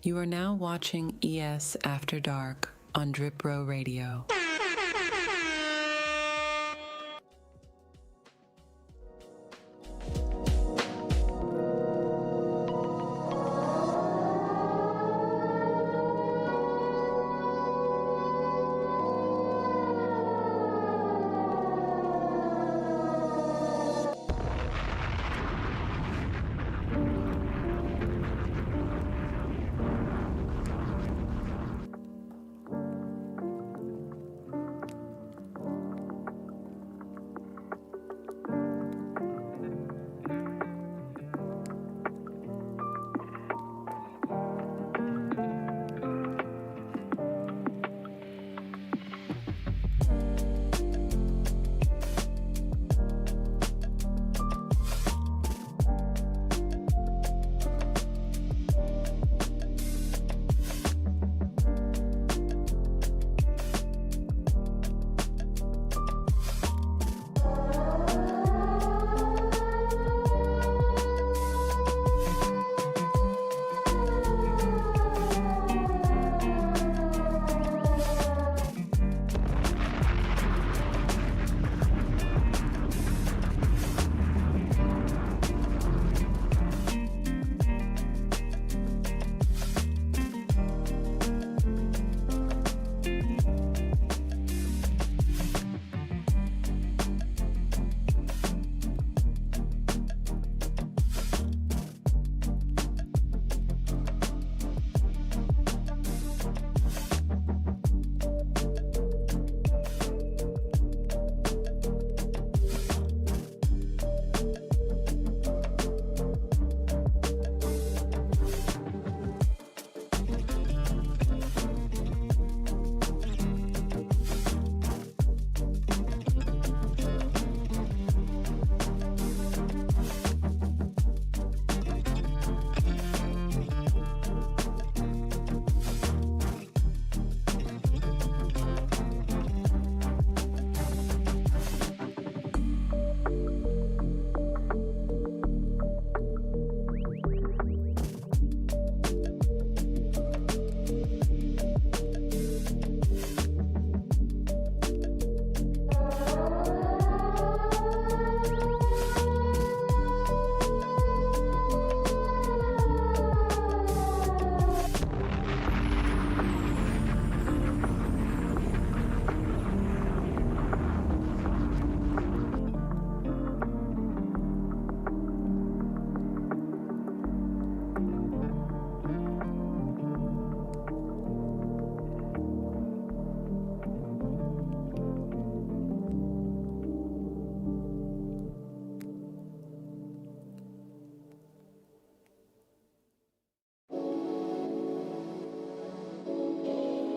You are now watching ES After Dark on Drip Row Radio.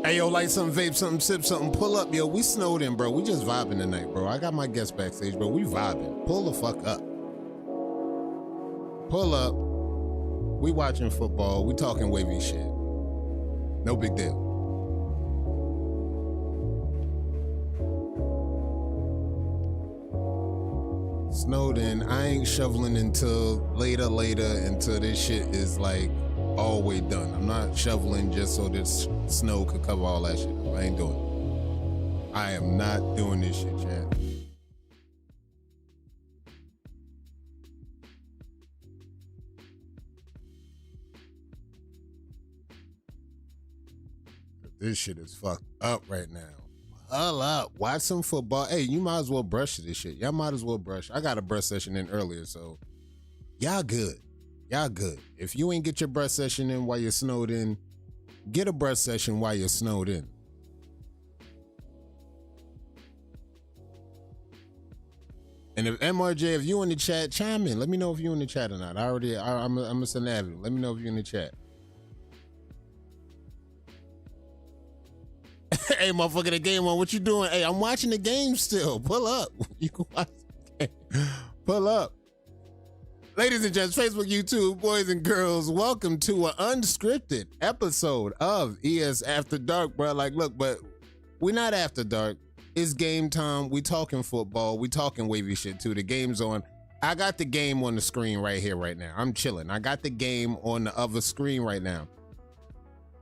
Hey, yo, light something, vape something, sip something, pull up, yo. We snowed in, bro. We just vibing tonight, bro. I got my guests backstage, bro. We vibing. Pull the fuck up. Pull up. We watching football. We talking wavy shit. No big deal. Snowed in. I ain't shoveling until later, until this shit is like all the way done. I'm not shoveling just so this snow could cover all that shit. I ain't doing it. I am not doing this shit, Chad. This shit is fucked up right now. Hull up. Watch some football. Hey, you might as well brush this shit. Y'all might as well brush. I got a brush session in earlier, so y'all good. Y'all good. If you ain't get your brush session in while you're snowed in, get a brush session while you're snowed in. And if MRJ, if you in the chat, chime in. Let me know if you in the chat or not. I'm a scenario. Let me know if you in the chat. Hey, motherfucker, the game on. What you doing? Hey, I'm watching the game still. Pull up. You can watch the game. Pull up. Ladies and gents, Facebook, YouTube, boys and girls, welcome to an unscripted episode of ES After Dark, bro. Like, look, but we're not after dark. It's game time. We talking football. We talking wavy shit, too. The game's on. I got the game on the screen right here, right now. I'm chilling. I got the game on the other screen right now.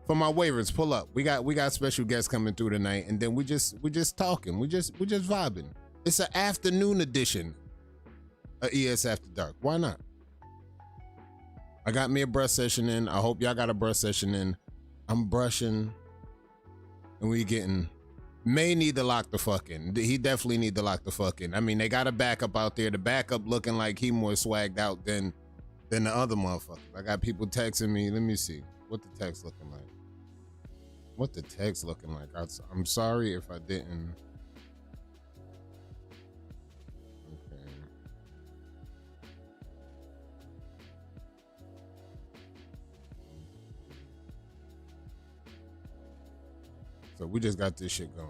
For my waivers, pull up. We got special guests coming through tonight, and then we just talking. We just vibing. It's an afternoon edition of ES After Dark. Why not? I got me a brush session in. I hope y'all got a brush session in. I'm brushing, and we getting. May need to lock the fuck in. He definitely need to lock the fuck in. I mean, they got a backup out there. The backup looking like he more swagged out than the other motherfuckers. I got people texting me. Let me see what the text looking like. What the text looking like? I'm sorry if I didn't. Okay. So we just got this shit going.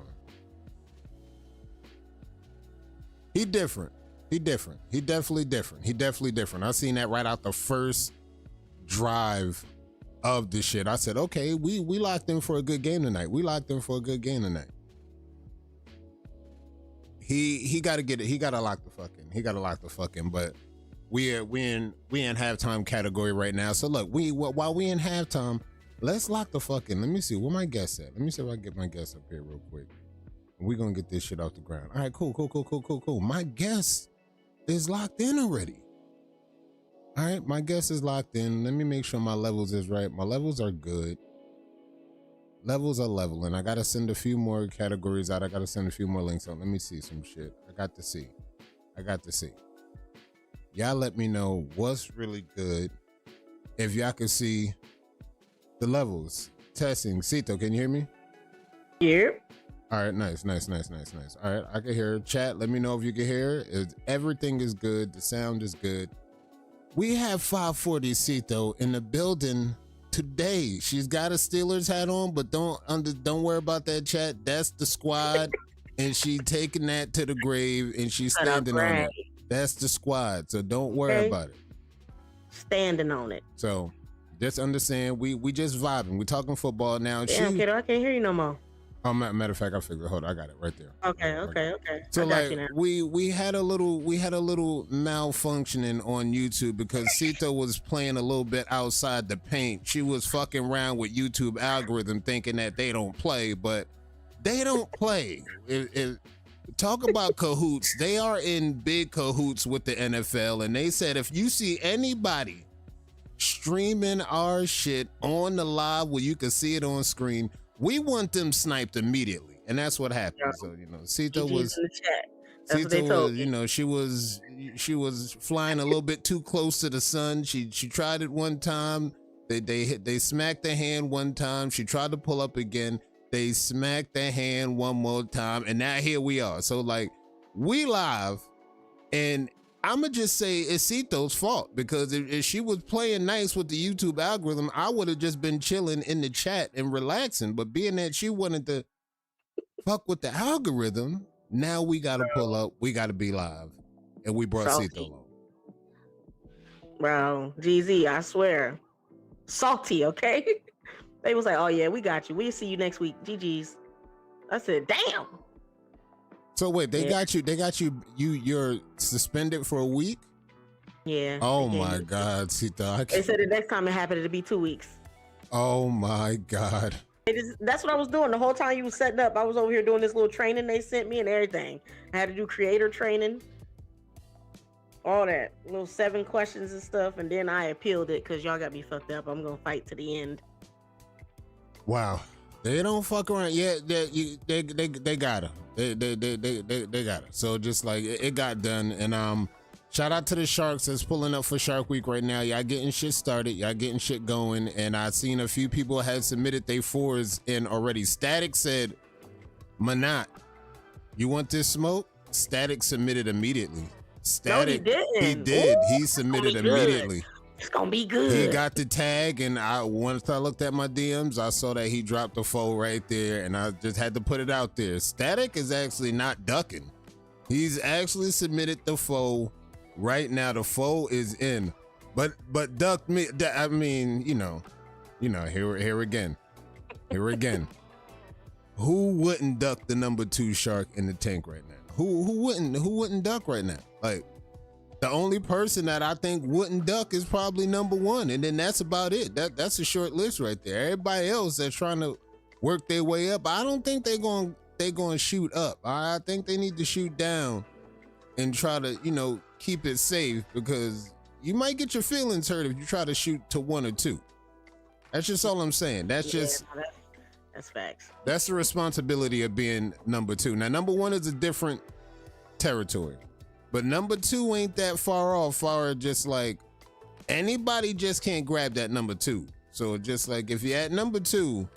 He different. He different. He definitely different. He definitely different. I seen that right out the first drive of this shit. I said, okay, we locked in for a good game tonight. We locked in for a good game tonight. He got to get it. He got to lock the fuck in. He got to lock the fuck in. But we in halftime category right now. So look, while we in halftime, let's lock the fuck in. Let me see where my guest at. Let me see if I can get my guest up here real quick. We're gonna get this shit off the ground. All right, cool. My guest is locked in already. All right, my guest is locked in. Let me make sure my levels is right. My levels are good. Levels are leveling. I gotta send a few more categories out. I gotta send a few more links out. Let me see some shit. I got to see. Y'all let me know what's really good. If y'all can see the levels. Testing. Cito, can you hear me? Yep. All right, nice. All right, I can hear. Chat, let me know if you can hear. Everything is good. The sound is good. We have 540 Cito in the building today. She's got a Steelers hat on, but don't worry about that, chat. That's the squad, and she taking that to the grave, and she's standing on it. That's the squad, so don't worry about it. Standing on it. So just understand, we just vibing. We talking football now. Damn, kiddo, I can't hear you no more. Oh, matter of fact, I figured. Hold on, I got it right there. Okay. So like, we had a little malfunctioning on YouTube because Cito was playing a little bit outside the paint. She was fucking around with YouTube algorithm, thinking that they don't play, but they don't play. Talk about cahoots. They are in big cahoots with the NFL, and they said if you see anybody streaming our shit on the live where you can see it on screen, we want them sniped immediately, and that's what happened. So Cito was, she was flying a little bit too close to the sun. She tried it one time. They smacked the hand one time. She tried to pull up again. They smacked the hand one more time, and now here we are. So like, we live, and I'ma just say it's Cito's fault, because if she was playing nice with the YouTube algorithm, I would have just been chilling in the chat and relaxing. But being that she wanted to fuck with the algorithm, now we gotta pull up, we gotta be live, and we brought Cito along. Bro, GZ, I swear, salty. Okay, they was like, oh yeah, we got you. We'll see you next week. GG's. I said, damn. So wait, they got you. You're suspended for a week. Yeah. Oh my God, Cito. They said the next time it happened, it'd be 2 weeks. Oh my God. That's what I was doing the whole time you was setting up. I was over here doing this little training they sent me and everything. I had to do creator training, all that little 7 questions and stuff, and then I appealed it because y'all got me fucked up. I'm gonna fight to the end. Wow. They don't fuck around. Yeah, they got her. They got her. So just like it got done. And shout out to the Sharks that's pulling up for Shark Week right now. Y'all getting shit started. Y'all getting shit going. And I seen a few people had submitted their 4s in already. Static said, Manat, you want this smoke? Static submitted immediately. Static, no, he didn't. He did. Ooh, he submitted immediately. It's gonna be good. He got the tag, and once I looked at my DMs, I saw that he dropped the foe right there, and I just had to put it out there. Static is actually not ducking. He's actually submitted the foe right now. The foe is in, but duck me. I mean, here again. Who wouldn't duck the number 2 shark in the tank right now? Who wouldn't duck right now? Like, The only person that I think wouldn't duck is probably number one, and then that's about it. That's a short list right there. Everybody else that's trying to work their way up, I don't think they're going to shoot up. I think they need to shoot down and try to, keep it safe, because you might get your feelings hurt if you try to shoot to 1 or 2. That's just all I'm saying. That's facts. That's the responsibility of being number 2. Now, number 1 is a different territory, but number 2 ain't that far off. Far just like anybody just can't grab that number 2. So just like if you're at number 2,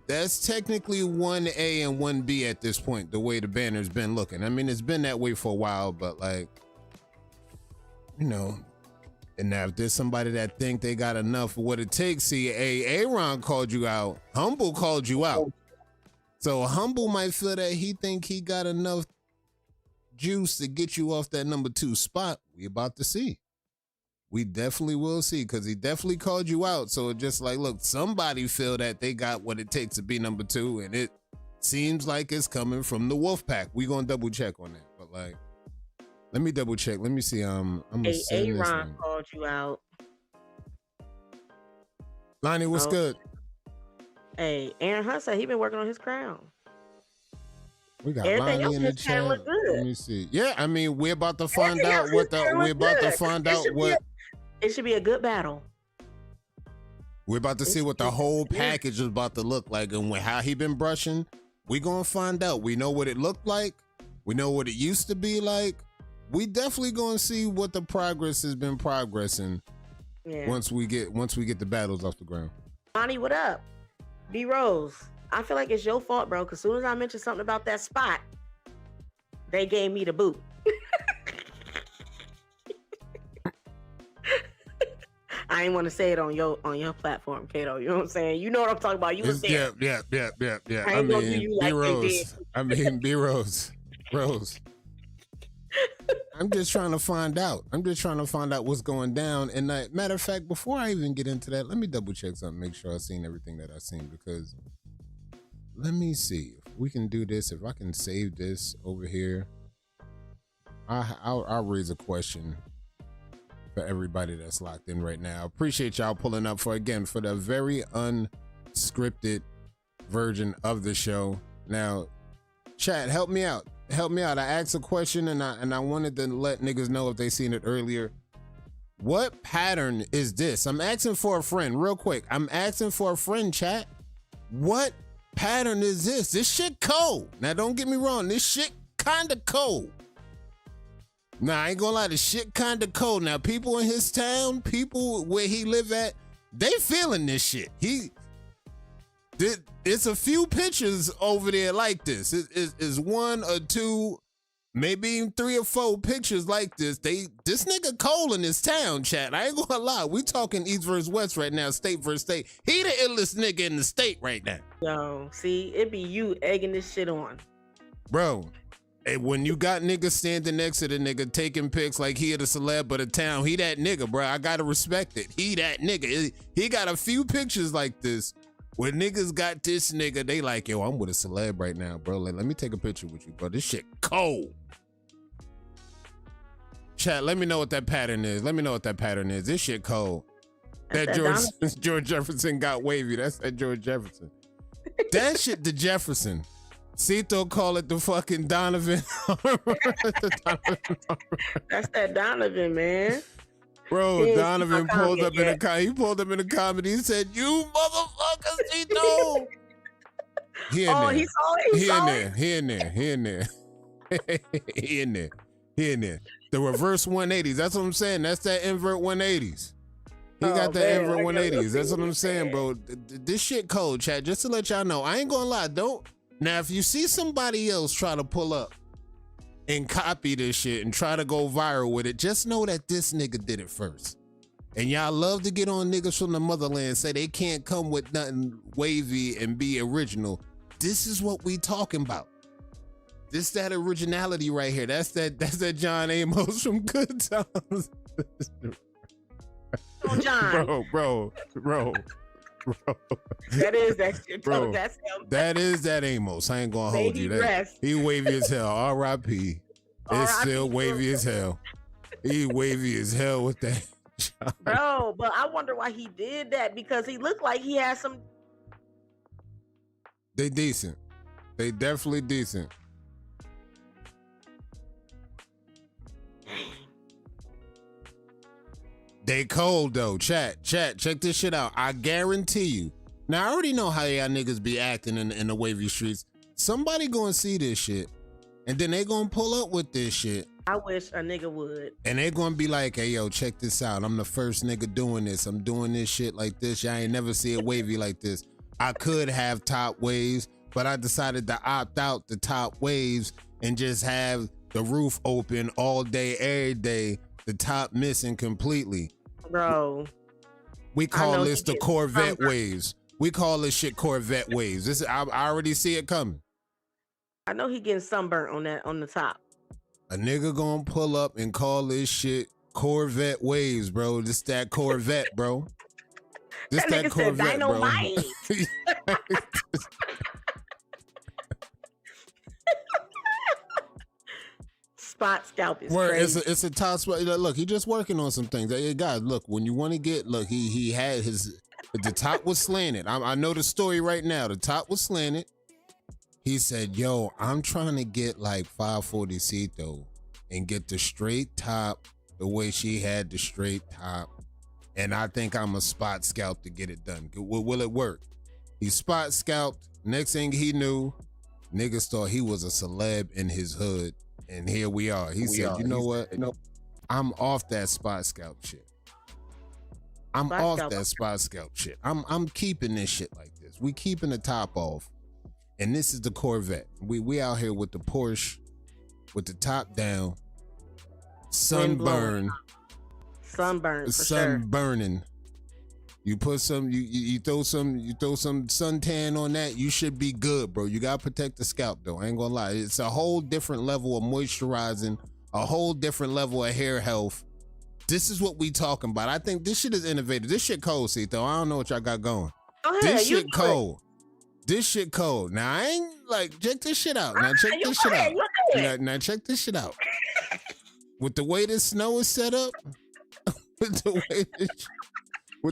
that's technically 1A and 1B at this point, the way the banner's been looking. I mean, it's been that way for a while, but like, and now if there's somebody that think they got enough of what it takes, see, Aaron called you out, Humble called you out. So Humble might feel that he think he got enough juice to get you off that number 2 spot. We about to see. We definitely will see, because he definitely called you out. So it's just like, look, somebody feel that they got what it takes to be number 2, and it seems like it's coming from the wolf pack. We gonna double check on that, but like, let me double check. Let me see. I'm gonna send this. Aaron called you out. Lonnie, what's good? Hey, Aaron Hunt said he been working on his crown. We got Lonnie in the chat. Let me see. Yeah, I mean, we're about to find out what it should be a good battle. We're about to see what the whole package is about to look like, and how he been brushing. We gonna find out. We know what it looked like. We know what it used to be like. We definitely gonna see what the progress has been progressing. Yeah. Once we get the battles off the ground. Bonnie, what up? B Rose, I feel like it's your fault, bro. Cause as soon as I mentioned something about that spot, they gave me the boot. I ain't want to say it on your platform, Kato. You know what I'm saying? You know what I'm talking about. You was there. Yeah. I mean, B Rose. Rose. I'm just trying to find out. What's going down. And matter of fact, before I even get into that, let me double check something, make sure I've seen everything that I've seen, because let me see if we can do this. If I can save this over here, I'll raise a question for everybody that's locked in right now. Appreciate y'all pulling up for the very unscripted version of the show. Now, chat, help me out. I asked a question, and I wanted to let niggas know if they seen it earlier. What pattern is this? I'm asking for a friend real quick. Chat. What pattern is this? This shit cold. Now, don't get me wrong. This shit kind of cold. Nah, I ain't gonna lie, the shit kind of cold. Now, people in his town, people where he live at, they feeling this shit. It's a few pictures over there like this. It's 1 or 2, maybe even 3 or 4 pictures like this. This nigga cold in his town, chat. I ain't gonna lie. We talking East versus West right now, state versus state. He the illest nigga in the state right now. Yo, see, it be you egging this shit on. Bro. Hey, when you got niggas standing next to the nigga taking pics like he the celeb of the town, he that nigga, bro. I gotta respect it. He that nigga. He got a few pictures like this where niggas got this nigga. They like, yo, I'm with a celeb right now, bro. Let me take a picture with you, bro. This shit cold. Chat, let me know what that pattern is. This shit cold. That George Jefferson got wavy. That's that George Jefferson. That shit the Jefferson. Cito call it the fucking Donovan. That's that Donovan, man. Bro, Donovan pulled up in the comedy. He said, "You motherfucker, Cito." He in there. The reverse 180s. That's what I'm saying. That's that invert 180s. He got the invert 180s. That's what I'm saying, bro. This shit cold, chat. Just to let y'all know, I ain't gonna lie. Now, if you see somebody else try to pull up and copy this shit and try to go viral with it, just know that this nigga did it first. And y'all love to get on niggas from the motherland, say they can't come with nothing wavy and be original. This is what we talking about. This that originality right here. That's that John Amos from Good Times. Oh, John. Bro. That is that shit. Bro, that's him. That is that Amos. I ain't gonna hold you. He wavy as hell. R.I.P. It's still wavy as hell. He wavy as hell with that. Bro, but I wonder why he did that, because he looked like he had some. They decent. They definitely decent. They cold though. Chat, check this shit out. I guarantee you. Now I already know how y'all niggas be acting in the wavy streets. Somebody gonna see this shit, and then they gonna pull up with this shit. I wish a nigga would. And they gonna be like, hey yo, check this out. I'm the first nigga doing this. I'm doing this shit like this. Y'all ain't never see it wavy like this. I could have top waves, but I decided to opt out the top waves and just have the roof open all day, every day, the top missing completely. Bro. We call this the Corvette waves. We call this shit Corvette waves. This I already see it coming. I know he getting sunburnt on the top. A nigga gonna pull up and call this shit Corvette waves, bro. This that Corvette, bro. This that Corvette, bro. Spot scalp is crazy. It's a top spot. Look, he just working on some things. Hey, guys, look, when you want to get, look, he had the top was slanted. I know the story right now. The top was slanted. He said, yo, I'm trying to get like 540 Cito and get the straight top the way she had the straight top. And I think I'm a spot scalp to get it done. Will it work? He spot scalped. Next thing he knew, niggas thought he was a celeb in his hood. And here we are. He said, you know what? I'm off that spot scalp shit. I'm keeping this shit like this. We keeping the top off. And this is the Corvette. We out here with the Porsche, with the top down, sunburn for sure. Burning. You put some, you throw some suntan on that, you should be good, bro. You gotta protect the scalp though. I ain't gonna lie. It's a whole different level of moisturizing, a whole different level of hair health. This is what we talking about. I think this shit is innovative. This shit cold, Cito. I don't know what y'all got going. Go ahead, this shit cold. This shit cold. Now I ain't like, check this shit out. Now check this shit out. Now check this shit out. With the way this snow is set up, with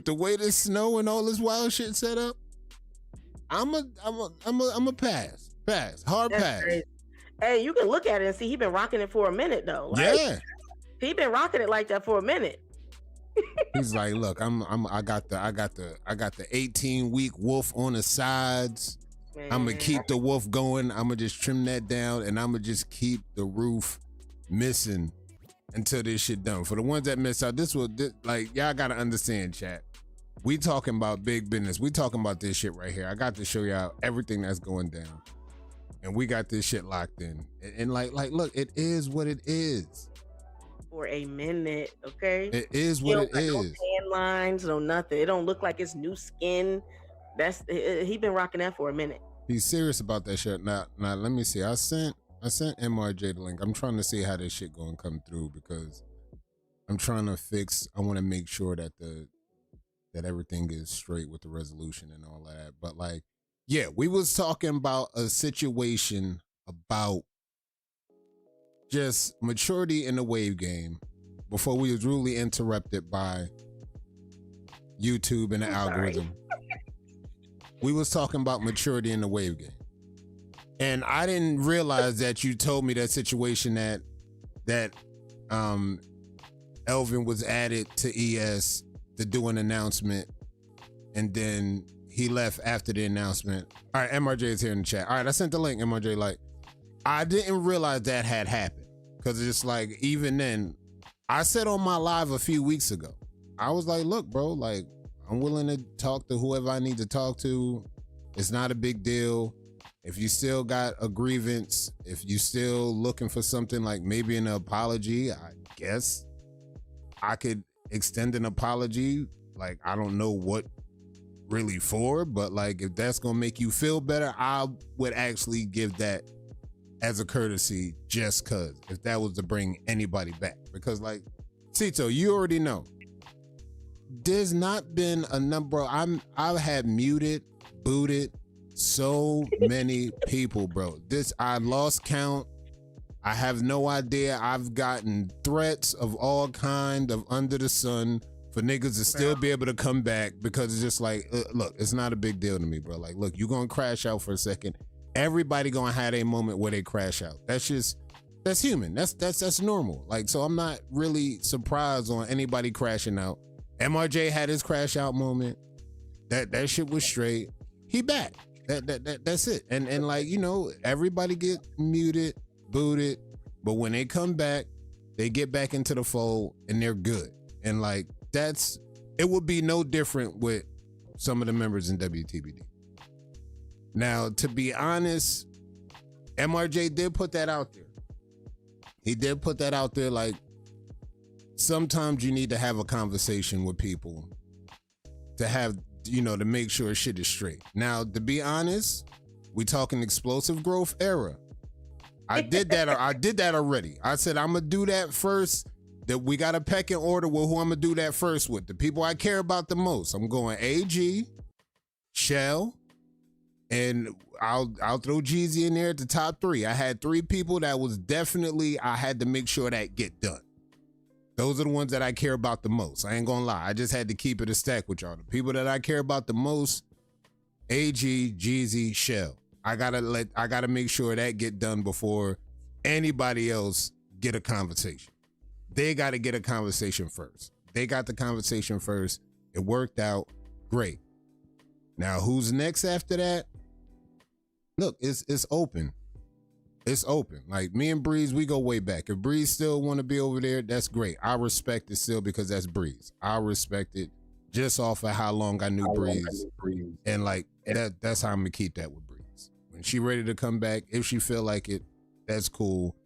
the way this snow and all this wild shit set up, I'm a pass. Hard pass. Crazy. Hey, you can look at it and see he been rocking it for a minute though. Like, yeah. He been rocking it like that for a minute. He's like, look, I got the 18-week wolf on the sides. Man. I'm gonna keep the wolf going. I'm gonna just trim that down, and I'm gonna just keep the roof missing until this shit done. For the ones that miss out, like y'all gotta understand, chat. We talking about big business. We talking about this shit right here. I got to show y'all everything that's going down, and we got this shit locked in. And like, look, it is what it is. For a minute, okay? It is what it is. No tan lines, no nothing. It don't look like it's new skin. He been rocking that for a minute. He's serious about that shit. Now let me see. I sent MRJ the link. I'm trying to see how this shit gonna come through because I'm trying to fix. I want to make sure that that everything is straight with the resolution and all that. But like, yeah, we was talking about a situation about just maturity in the wave game before we was rudely interrupted by YouTube and the algorithm. We was talking about maturity in the wave game. And I didn't realize that you told me that situation that Elvin was added to ES to do an announcement and then he left after the announcement. All right, MRJ is here in the chat. All right, I sent the link, MRJ. Like, I didn't realize that had happened. Because it's like, even then, I said on my live a few weeks ago, I was like, look, bro, like, I'm willing to talk to whoever I need to talk to. It's not a big deal. If you still got a grievance, if you still looking for something like maybe an apology, I guess I could extend an apology. Like, I don't know what really for, but like, if that's going to make you feel better, I would actually give that as a courtesy, just cause if that was to bring anybody back. Because like, Cito, you already know, there's not been a number. I've had muted, booted so many people, bro. I lost count. I have no idea. I've gotten threats of all kind of under the sun for niggas to still be able to come back because it's just like, look, it's not a big deal to me, bro. Like, look, you gonna crash out for a second. Everybody gonna have a moment where they crash out. That's human. That's normal. Like, so I'm not really surprised on anybody crashing out. MRJ had his crash out moment. That shit was straight. He back. That's it. And like, you know, everybody get muted, booted, but when they come back, they get back into the fold and they're good. And like, it would be no different with some of the members in WTBD. Now, to be honest, MRJ did put that out there. He did put that out there. Like, sometimes you need to have a conversation with people to have, you know, to make sure shit is straight. Now, to be honest, we talking explosive growth era. I did that already. I said, I'm gonna do that first. That we got a pecking order with who I'm gonna do that first with. The people I care about the most. I'm going AG, Shell, and I'll throw Jeezy in there at the top 3. I had 3 people that was definitely, I had to make sure that get done. Those are the ones that I care about the most. I ain't gonna lie. I just had to keep it a stack with y'all. The people that I care about the most, AG, Jeezy, Shell. I gotta make sure that get done before anybody else get a conversation. They got to get a conversation first. They got the conversation first. It worked out great. Now, who's next after that? Look, it's open. It's open. Like, me and Breeze, we go way back. If Breeze still want to be over there, that's great. I respect it still because that's Breeze. I respect it just off of how long I knew Breeze. And like, that's how I'm gonna keep that with Breeze. When she ready to come back, if she feel like it, that's cool.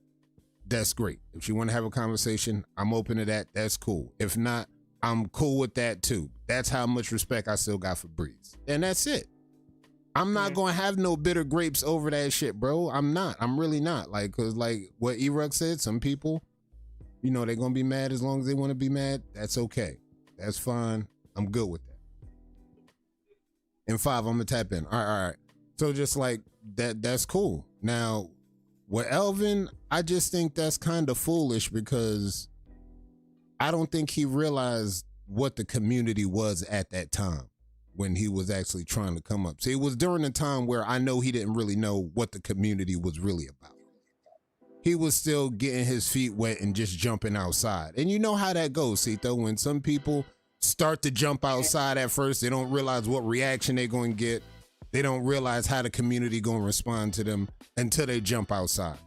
That's great. If you want to have a conversation, I'm open to that. That's cool. If not, I'm cool with that too. That's how much respect I still got for Breeze. And that's it. I'm not going to have no bitter grapes over that shit, bro. I'm not. I'm really not. Like, because like what E-Ruck said, some people, you know, they're going to be mad as long as they want to be mad. That's okay. That's fine. I'm good with that. And 5, I'm going to tap in. All right. So just like that's cool. Now, with Elvin, I just think that's kind of foolish because I don't think he realized what the community was at that time when he was actually trying to come up. See, it was during a time where I know he didn't really know what the community was really about. He was still getting his feet wet and just jumping outside. And you know how that goes, Cito, when some people start to jump outside at first, they don't realize what reaction they're going to get. They don't realize how the community going to respond to them until they jump outside.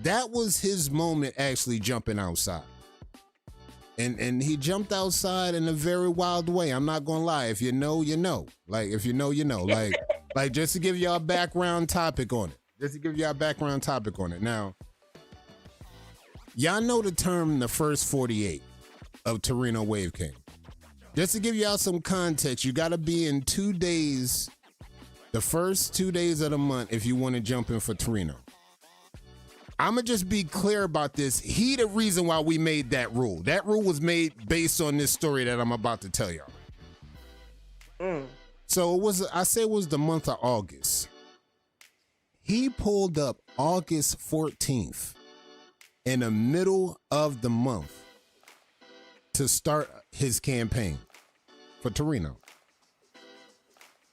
That was his moment actually jumping outside. And he jumped outside in a very wild way. I'm not going to lie. If you know, you know. Like, if you know, you know. Like just to give y'all a background topic on it. Now, y'all know the term the first 48 of Torino Wave King. Just to give y'all some context, you got to be in 2 days, the first 2 days of the month if you want to jump in for Torino. I'm going to just be clear about this. He the reason why we made that rule. That rule was made based on this story that I'm about to tell y'all. So it was the month of August. He pulled up August 14th in the middle of the month to start his campaign for Torino.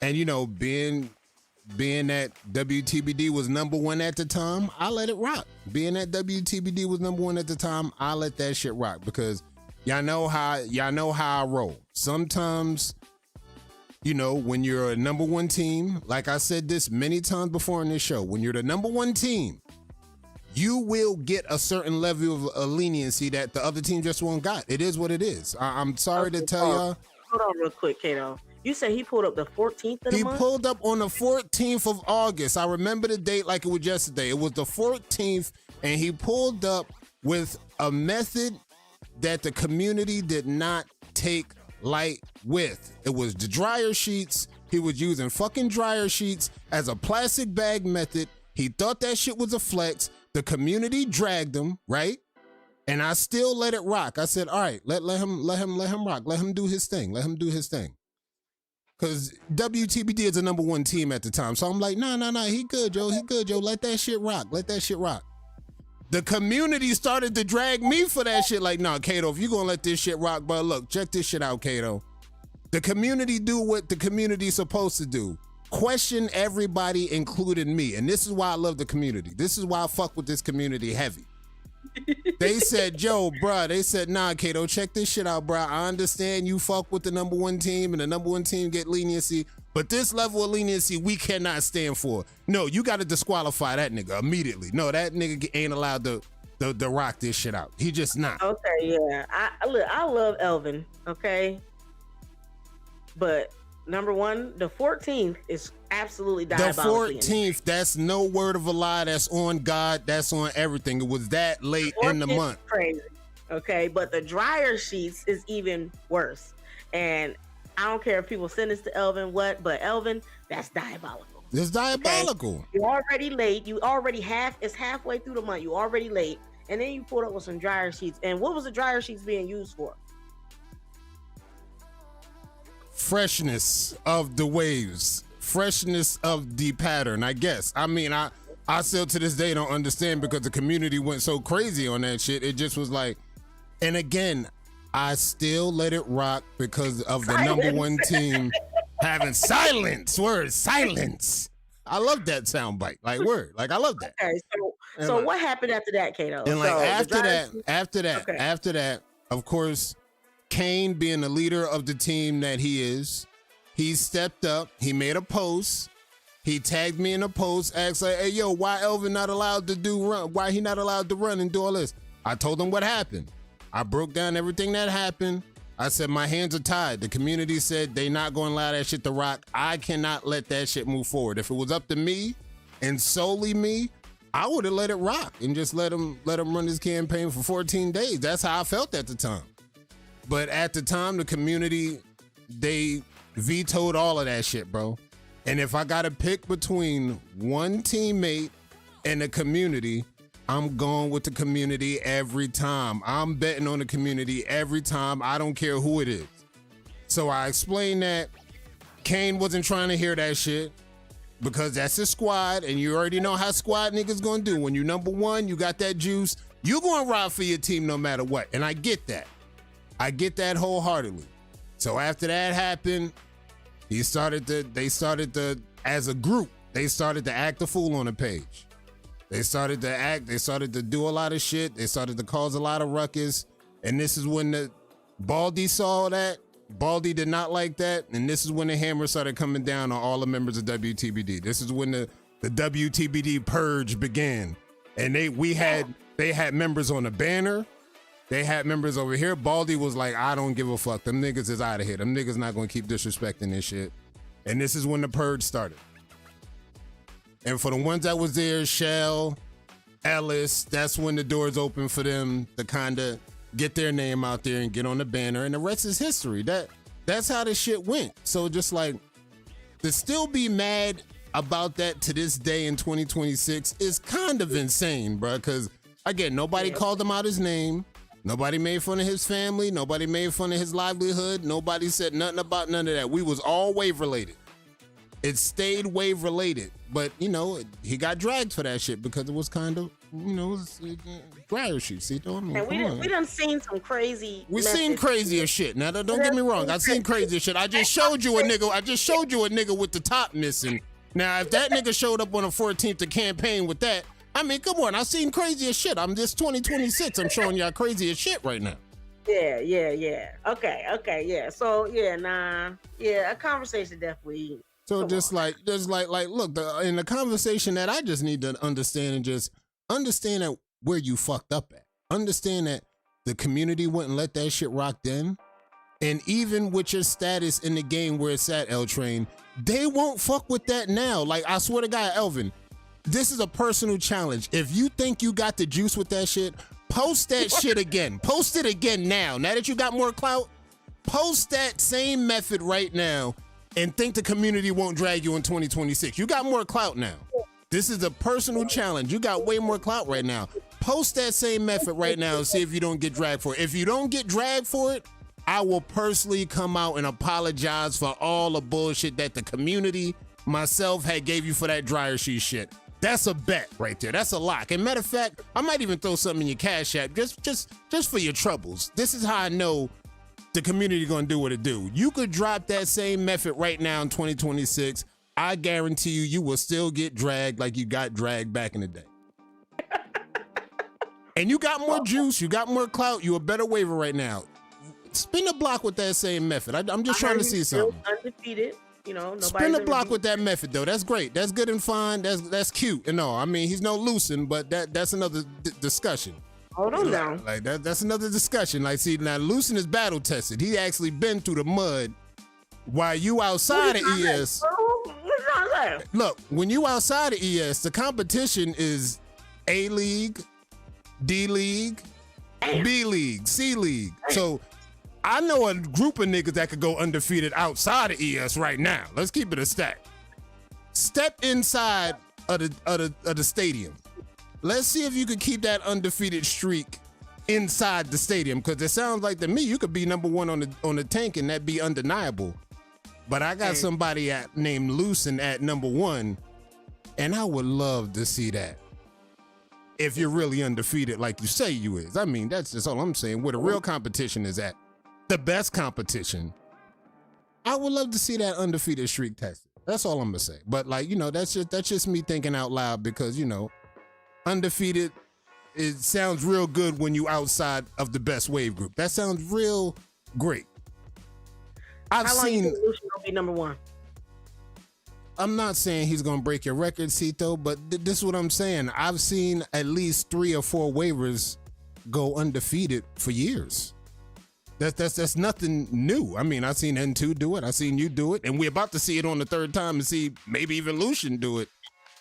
And, you know, being that WTBD was number 1 at the time, I let it rock. Being that WTBD was number 1 at the time, I let that shit rock because y'all know how I roll. Sometimes, you know, when you're a number 1 team, like I said this many times before in this show, when you're the number 1 team, you will get a certain level of leniency that the other team just won't got. It is what it is. I'm sorry to tell y'all. Hold on real quick, Kato. You said he pulled up the 14th of the month? He pulled up on the 14th of August. I remember the date like it was yesterday. It was the 14th, and he pulled up with a method that the community did not take light with. It was the dryer sheets. He was using fucking dryer sheets as a plastic bag method. He thought that shit was a flex. The community dragged him, right? And I still let it rock. I said, all right, let him rock. Let him do his thing. Because WTBD is the number 1 team at the time. So I'm like, nah, he good, Joe. Let that shit rock. The community started to drag me for that shit. Like, nah, Kato, if you gonna let this shit rock, but look, check this shit out, Kato. The community do what the community's supposed to do. Question everybody, including me. And this is why I love the community. This is why I fuck with this community heavy. They said, yo, bruh, they said, nah, Kato, check this shit out, bruh. I understand you fuck with the number one team and the number one team get leniency, but this level of leniency we cannot stand for. No, you got to disqualify that nigga immediately. No, that nigga ain't allowed to rock this shit out. He just not. Okay, yeah. I love Elvin, okay? But number one, the 14th is absolutely diabolical. The 14th, that's no word of a lie. That's on God. That's on everything. It was that late in the month. Crazy. Okay, but the dryer sheets is even worse. And I don't care if people send this to Elvin, but Elvin, that's diabolical. It's diabolical. Okay? You're already late. It's halfway through the month. You already late. And then you pulled up with some dryer sheets. And what was the dryer sheets being used for? Freshness of the waves, freshness of the pattern, I guess. I mean, I still to this day don't understand because the community went so crazy on that shit. It just was like, and again, I still let it rock because of the number one team having silence. Word, silence. I love that soundbite. Like, word. Like, I love that. Okay, so what happened after that, Kato? And like so after that, of course, Kane, being the leader of the team that he is, he stepped up. He made a post. He tagged me in a post, asked like, hey, yo, why Elvin not allowed to run? Why he not allowed to run and do all this? I told him what happened. I broke down everything that happened. I said, my hands are tied. The community said they not going to allow that shit to rock. I cannot let that shit move forward. If it was up to me and solely me, I would have let it rock and just let him run his campaign for 14 days. That's how I felt at the time. But at the time, the community, they vetoed all of that shit, bro. And if I got to pick between one teammate and the community, I'm going with the community every time. I'm betting on the community every time. I don't care who it is. So I explained that Kane wasn't trying to hear that shit because that's his squad, and you already know how squad niggas gonna do. When you number one, you got that juice, you gonna ride for your team no matter what. And I get that. I get that wholeheartedly. So after that happened, they started to, as a group, they started to act a fool on the page. They started to do a lot of shit. They started to cause a lot of ruckus. And this is when the Baldy saw that. Baldy did not like that. And this is when the hammer started coming down on all the members of WTBD. This is when the WTBD purge began. And they had members on the banner. They had members over here. Baldy was like, I don't give a fuck. Them niggas is out of here. Them niggas not gonna keep disrespecting this shit. And this is when the purge started. And for the ones that was there, Shell, Ellis, that's when the doors open for them to kind of get their name out there and get on the banner. And the rest is history. That's how this shit went. So just like, to still be mad about that to this day in 2026 is kind of insane, bro. Because again, nobody called him out his name. Nobody made fun of his family. Nobody made fun of his livelihood. Nobody said nothing about none of that. We was all wave related. It stayed wave related. But, you know, he got dragged for that shit because it was kind of, you know, dryer sheets. Cito. I mean, and we done seen some crazy. We seen crazier shit. Now, don't get me wrong. I seen crazier shit. I just showed you a nigga with the top missing. Now, if that nigga showed up on the 14th to campaign with that, I mean, come on. I've seen crazier shit. I'm just 2026. I'm showing y'all crazier shit right now. Yeah. Okay, yeah. So, a conversation definitely. So just like, look, in the conversation that I just need to understand and just understand that where you fucked up at. Understand that the community wouldn't let that shit rock then. And even with your status in the game where it's at, L Train, they won't fuck with that now. Like, I swear to God, Elvin, this is a personal challenge. If you think you got the juice with that shit, post that shit again. Post it again now. Now that you got more clout, post that same method right now and think the community won't drag you in 2026. You got more clout now. This is a personal challenge. You got way more clout right now. Post that same method right now and see if you don't get dragged for it. If you don't get dragged for it, I will personally come out and apologize for all the bullshit that the community, myself, had gave you for that dryer sheet shit. That's a bet right there. That's a lock. And matter of fact, I might even throw something in your Cash App just for your troubles. This is how I know the community gonna do what it do. You could drop that same method right now in 2026. I guarantee you will still get dragged like you got dragged back in the day. And you got more juice, you got more clout, you a better waiver right now. Spin the block with that same method. I'm just trying to see something. Undefeated. You know, spin the block with that method though. That's great. That's good and fine. That's cute. And no, I mean he's no loosen, but that's another discussion. Hold on now. Like that's another discussion. Like see now, Lucen is battle tested. He actually been through the mud. While you outside of ES, look, when you outside of ES, the competition is A League, D League, B League, C League. So I know a group of niggas that could go undefeated outside of ES right now. Let's keep it a stack. Step inside of the stadium. Let's see if you can keep that undefeated streak inside the stadium, because it sounds like to me you could be number one on the tank and that be undeniable. But I got somebody named Lucen at number one, and I would love to see that. If you're really undefeated like you say you is. I mean, that's just all I'm saying. Where the real competition is at. The best competition. I would love to see that undefeated streak tested. That's all I'm gonna say. But like, you know, that's just me thinking out loud because, you know, undefeated, it sounds real good when you outside of the best wave group. That sounds real great. How long you think Lucen gonna be number one? I'm not saying he's gonna break your record, Cito, but this is what I'm saying. I've seen at least 3 or 4 waivers go undefeated for years. That's nothing new. I mean, I've seen N2 do it. I've seen you do it. And we're about to see it on the 3rd time and see maybe even Lucen do it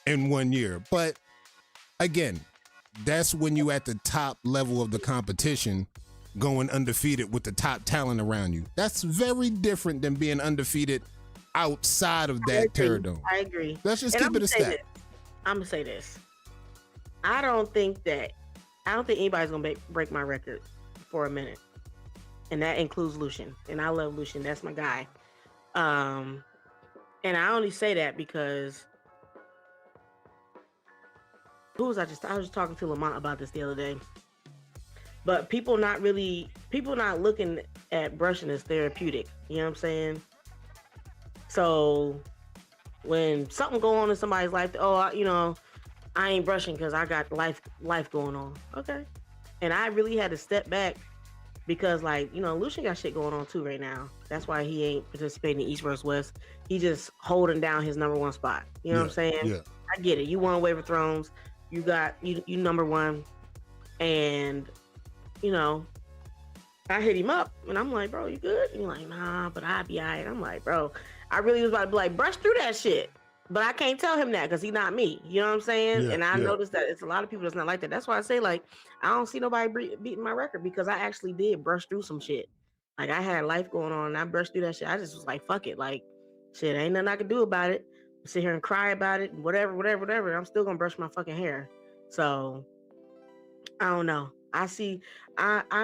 in 1 year. But again, that's when you at the top level of the competition going undefeated with the top talent around you. That's very different than being undefeated outside of that Terradome. I agree. Let's just keep it a stat. I'm gonna say this. I don't think anybody's gonna break my record for a minute. And that includes Lucen. And I love Lucen. That's my guy. And I only say that because I was just talking to Lamont about this the other day. But people not looking at brushing as therapeutic. You know what I'm saying? So when something go on in somebody's life, I ain't brushing because I got life going on. Okay. And I really had to step back because, like, you know, Lucen got shit going on too right now. That's why he ain't participating in East vs. West. He just holding down his number one spot. You know what I'm saying? Yeah. I get it. You won Wave of Thrones. You got you number one. And, you know, I hit him up and I'm like, bro, you good? And he's like, nah, but I'll be all right. I'm like, bro, I really was about to be like, brush through that shit. But I can't tell him that because he's not me. You know what I'm saying? Yeah, and I noticed that it's a lot of people that's not like that. That's why I say, like, I don't see nobody beating my record because I actually did brush through some shit. Like, I had life going on and I brushed through that shit. I just was like, fuck it. Like, shit, ain't nothing I can do about it. Sit here and cry about it, whatever. I'm still going to brush my fucking hair. So, I don't know. I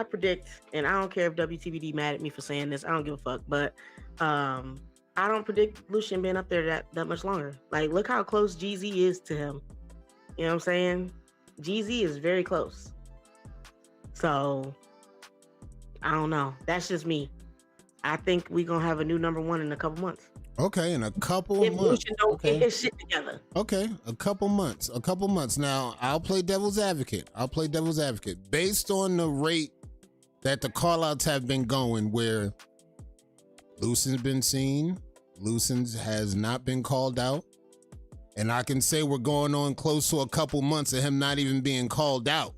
predict, and I don't care if WTBD mad at me for saying this. I don't give a fuck. But, I don't predict Lucen being up there that much longer. Like, look how close GZ is to him. You know what I'm saying? GZ is very close. So, I don't know. That's just me. I think we're going to have a new number one in a couple months. Okay, in a couple months. Lucen don't get his shit together. Okay, a couple months. Now, I'll play devil's advocate. Based on the rate that the call-outs have been going, where Lucen's been seen, Lucen has not been called out, and I can say we're going on close to a couple months of him not even being called out.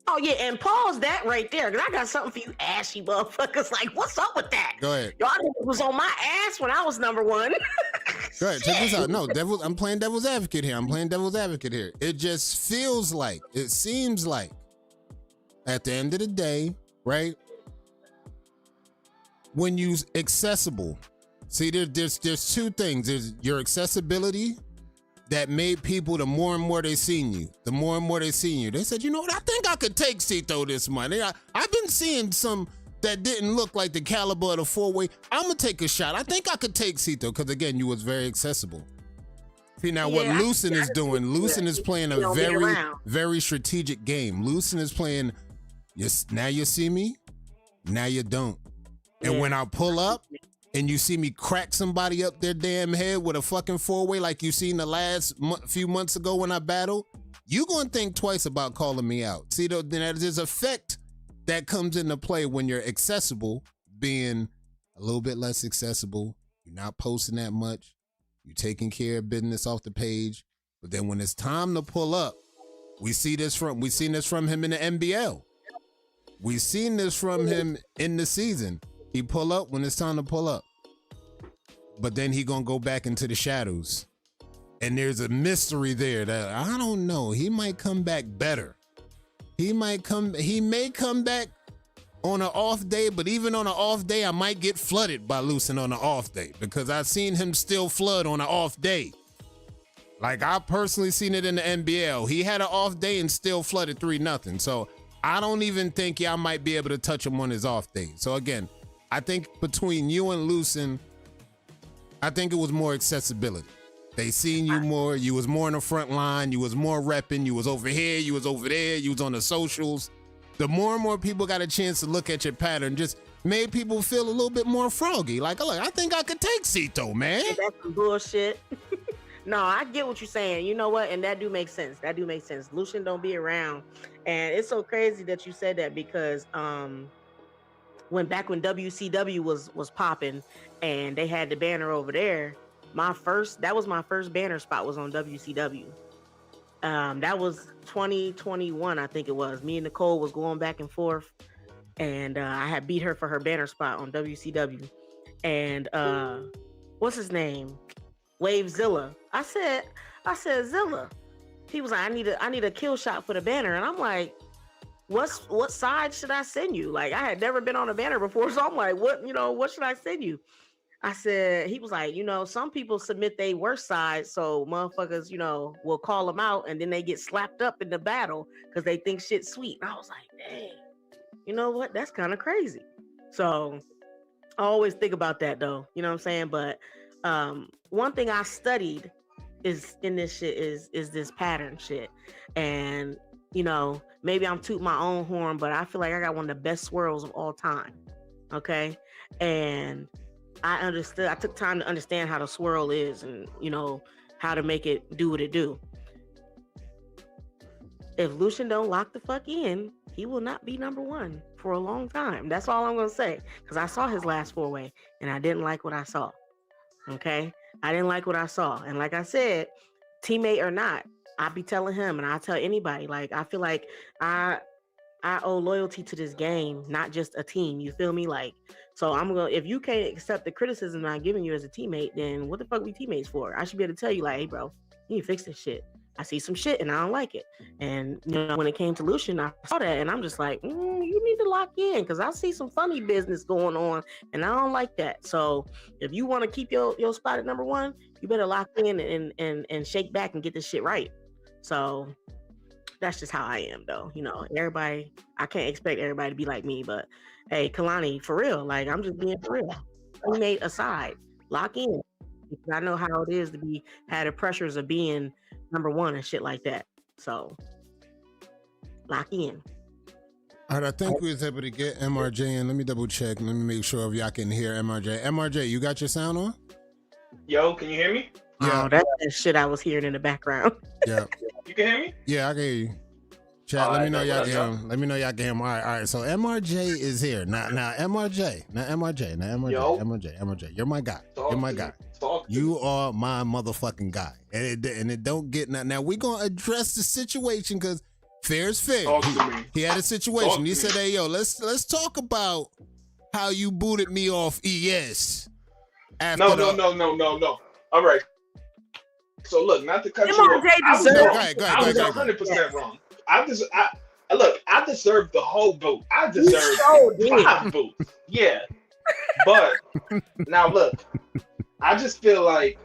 Oh, yeah, and pause that right there, because I got something for you ashy motherfuckers. Like, what's up with that? Go ahead. Y'all was on my ass when I was number one. Go ahead, check this out. No, I'm playing devil's advocate here. It just seems like, at the end of the day, right? When you accessible, see, there's 2 things. There's your accessibility that made people, the more and more they seen you, they said, you know what, I think I could take Cito this month. I've been seeing some that didn't look like the caliber of the 4-way. I'm gonna take a shot. I think I could take Cito because, again, you was very accessible. See, now what Lucen is doing, Lucen is playing a very, very strategic game. Lucen is playing, now you see me, now you don't. And when I pull up and you see me crack somebody up their damn head with a fucking 4-way like you seen the last few months ago when I battled, you gonna think twice about calling me out. See, there's effect that comes into play when you're accessible, being a little bit less accessible. You're not posting that much. You're taking care of business off the page. But then when it's time to pull up, we seen this from him in the NBL. We seen this from him in the season. He pull up when it's time to pull up. But then he gonna go back into the shadows. And there's a mystery there that I don't know. He might come back better. He may come back on an off day, but even on an off day, I might get flooded by Lucen on an off day because I've seen him still flood on an off day. Like I personally seen it in the NBL. He had an off day and still flooded 3-0. So I don't even think y'all might be able to touch him on his off day. So again, I think between you and Lucen, I think it was more accessibility. They seen you more. You was more in the front line. You was more repping. You was over here. You was over there. You was on the socials. The more and more people got a chance to look at your pattern, just made people feel a little bit more froggy. Like, look, I think I could take Cito, man. That's some bullshit. No, I get what you're saying. You know what? And that do make sense. Lucen don't be around. And it's so crazy that you said that because when WCW was popping and they had the banner over there, that was my first banner spot was on WCW. That was 2021, I think it was. Me and Nicole was going back and forth, and I had beat her for her banner spot on WCW. And what's his name? Wavezilla. I said Zilla. He was like, I need a kill shot for the banner, and I'm like, what side should I send you? Like, I had never been on a banner before, so I'm like, what should I send you? I said, he was like, some people submit their worst side, so motherfuckers, will call them out, and then they get slapped up in the battle because they think shit's sweet. And I was like, dang, you know what? That's kind of crazy. So I always think about that, though. You know what I'm saying? But one thing I studied is in this shit is this pattern shit. And, maybe I'm tooting my own horn, but I feel like I got one of the best swirls of all time. Okay? And I took time to understand how the swirl is and, how to make it do what it do. If Lucen don't lock the fuck in, he will not be number one for a long time. That's all I'm going to say. Because I saw his last 4-way and I didn't like what I saw. Okay? I didn't like what I saw. And like I said, teammate or not, I be telling him and I tell anybody, like, I feel like I owe loyalty to this game, not just a team. You feel me? Like, so if you can't accept the criticism I'm giving you as a teammate, then what the fuck we teammates for? I should be able to tell you, like, hey, bro, you need to fix this shit. I see some shit and I don't like it. And, when it came to Lucen, I saw that and I'm just like, you need to lock in because I see some funny business going on and I don't like that. So if you want to keep your spot at number one, you better lock in and shake back and get this shit right. So that's just how I am, though. Everybody, I can't expect everybody to be like me, but hey, Kalani, for real, like, I'm just being for real. Teammate aside, lock in. Because I know how it is to have the pressures of being number one and shit like that. So, lock in. All right, I think we was able to get MRJ in. Let me double check. Let me make sure if y'all can hear MRJ. MRJ, you got your sound on? Yo, can you hear me? Yeah. Oh, that's that shit I was hearing in the background. Yeah. You can hear me? Yeah, I can hear you. Chat, let me know y'all can hear him. Let me know y'all can hear him. All right. So MRJ is here. Now MRJ. You're my guy. You're my guy. You are my motherfucking guy. And it don't get now we gonna address the situation because fair is fair. He had a situation. He said, hey, yo, let's talk about how you booted me off ES. No. All right. So look, not to cut you off. I was 100% wrong. I deserve the whole boot. I deserve 5 boots. Yeah. But now look, I just feel like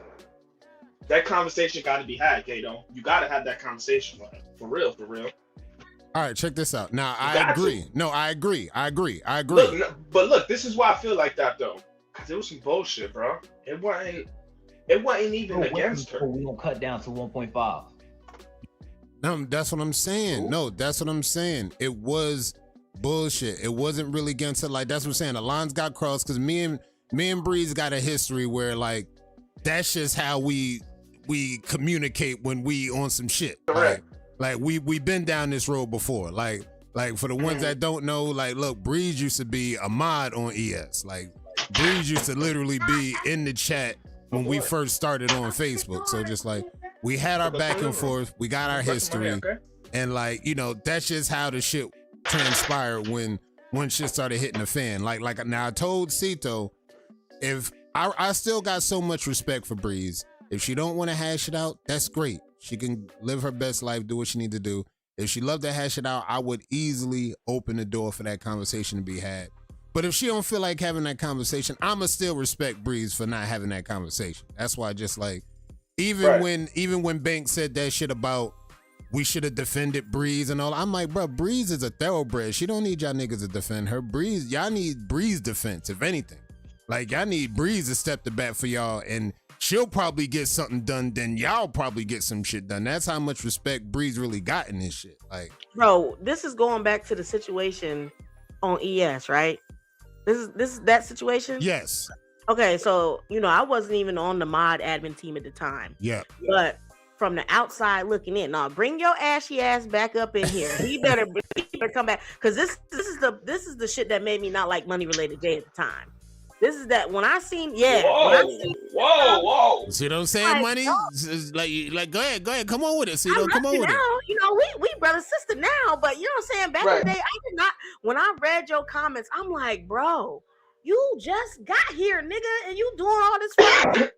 that conversation got to be had, Gato. You got to have that conversation, man. For real. All right, check this out. Now, I agree. No, I agree. Look, but look, this is why I feel like that, though. Because it was some bullshit, bro. It wasn't... It wasn't even against her. We don't cut down to 1.5. No, that's what I'm saying. Ooh. No, that's what I'm saying. It was bullshit. It wasn't really against her. Like, that's what I'm saying. The lines got crossed because me and Breeze got a history where, like, that's just how we communicate when we on some shit. Correct. Like we been down this road before. Like for the ones that don't know, like, look, Breeze used to be a mod on ES. Like, Breeze used to literally be in the chat when we first started on Facebook. So just like, we had our back and forth, we got our history, and like, you know, that's just how the shit transpired when shit started hitting the fan. Like now I told Cito, if I still got so much respect for Breeze. If she don't want to hash it out, that's great. She can live her best life, do what she need to do. If she loved to hash it out, I would easily open the door for that conversation to be had. But if she don't feel like having that conversation, I'ma still respect Breeze for not having that conversation. That's why, just like, even when Banks said that shit about we should have defended Breeze and all, I'm like, bro, Breeze is a thoroughbred. She don't need y'all niggas to defend her. Breeze, y'all need Breeze defense, if anything. Like, y'all need Breeze to step the bat for y'all, and she'll probably get something done, then y'all probably get some shit done. That's how much respect Breeze really got in this shit. Like, bro, this is going back to the situation on ES, right? This is that situation? Yes. Okay, so, you know, I wasn't even on the mod admin team at the time. Yeah. But from the outside looking in, now bring your ashy ass back up in here. He better come back, because this is the shit that made me not like Money Related J at the time. This is that when I seen, whoa. See what I'm saying, Money? Like, go ahead, come on with it, Cito, come on with it. You know, we brother sister now, but you know what I'm saying? Back in the day, I did not. When I read your comments, I'm like, bro, you just got here, nigga, and you doing all this fucking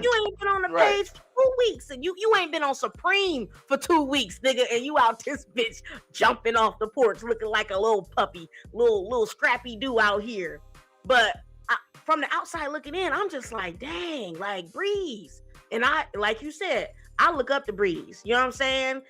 you ain't been on the page for 2 weeks, and you ain't been on Supreme for 2 weeks, nigga, and you out this bitch jumping off the porch looking like a little puppy, little scrappy do out here. But from the outside looking in, I'm just like, dang, like Breeze. And I, like you said, I look up to Breeze. You know what I'm saying?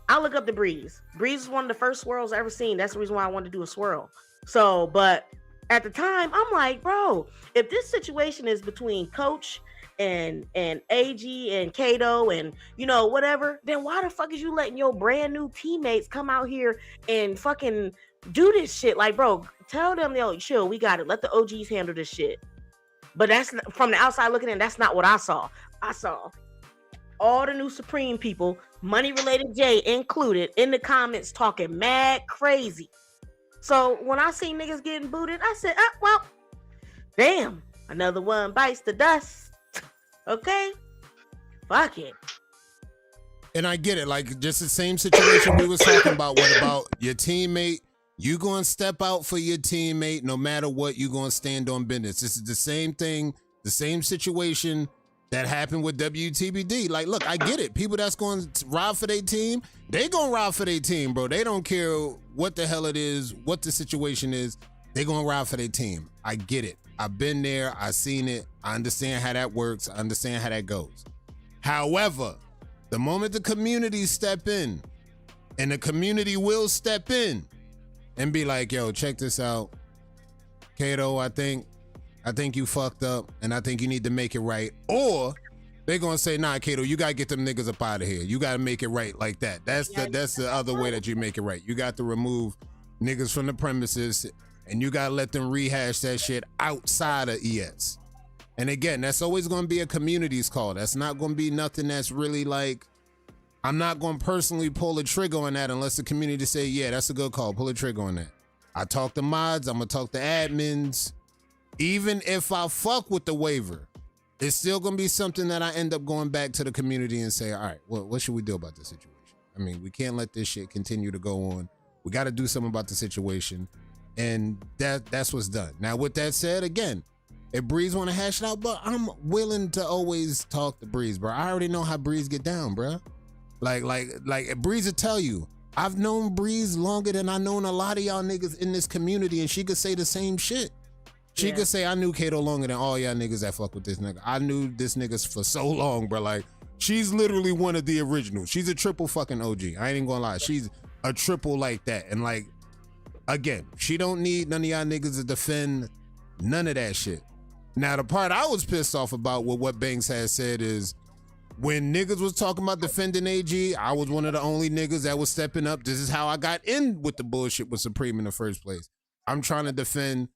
I look up to Breeze. Breeze is one of the first swirls I ever seen. That's the reason why I wanted to do a swirl. So, but at the time, I'm like, bro, if this situation is between Coach and AG and Cito and, you know, whatever, then why the fuck is you letting your brand new teammates come out here and fucking do this shit? Like, bro, tell them, yo, chill, we got it. Let the OGs handle this shit. But that's from the outside looking in, that's not what I saw. I saw all the new Supreme people, Money Related J included, in the comments talking mad crazy. So when I see niggas getting booted, I said, well, damn, another one bites the dust. Okay, fuck it. And I get it, like, just the same situation we was talking about. What about your teammate? You gonna step out for your teammate no matter what. You gonna stand on business. This is the same thing, the same situation that happened with WTBD. Like, look, I get it. People that's going to ride for their team, they gonna ride for their team, bro. They don't care what the hell it is, what the situation is. They gonna ride for their team. I get it. I've been there. I seen it. I understand how that works. I understand how that goes. However, the moment the community step in, and the community will step in and be like, yo, check this out. Cito, I think you fucked up, and I think you need to make it right. Or they're gonna say, nah, Cito, you gotta get them niggas up out of here. You gotta make it right like that. That's the other way that you make it right. You got to remove niggas from the premises, and you gotta let them rehash that shit outside of ES. And again, that's always gonna be a community's call. That's not gonna be nothing that's really like, I'm not gonna personally pull a trigger on that unless the community say, yeah, that's a good call, pull a trigger on that. I talk to mods, I'm gonna talk to admins. Even if I fuck with the waiver, it's still gonna be something that I end up going back to the community and say, all right, well, what should we do about this situation? I mean, we can't let this shit continue to go on. We gotta do something about the situation. And that's what's done. Now, with that said, again, if Breeze wanna hash it out, but I'm willing to always talk to Breeze, bro. I already know how Breeze get down, bro. Like Breeze will tell you, I've known Breeze longer than I known a lot of y'all niggas in this community, and she could say the same shit. She could say, I knew Cito longer than all y'all niggas that fuck with this nigga. I knew this niggas for so long, bro. Like, she's literally one of the originals. She's a triple fucking OG. I ain't even gonna lie. She's a triple like that. And like, again, she don't need none of y'all niggas to defend none of that shit. Now, the part I was pissed off about with what Banks had said is when niggas was talking about defending AG, I was one of the only niggas that was stepping up. This is how I got in with the bullshit with Supreme in the first place. I'm trying to defend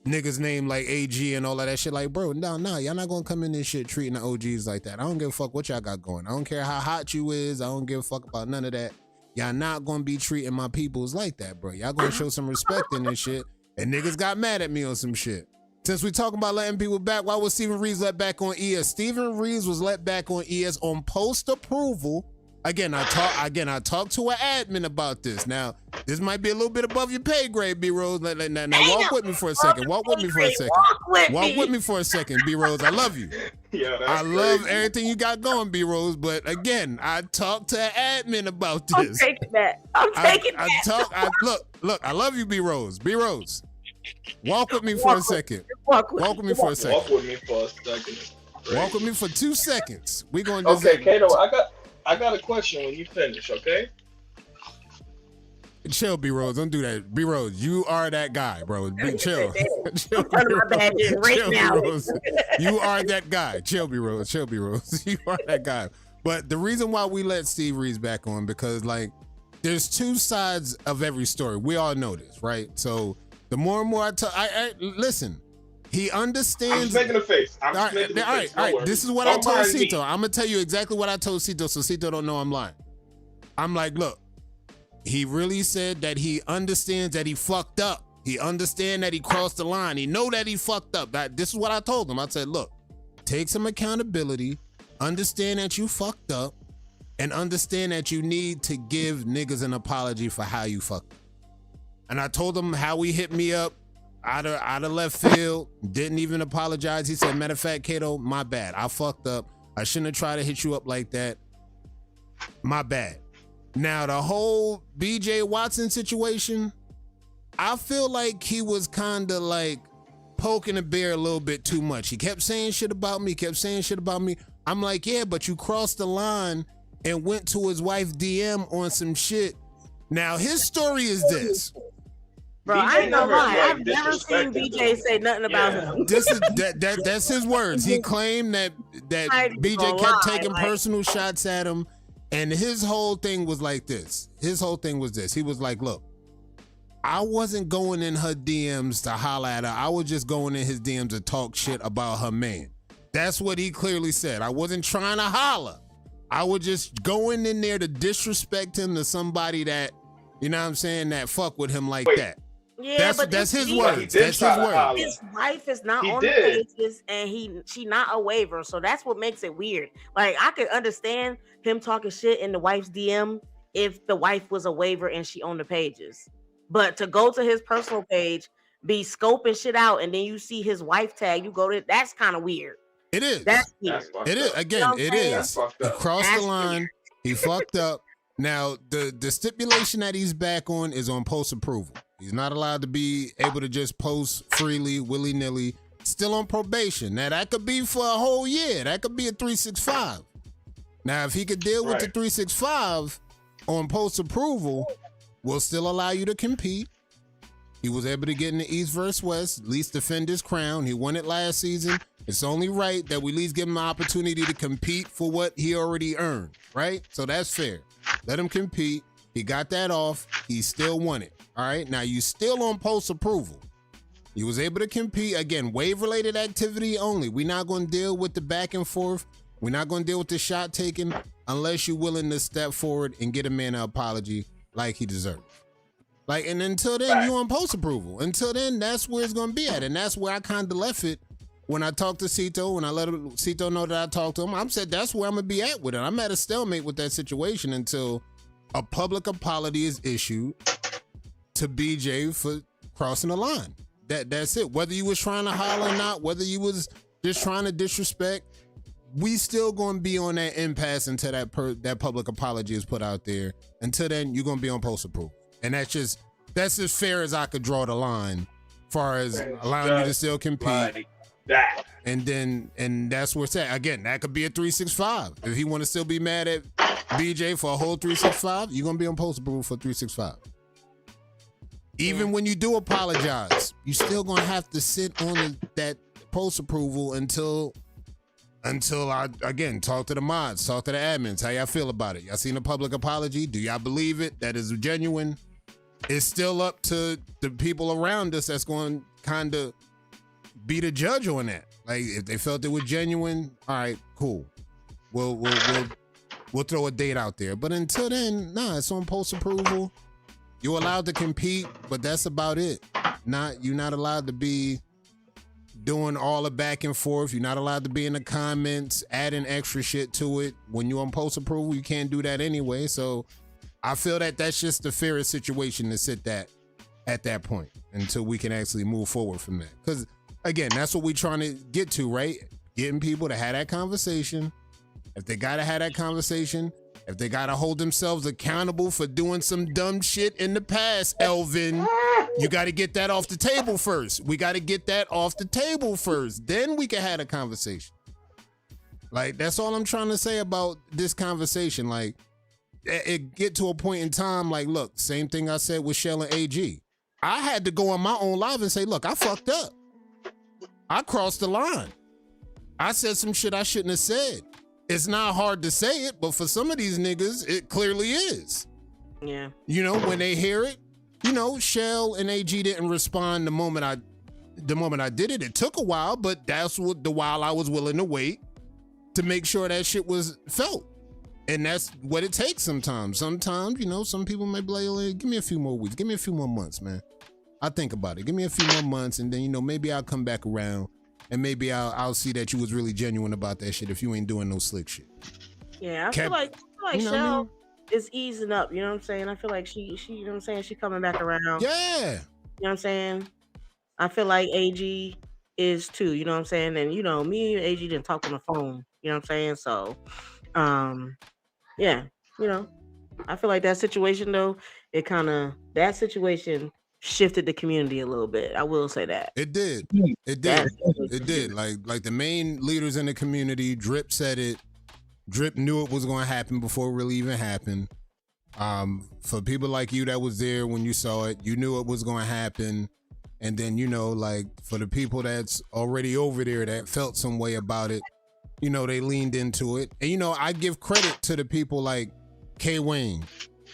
niggas name like AG and all of that shit. Like, bro, no, y'all not gonna come in this shit treating the OGs like that. I don't give a fuck what y'all got going. I don't care how hot you is. I don't give a fuck about none of that. Y'all not gonna be treating my peoples like that, bro. Y'all gonna show some respect in this shit. And niggas got mad at me on some shit. Since we talking about letting people back, why was Steven Reeves let back on ES? Steven Reeves was let back on ES on post approval. Again, I talked to an admin about this. Now, this might be a little bit above your pay grade, B Rose. Now walk with me for a second. Walk with me for a second, B Rose. I love you. Yeah, I love everything you got going, B Rose. But again, I talked to an admin about this. I'm taking that. Look, I love you, B Rose. B Rose. Walk with me for a second. Walk with me for a second. Walk with me for a second. Walk with me for 2 seconds. We gonna Okay, Kato, I got a question when you finish, okay? Chill, B Rose. Don't do that. B Rose, you are that guy, bro. Chill. Chill, I'm turning my back in right now. B-Rose. You are that guy. Chill, B Rose. Chill, B Rose. You are that guy. But the reason why we let Steve Reeves back on, because like there's two sides of every story. We all know this, right? So the more and more I listen, he understands. I'm just making a face. All right. This is what I told Cito. I'm gonna tell you exactly what I told Cito, so Cito don't know I'm lying. I'm like, look, he really said that he understands that he fucked up. He understands that he crossed the line. He know that he fucked up. This is what I told him. I said, look, take some accountability, understand that you fucked up, and understand that you need to give niggas an apology for how you fucked up. And I told him how he hit me up out of left field, didn't even apologize. He said, matter of fact, Kato, my bad. I fucked up. I shouldn't have tried to hit you up like that. My bad. Now, the whole BJ Watson situation, I feel like he was kind of like poking the bear a little bit too much. He kept saying shit about me, I'm like, yeah, but you crossed the line and went to his wife DM on some shit. Now, his story is this. Bro, I ain't gonna lie. I've never seen BJ say nothing about him. This is that's his words. He claimed that BJ kept taking personal shots at him, and his whole thing was like this. His whole thing was this. He was like, look, I wasn't going in her DMs to holler at her. I was just going in his DMs to talk shit about her man. That's what he clearly said. I wasn't trying to holler. I was just going in there to disrespect him to somebody that, you know what I'm saying, that fuck with him like that. Yeah, that's his words. That's his words. His wife is not on the pages, and she not a waiver, so that's what makes it weird. Like, I could understand him talking shit in the wife's DM if the wife was a waiver and she on the pages, but to go to his personal page, be scoping shit out, and then you see his wife tag, you go to that's kind of weird. It is. That's weird. It is. Again, it is. He crossed the line. He fucked up. Now, the stipulation that he's back on is on post approval. He's not allowed to be able to just post freely, willy-nilly. Still on probation. Now, that could be for a whole year. That could be a 365. Now, if he could deal with the 365 on post approval, we'll still allow you to compete. He was able to get in the East versus West, at least defend his crown. He won it last season. It's only right that we at least give him an opportunity to compete for what he already earned, right? So that's fair. Let him compete. He got that off. He still won it. All right. Now you still on post approval. He was able to compete. Again, wave related activity only. We're not going to deal with the back and forth. We're not going to deal with the shot taking unless you're willing to step forward and get a man an apology like he deserves. Like, and until then, you on post approval. Until then, that's where it's going to be at. And that's where I kind of left it when I talked to Cito, when I let Cito know that I talked to him. I said, that's where I'm going to be at with it. I'm at a stalemate with that situation until a public apology is issued to BJ for crossing the line. That's it. Whether you was trying to holler or not, whether you was just trying to disrespect, we still going to be on that impasse until that public apology is put out there. Until then, you're going to be on post approval. And that's as fair as I could draw the line, far as allowing you to still compete. Like that. And that's where it's at. Again, that could be a 365. If he want to still be mad at BJ for a whole 365, you're going to be on post approval for 365. Even when you do apologize, you still going to have to sit on that post approval until I, again, talk to the mods, talk to the admins. How y'all feel about it? Y'all seen a public apology? Do y'all believe it? That is genuine? It's still up to the people around us that's going to kind of be the judge on that. Like, if they felt it was genuine, all right, cool. We'll throw a date out there. But until then, nah, it's on post approval. You're allowed to compete, but that's about it. You're not allowed to be doing all the back and forth. You're not allowed to be in the comments, adding extra shit to it. When you're on post approval, you can't do that anyway. So I feel that that's just the fairest situation to sit that at that point until we can actually move forward from that. Because again, that's what we're trying to get to, right? Getting people to have that conversation. If they gotta have that conversation, if they gotta hold themselves accountable for doing some dumb shit in the past, Elvin, you gotta get that off the table first. We gotta get that off the table first. Then we can have a conversation. Like, that's all I'm trying to say about this conversation. Like, it get to a point in time, like, look, same thing I said with Shell and AG. I had to go on my own live and say, look, I fucked up. I crossed the line. I said some shit I shouldn't have said. It's not hard to say it, but for some of these niggas, it clearly is. Yeah. You know, when they hear it, you know, Shell and AG didn't respond the moment I did it. It took a while, but that's what the while I was willing to wait to make sure that shit was felt. And that's what it takes sometimes. Sometimes, you know, some people may be like, oh, give me a few more weeks. Give me a few more months, man. I'll think about it. Give me a few more months, and then, you know, maybe I'll come back around. And maybe I'll see that you was really genuine about that shit if you ain't doing no slick shit. Yeah, I feel like you know Shell what I mean? is easing up. You know what I'm saying? I feel like she, you know what I'm saying? She coming back around. Yeah. You know what I'm saying? I feel like AG is too. You know what I'm saying? And you know, me and AG didn't talk on the phone. You know what I'm saying? So, yeah, you know, I feel like that situation though, that situation shifted the community a little bit. I will say that. It did. It did. Like the main leaders in the community, Drip said it. Drip knew it was going to happen before it really even happened. For people like you that was there when you saw it, you knew it was going to happen. And then, you know, like for the people that's already over there that felt some way about it, you know, they leaned into it. And, you know, I give credit to the people like K Wayne,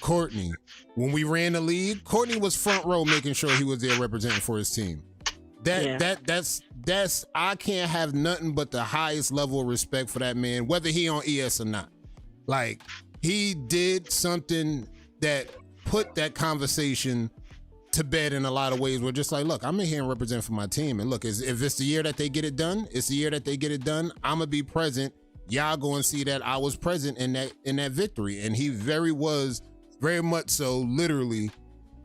Courtney. When we ran the league, Courtney was front row making sure he was there representing for his team. That's I can't have nothing but the highest level of respect for that man, whether he on ES or not. Like, he did something that put that conversation to bed in a lot of ways. We're just like, look, I'm in here and represent for my team. And look, if it's the year that they get it done, it's the year that they get it done. I'm gonna be present. Y'all go and see that I was present in that victory. And he very much so, literally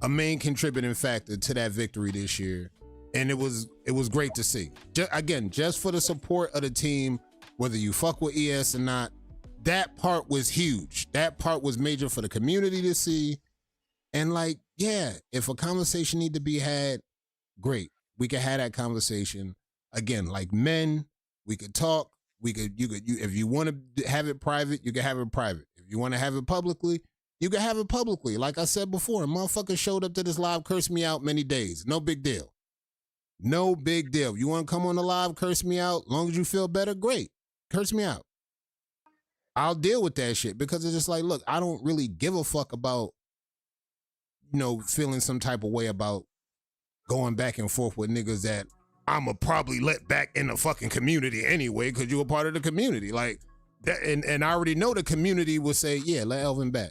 a main contributing factor to that victory this year. And it was great to see. Just for the support of the team, whether you fuck with ES or not, that part was huge. That part was major for the community to see. And like, yeah, if a conversation need to be had, great. We could have that conversation. Again, like men, we could talk. If you want to have it private, you can have it private. If you want to have it publicly, you can have it publicly. Like I said before, a motherfucker showed up to this live, cursed me out many days. No big deal. No big deal. You want to come on the live, curse me out, as long as you feel better, great. Curse me out. I'll deal with that shit because it's just like, look, I don't really give a fuck about, you know, feeling some type of way about going back and forth with niggas that I'ma probably let back in the fucking community anyway because you're a part of the community. Like that, and I already know the community will say, yeah, let Elvin back.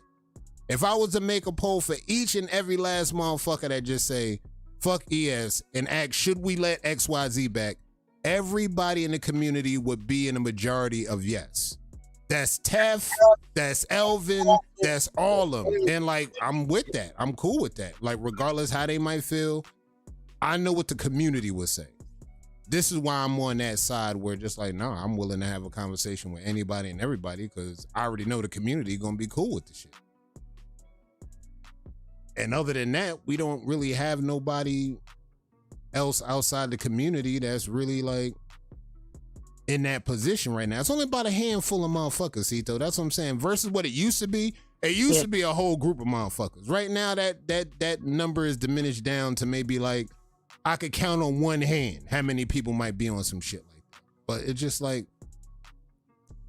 If I was to make a poll for each and every last motherfucker that just say, fuck ES and ask, should we let XYZ back? Everybody in the community would be in a majority of yes. That's Tef, that's Elvin, that's all of them. And like, I'm with that. I'm cool with that. Like, regardless how they might feel, I know what the community would say. This is why I'm on that side where just like, nah, I'm willing to have a conversation with anybody and everybody because I already know the community gonna be cool with the shit. And other than that, we don't really have nobody else outside the community that's really like in that position right now. It's only about a handful of motherfuckers, Cito. That's what I'm saying. Versus what it used to be. It used to be a whole group of motherfuckers. Right now, that number is diminished down to maybe like I could count on one hand how many people might be on some shit like that. But it's just like,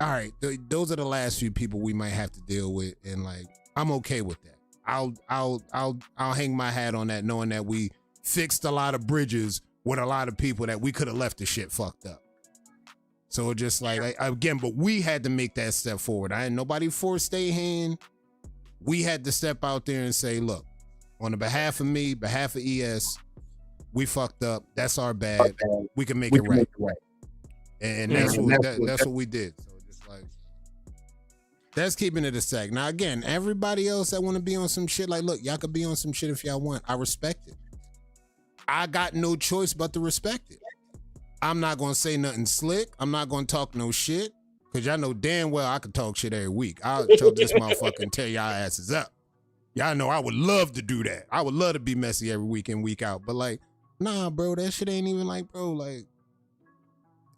all right, those are the last few people we might have to deal with, and like, I'm okay with that. I'll hang my hat on that, knowing that we fixed a lot of bridges with a lot of people that we could have left the shit fucked up. So just like, again, but we had to make that step forward. I ain't nobody forced their hand. We had to step out there and say, look, on the behalf of me, behalf of ES, we fucked up. That's our bad. We can make it right. And that's what we did. So just like, that's keeping it a sec. Now again, everybody else that want to be on some shit, like, look, y'all could be on some shit if y'all want. I respect it. I got no choice but to respect it. I'm not gonna say nothing slick. I'm not gonna talk no shit, because y'all know damn well I can talk shit every week. I'll choke this motherfucker and tear y'all asses up. Y'all know I would love to do that. I would love to be messy every week in, week out. But like, nah, bro, that shit ain't even like, bro, like,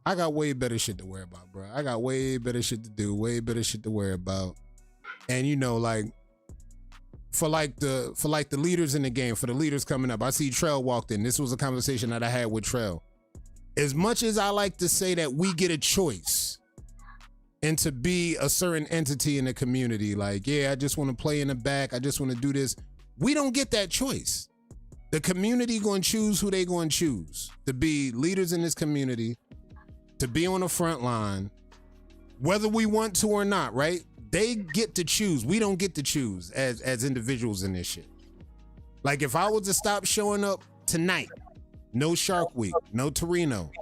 I got way better shit to worry about, bro. I got way better shit to do, way better shit to worry about. And you know, like, for the leaders in the game, for the leaders coming up, I see Trell walked in. This was a conversation that I had with Trell. As much as I like to say that we get a choice and to be a certain entity in the community, like, yeah, I just want to play in the back, I just want to do this, we don't get that choice. The community going to choose who they going to choose to be leaders in this community, to be on the front line, whether we want to or not, right? They get to choose. We don't get to choose as individuals in this shit. Like, if I was to stop showing up tonight, no Shark Week, no Torino,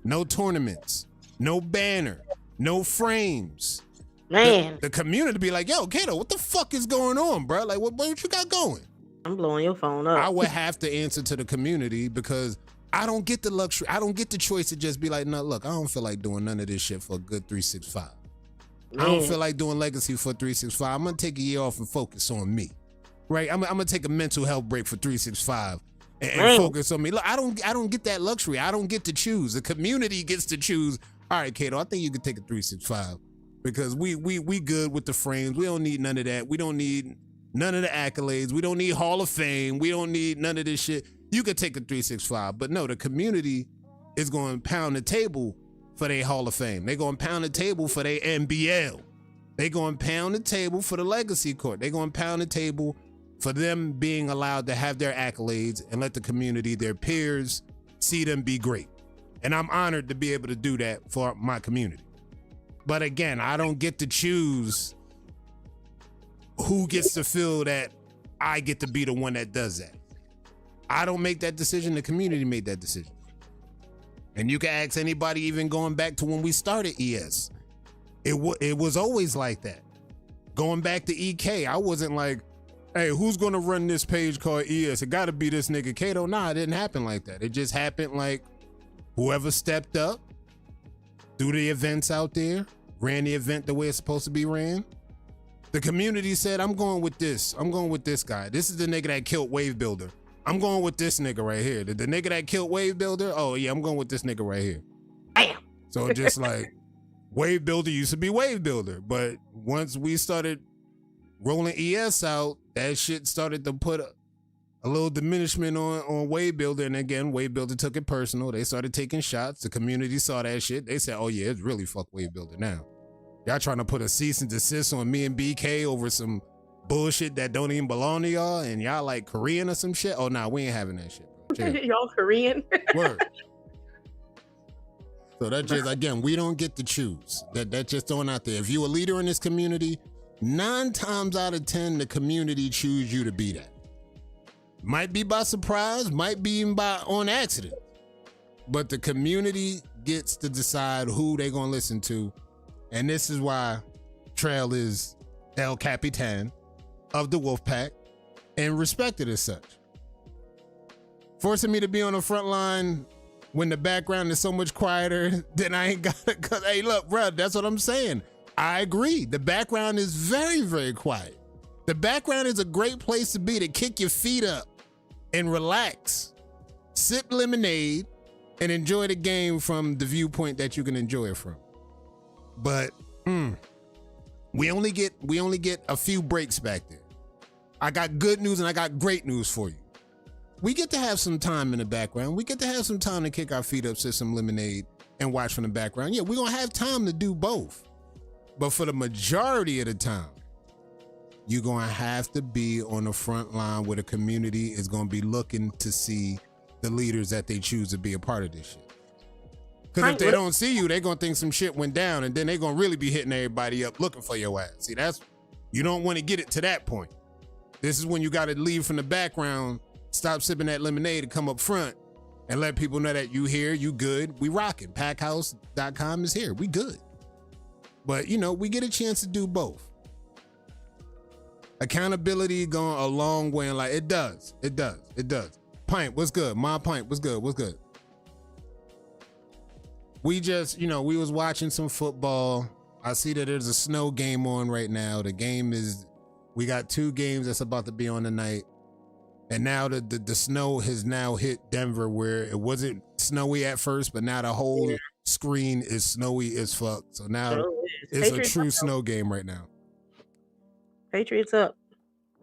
no tournaments, no banner, no frames. Man. The community be like, yo, Cito, what the fuck is going on, bro? Like, what you got going? I'm blowing your phone up. I would have to answer to the community, because I don't get the luxury. I don't get the choice to just be like, no, look, I don't feel like doing none of this shit for a good 365. Man. I don't feel like doing Legacy for 365. I'm going to take a year off and focus on me, right? I'm going to take a mental health break for 365. And focus on me. Look, I don't get that luxury. I don't get to choose. The community gets to choose. All right, Cito, I think you can take a 365, because we good with the frames. We don't need none of that. We don't need none of the accolades. We don't need Hall of Fame. We don't need none of this shit. You could take a 365, but no, the community is going to pound the table for their Hall of Fame. They're going to pound the table for their NBL. They're going to pound the table for the Legacy Court. They're going to pound the table for them being allowed to have their accolades and let the community, their peers, see them be great. And I'm honored to be able to do that for my community. But again, I don't get to choose who gets to feel that I get to be the one that does that. I don't make that decision. The community made that decision. And you can ask anybody, even going back to when we started ES. It was always like that. Going back to EK, I wasn't like, hey, who's gonna run this page called ES? It gotta be this nigga Cito. Nah, it didn't happen like that. It just happened like whoever stepped up, threw the events out there, ran the event the way it's supposed to be ran. The community said, I'm going with this. I'm going with this guy. This is the nigga that killed Wave Builder. I'm going with this nigga right here. The nigga that killed Wave Builder, oh yeah, I'm going with this nigga right here. Bam. So just like, Wave Builder used to be Wave Builder, but once we started rolling ES out, that shit started to put a little diminishment on Wave Builder. And again, Wave Builder took it personal. They started taking shots. The community saw that shit. They said, oh yeah, it's really fuck Wave Builder now. Y'all trying to put a cease and desist on me and BK over some bullshit that don't even belong to y'all, and y'all like Korean or some shit? Oh nah, we ain't having that shit, bro. Y'all Korean? Word. So that just, again, we don't get to choose. That just throwing out there. If you a leader in this community, 9 times out of 10, the community choose you to be that. Might be by surprise, might be even by on accident. But the community gets to decide who they gonna listen to. And this is why Trail is El Capitan of the Wolfpack and respected as such. Forcing me to be on the front line when the background is so much quieter, then I ain't got it. Cause hey, look, bro, that's what I'm saying. I agree. The background is very, very quiet. The background is a great place to be, to kick your feet up and relax, sip lemonade, and enjoy the game from the viewpoint that you can enjoy it from. But we only get a few breaks back there. I got good news and I got great news for you. we get to have some time in the background. We get to have some time to kick our feet up, sip some lemonade, and watch from the background. Yeah, we're going to have time to do both. But for the majority of the time, you're going to have to be on the front line where the community is going to be looking to see the leaders that they choose to be a part of this shit. Because if they don't see you, they're going to think some shit went down, and then they're going to really be hitting everybody up looking for your ass. See, you don't want to get it to that point. This is when you got to leave from the background, stop sipping that lemonade and come up front and let people know that you here, you good, we rocking. Packhouse.com is here, we good. But, we get a chance to do both. Accountability going a long way, and it does. Pint, what's good? My Pint, what's good? We just, we was watching some football. I see that there's a snow game on right now. We got 2 games that's about to be on tonight. And now the snow has now hit Denver, where it wasn't snowy at first, but now the whole screen is snowy as fuck. So now it's Patriots a true snow game right now. Patriots up.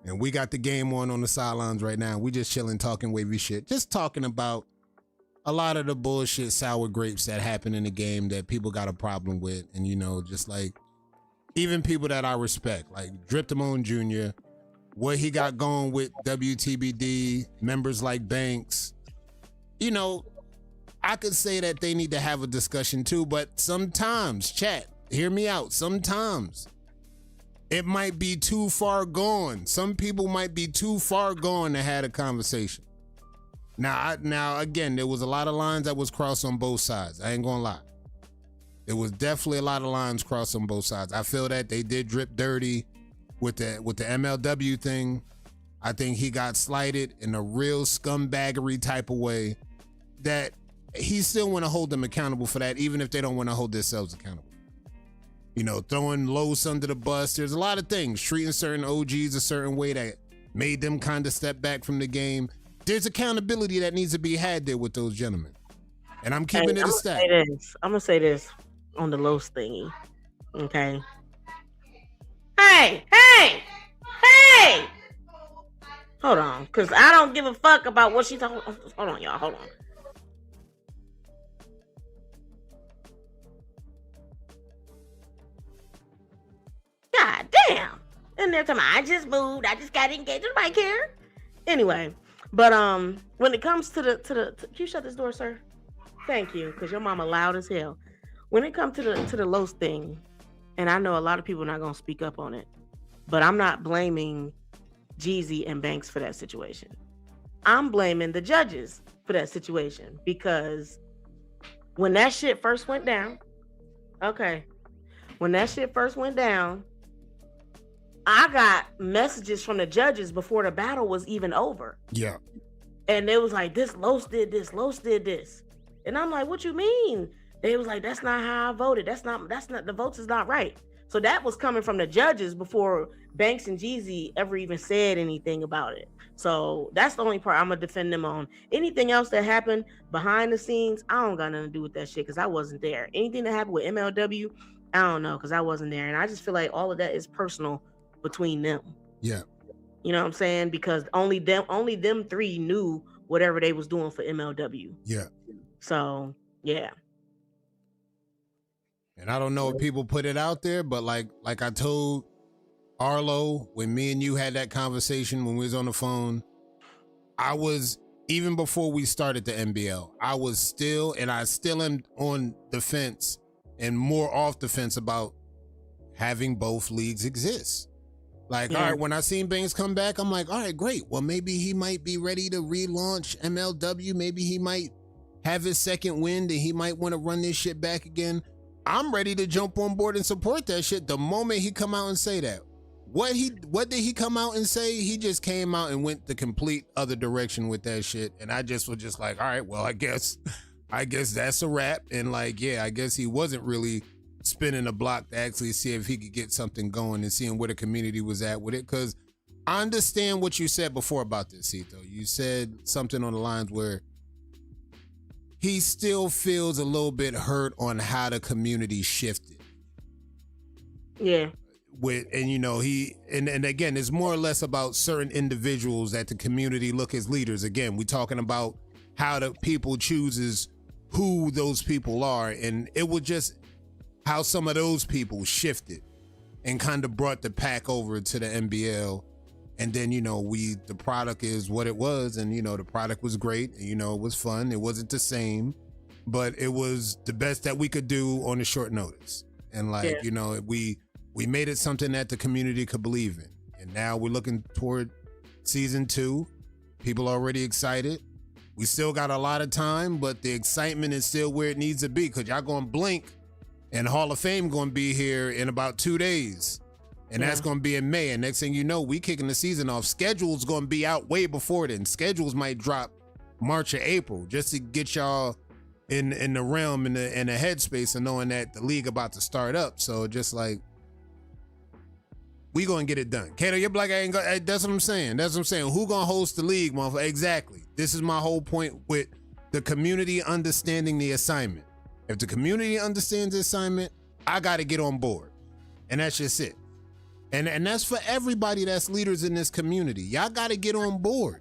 And we got the game on the sidelines right now. We just chilling, talking wavy shit. Just talking about a lot of the bullshit sour grapes that happen in the game that people got a problem with. And, just even people that I respect, like Drip Damone Jr., what he got going with WTBD, members like Banks. I could say that they need to have a discussion too, but sometimes, chat, hear me out, sometimes it might be too far gone. Some people might be too far gone to have a conversation. Now, again, there was a lot of lines that was crossed on both sides. I ain't gonna lie. There was definitely a lot of lines crossed on both sides. I feel that they did Drip dirty with the MLW thing. I think he got slighted in a real scumbaggery type of way that he still want to hold them accountable for that, even if they don't want to hold themselves accountable. Throwing Los under the bus. There's a lot of things. Treating certain OGs a certain way that made them kind of step back from the game. There's accountability that needs to be had there with those gentlemen. And I'm keeping it a stack. I'm going to say this on the Los thingy. Okay. Hey! Hold on, because I don't give a fuck about what she's talking. Hold on, y'all. Hold on. God damn. And they're talking about, I just moved. I just got engaged. Nobody care. Anyway, but when it comes to can you shut this door, sir? Thank you, because your mama loud as hell. When it comes to the Los thing, and I know a lot of people are not gonna speak up on it, but I'm not blaming Jeezy and Banks for that situation. I'm blaming the judges for that situation, because when that shit first went down, I got messages from the judges before the battle was even over. Yeah. And they was like, Los did this. And I'm like, what you mean? They was like, that's not how I voted. That's not, the votes is not right. So that was coming from the judges before Banks and Jeezy ever even said anything about it. So that's the only part I'm gonna defend them on. Anything else that happened behind the scenes, I don't got nothing to do with that shit, because I wasn't there. Anything that happened with MLW, I don't know, because I wasn't there. And I just feel like all of that is personal between them. Yeah. You know what I'm saying? Because only them 3 knew whatever they was doing for MLW. Yeah. So yeah. And I don't know if people put it out there, but like I told Arlo, when me and you had that conversation when we was on the phone, I was, even before we started the NBL, I still am on the fence and more off the fence about having both leagues exist. All right, when I seen Banks come back, I'm like, all right, great. Well, maybe he might be ready to relaunch MLW. Maybe he might have his second wind and he might want to run this shit back again. I'm ready to jump on board and support that shit the moment he come out and say that. What did he come out and say? He just came out and went the complete other direction with that shit. And I just was just like, all right, well, I guess that's a wrap. And I guess he wasn't really spinning a block to actually see if he could get something going and seeing where the community was at with it. Because I understand what you said before about this, Cito. You said something on the lines where he still feels a little bit hurt on how the community shifted. Yeah. and you know, and again, it's more or less about certain individuals that the community look as leaders. Again, we talking about how the people chooses who those people are, and it was just how some of those people shifted and kind of brought the pack over to the NBL. And then, you know, the product is what it was, and you know, the product was great, and you know, it was fun. It wasn't the same, but it was the best that we could do on a short notice. And like, you know, we made it something that the community could believe in. And now we're looking toward season 2. People are already excited. We still got a lot of time, but the excitement is still where it needs to be, because y'all gonna blink and Hall of Fame gonna be here in about 2 days. And that's gonna be in May. And next thing you know, we kicking the season off. Schedule's gonna be out way before then. Schedules might drop March or April, just to get y'all in the realm, in the headspace of knowing that the league about to start up. So just like, we gonna get it done. Kato, you're black. That's what I'm saying. That's what I'm saying. Who gonna host the league, motherfucker? Exactly. This is my whole point with the community understanding the assignment. If the community understands the assignment, I gotta get on board. And that's just it. And that's for everybody that's leaders in this community. Y'all gotta get on board.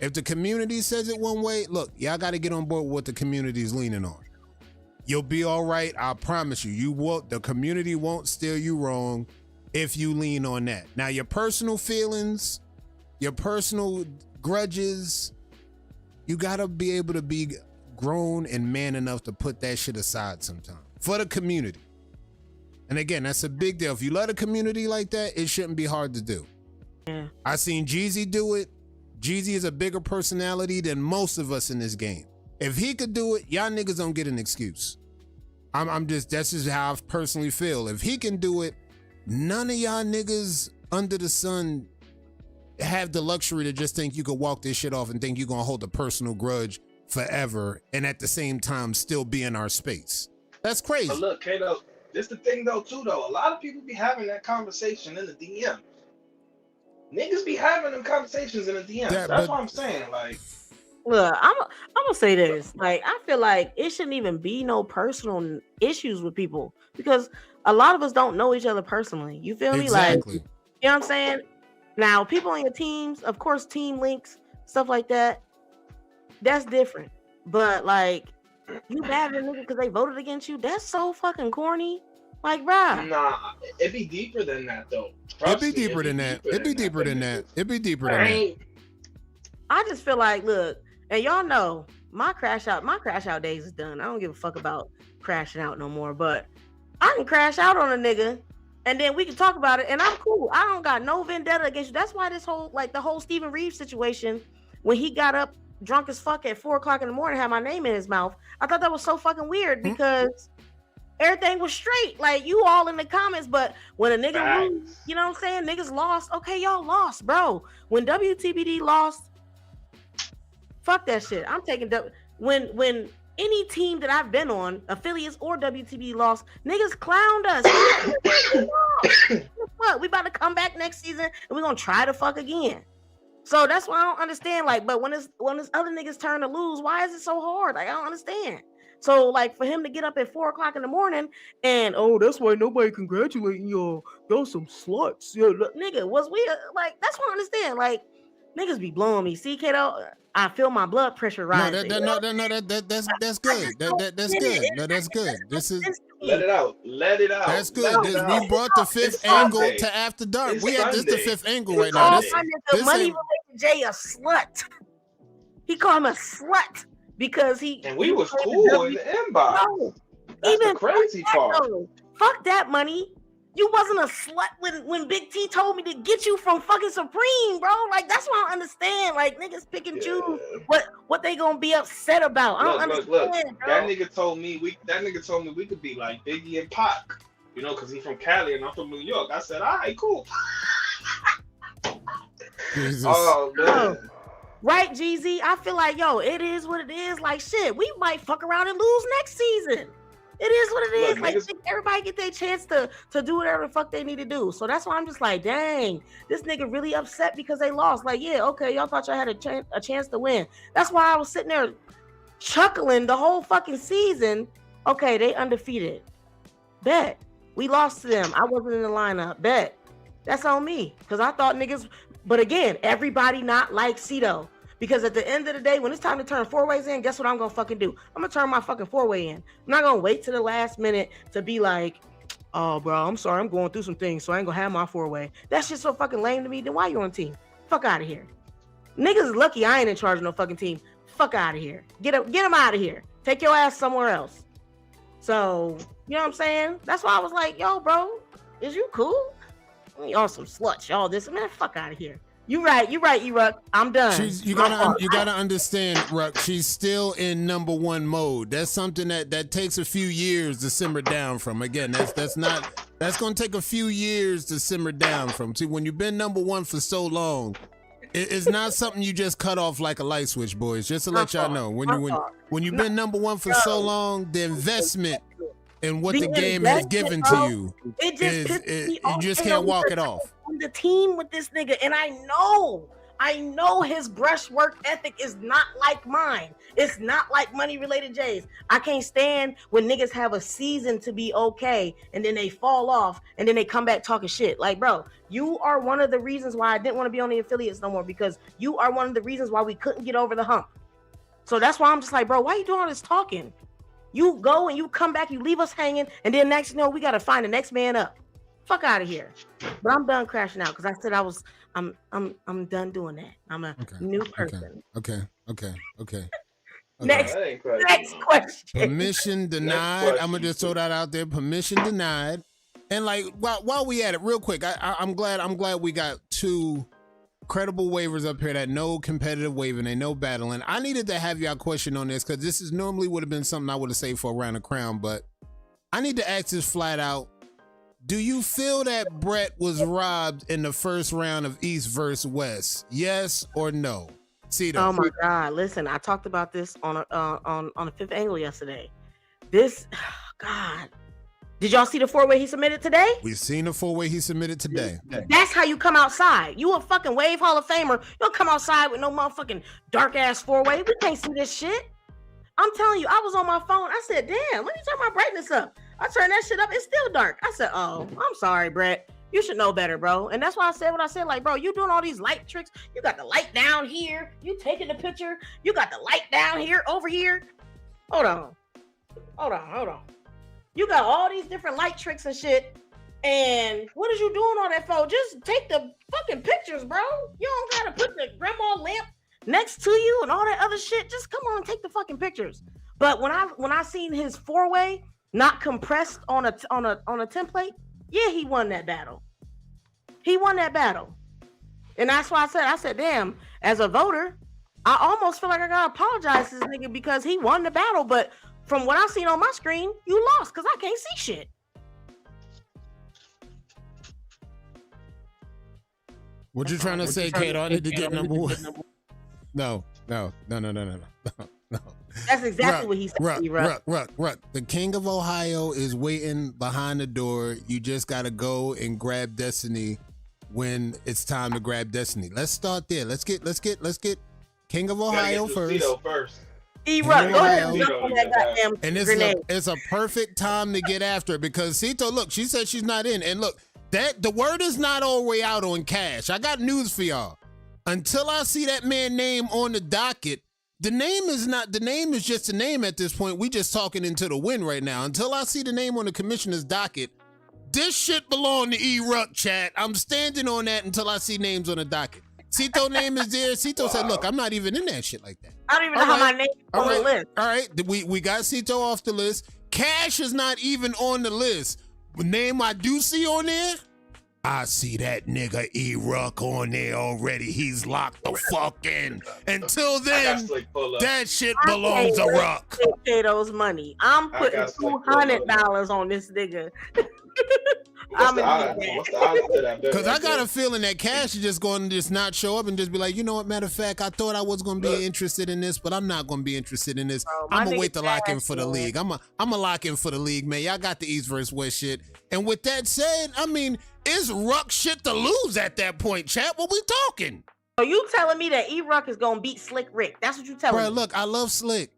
If the community says it one way, look, y'all gotta get on board with what the community is leaning on. You'll be all right, I promise you. The community won't steer you wrong if you lean on that. Now, your personal feelings, your personal grudges, you gotta be able to be grown and man enough to put that shit aside sometime for the community. And again, that's a big deal. If you love a community like that, it shouldn't be hard to do. Yeah. I seen Jeezy do it. Jeezy is a bigger personality than most of us in this game. If he could do it, y'all niggas don't get an excuse. That's just how I personally feel. If he can do it, none of y'all niggas under the sun have the luxury to just think you could walk this shit off and think you're gonna hold a personal grudge forever and at the same time still be in our space. That's crazy. But look, Kato, this the thing though, a lot of people be having that conversation in the DM. Niggas be having them conversations in the DM. That's what I'm saying. Like, look, I'm gonna say this. Like, I feel like it shouldn't even be no personal issues with people, because a lot of us don't know each other personally. You feel me? Exactly. Like, you know what I'm saying? Now, people on your teams, of course, team links, stuff like that, that's different. But like, you mad at a nigga because they voted against you? That's so fucking corny. Like, bruh. Nah, it'd be deeper than that, though. It'd be deeper than that. It'd be deeper than that. It'd be deeper than that. I just feel like, look, and y'all know my crash out days is done. I don't give a fuck about crashing out no more. But I can crash out on a nigga, and then we can talk about it, and I'm cool. I don't got no vendetta against you. That's why this whole, like, the whole Stephen Reeves situation, when he got up drunk as fuck at 4:00 in the morning, had my name in his mouth. I thought that was so fucking weird, because everything was straight. Like, you all in the comments, but when a nigga lose, you know what I'm saying? Niggas lost. Okay, y'all lost, bro. When WTBD lost, fuck that shit. I'm taking when any team that I've been on, affiliates or WTBD lost, niggas clowned us. What? We about to come back next season and we're gonna try to fuck again. So that's why I don't understand. Like, but when it's other niggas' turn to lose, why is it so hard? Like, I don't understand. So, like, for him to get up at 4:00 in the morning and, oh, that's why nobody congratulating y'all. Y'all some sluts. Yo, nigga, was we like, that's what I understand. Like, niggas be blowing me. See, Kato, I feel my blood pressure rising. That's good. That's good. No, that's good. This is let it out. That's good. We brought the fifth angle to After Dark. This the fifth angle right now. This money related Jay a slut. He called him a slut. Because and we was cool in the inbox. No, that's the crazy part. Fuck that money. You wasn't a slut when Big T told me to get you from fucking Supreme, bro. Like, that's what I don't understand. Like, niggas pick and choose what they gonna be upset about. I don't understand. Look. That nigga told me we could be like Biggie and Pac, you know, because he's from Cali and I'm from New York. I said, all right, cool. Oh man. Right, Jeezy? I feel like, yo, it is what it is. Like, shit, we might fuck around and lose next season. It is what it is. Look, like, niggas, everybody get their chance to do whatever the fuck they need to do. So that's why I'm just like, dang, this nigga really upset because they lost. Like, yeah, okay, y'all thought y'all had a chance to win. That's why I was sitting there chuckling the whole fucking season. Okay, they undefeated. Bet. We lost to them. I wasn't in the lineup. Bet. That's on me. Because I thought niggas, but again, everybody not like Cito. Because at the end of the day, when it's time to turn 4-ways in, guess what I'm gonna fucking do? I'm gonna turn my fucking 4-way in. I'm not gonna wait to the last minute to be like, oh bro, I'm sorry, I'm going through some things, so I ain't gonna have my 4-way. That shit's so fucking lame to me. Then why you on the team? Fuck out of here. Niggas is lucky I ain't in charge of no fucking team. Fuck out of here. Get him out of here. Take your ass somewhere else. So, you know what I'm saying? That's why I was like, yo, bro, is you cool? Y'all some sluts, y'all this. Man, fuck out of here. You right, E-Ruck. I'm done. You gotta understand, Ruck. She's still in number one mode. That's something that takes a few years to simmer down from. Again, that's gonna take a few years to simmer down from. See, when you've been number one for so long, it's not something you just cut off like a light switch, boys. Just to let y'all know, when you've been number one for so long, the investment in what the game has given to you, you just can't walk it off. On the team with this nigga, and I know his brush work ethic is not like mine. It's not like money related J's. I can't stand when niggas have a season to be okay and then they fall off and then they come back talking shit. Like, bro, you are one of the reasons why I didn't want to be on the affiliates no more, because you are one of the reasons why we couldn't get over the hump. So that's why I'm just like, bro, why you doing all this talking? You go and you come back, you leave us hanging, and then next, we got to find the next man up. Fuck out of here. But I'm done crashing out because I said I'm done doing that. I'm a new person. Okay. Next question. Permission denied. I'm gonna just throw that out there. Permission denied. And like while we at it, real quick, I'm glad we got two credible waivers up here that no competitive waving and no battling. I needed to have y'all question on this because this is normally would have been something I would have saved for around the crown, but I need to ask this flat out. Do you feel that Brett was robbed in the first round of East versus West? Yes or no? Cito. Oh my God! Listen, I talked about this on a fifth angle yesterday. This, God, did y'all see the 4-way he submitted today? We've seen the 4-way he submitted today. That's how you come outside. You a fucking Wave Hall of Famer. You don't come outside with no motherfucking dark ass 4-way. We can't see this shit. I'm telling you, I was on my phone. I said, damn, let me turn my brightness up. I turned that shit up. It's still dark. I said, oh, I'm sorry, Brett. You should know better, bro. And that's why I said what I said. Like, bro, you doing all these light tricks. You got the light down here. You taking the picture. You got the light down here, over here. Hold on. You got all these different light tricks and shit. And what is you doing all that for? Just take the fucking pictures, bro. You don't gotta put the grandma lamp next to you and all that other shit. Just come on, take the fucking pictures. But when I seen his 4-way not compressed on a template, yeah, he won that battle. And that's why I said, damn, as a voter, I almost feel like I gotta apologize to this nigga because he won the battle. But from what I seen on my screen, you lost because I can't see shit. What you trying to say, Kate? I need to get number one. No. That's exactly what he said. Ruck. The King of Ohio is waiting behind the door. You just gotta go and grab Destiny when it's time to grab Destiny. Let's start there. Let's get King of Ohio first. E-Ruck, go ahead. And it's a perfect time to get after it because Cito, look, she said she's not in. And look, that the word is not all the way out on Cash. I got news for y'all. Until I see that man name on the docket, the name is just a name at this point. We just talking into the wind right now. Until I see the name on the commissioner's docket, this shit belong to E-Ruck, chat. I'm standing on that until I see names on the docket. Cito name is there. Cito said, look, I'm not even in that shit like that. I don't even know how my name is on the list. All right, we got Cito off the list. Cash is not even on the list. The name I do see on there, I see that nigga E-Ruck on there already. He's locked the fuck in. Until then, that shit belongs to Ruck. Cito's money. I'm putting $200 on this nigga. What's the odds to that? Because I got a feeling that Cash is just going to just not show up and just be like, you know what, matter of fact, I thought I was going to be interested in this, but I'm not going to be interested in this. I'm going to wait to lock in for the league. I'm going to lock in for the league, man. Y'all got the East versus West shit. And with that said, I mean, it's Ruck shit to lose at that point, chat. What we talking? So you telling me that E-Ruck is going to beat Slick Rick? That's what you telling me? Look, I love Slick.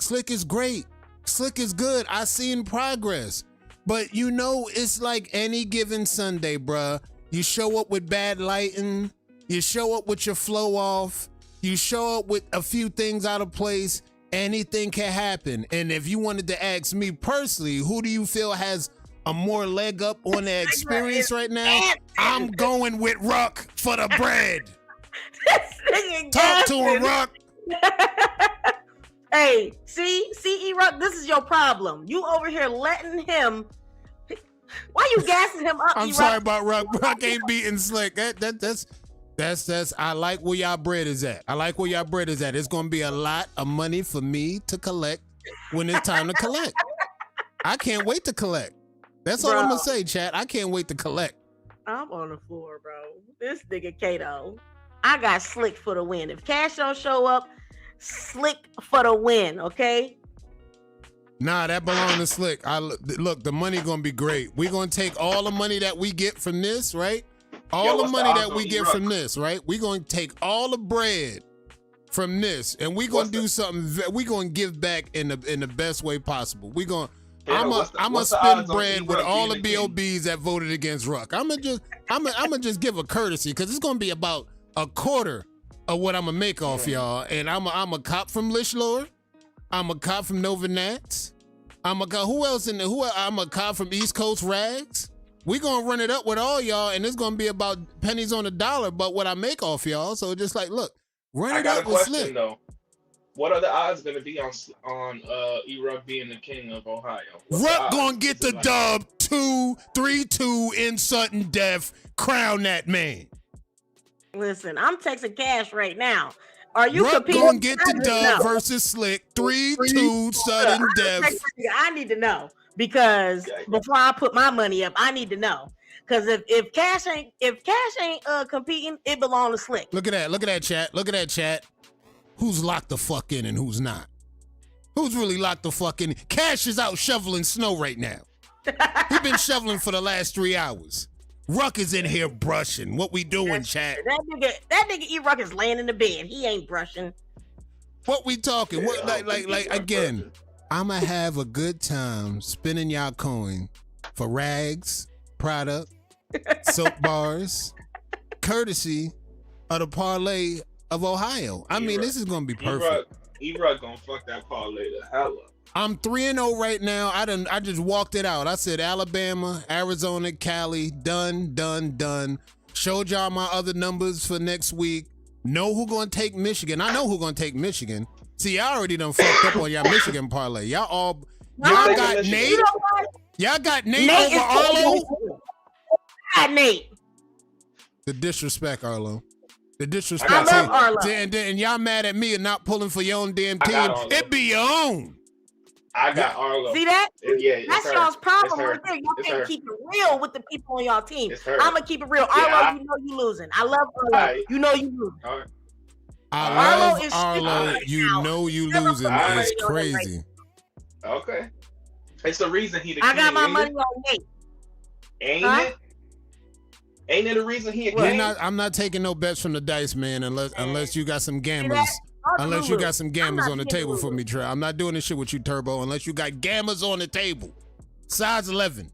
Slick is great. Slick is good. I seen progress. But you know, it's like any given Sunday, bruh. You show up with bad lighting. You show up with your flow off. You show up with a few things out of place. Anything can happen. And if you wanted to ask me personally, who do you feel has a more leg up on the experience right now? I'm going with Ruck for the bread. Talk to him, Ruck. Hey, see, E-Ruck, this is your problem. You over here letting him. Why you gassing him up? I'm sorry about Ruck. Ruck ain't beating Slick. That's. I like where y'all bread is at. It's gonna be a lot of money for me to collect when it's time to collect. I can't wait to collect. That's all I'm gonna say, chat. I can't wait to collect. I'm on the floor, bro. This nigga Kato. I got Slick for the win. If Cash don't show up, Slick for the win, okay? Nah, that belongs to Slick. Look, the money gonna be great. We're gonna take all the money that we get from this, right? All the money that we get from this, right? We're gonna take all the bread from this, and we're gonna do something. We're gonna give back in the best way possible. We're gonna. I'm gonna spend bread with all the BOBs that voted against Ruck. I'm gonna just give a courtesy because it's gonna be about a quarter of what I'm gonna make off y'all. And I'm a cop from Lish Lord. I'm a cop from Nova Nats. I'm a cop. Who else in there? I'm a cop from East Coast Rags. We gonna run it up with all y'all, and it's gonna be about pennies on the dollar, but what I make off y'all. So just like, look, run it up with Slick. I got a question though. What are the odds going to be on E-Ruck being the king of Ohio? Ruck gonna get the dub 3-2 in sudden death. Crown that man. Listen, I'm texting Cash right now. Are you Ruck gonna get the dub versus Slick 3-2 sudden death? I need to know because before I put my money up, I need to know. Because if Cash ain't competing, it belongs to Slick. Look at that chat. Who's locked the fuck in and who's not? Who's really locked the fuck in? Cash is out shoveling snow right now. He been shoveling for the last 3 hours. Ruck is in here brushing. What we doing, chat? That nigga E-Ruck is laying in the bed. He ain't brushing. What we talking? What like again? I'ma have a good time spending y'all coin for rags, product, soap bars, courtesy of the parlay of Ohio. I mean, this is gonna be perfect. E-Ruck gonna fuck that parlay the hell up. I'm 3-0 right now. I just walked it out. I said Alabama, Arizona, Cali, done. Showed y'all my other numbers for next week. Know who gonna take Michigan. I know who gonna take Michigan. See, I already done fucked up on y'all Michigan parlay. Y'all got Nate. Y'all got Nate over Arlo. Got Nate. The disrespect, Arlo. The disrespect. I love Arlo. And y'all mad at me and not pulling for your own damn team. It be your own. I got Arlo. See that? Yeah, that's y'all's problem right there. Y'all can't keep it real with the people on y'all team. I'm gonna keep it real. Arlo, you know you losing. I love Arlo. You know you losing. I love Arlo. You know you losing. It's crazy. Okay. It's the reason he. I got my money on Nate. Ain't it? Ain't it the reason he? I'm not taking no bets from the dice, man, unless you got some gamblers. Unless you got some gammas on the table for me, Trey. I'm not doing this shit with you, Turbo, unless you got gammas on the table. Size 11.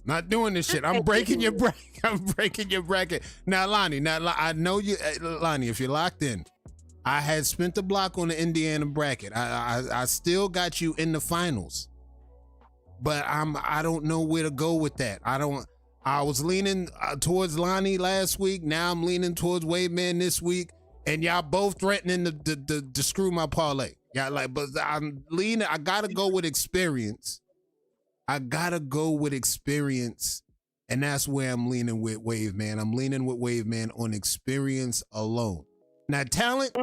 Not doing this shit. I'm breaking your bracket. Now, Lonnie, I know you, Lonnie, if you're locked in, I had spent the block on the Indiana bracket. I still got you in the finals. But I don't know where to go with that. I was leaning towards Lonnie last week. Now I'm leaning towards Waveman this week. And y'all both threatening to screw my parlay. Y'all but I'm leaning. I gotta go with experience. And that's where I'm leaning with Waveman. I'm leaning with Waveman on experience alone. Now talent.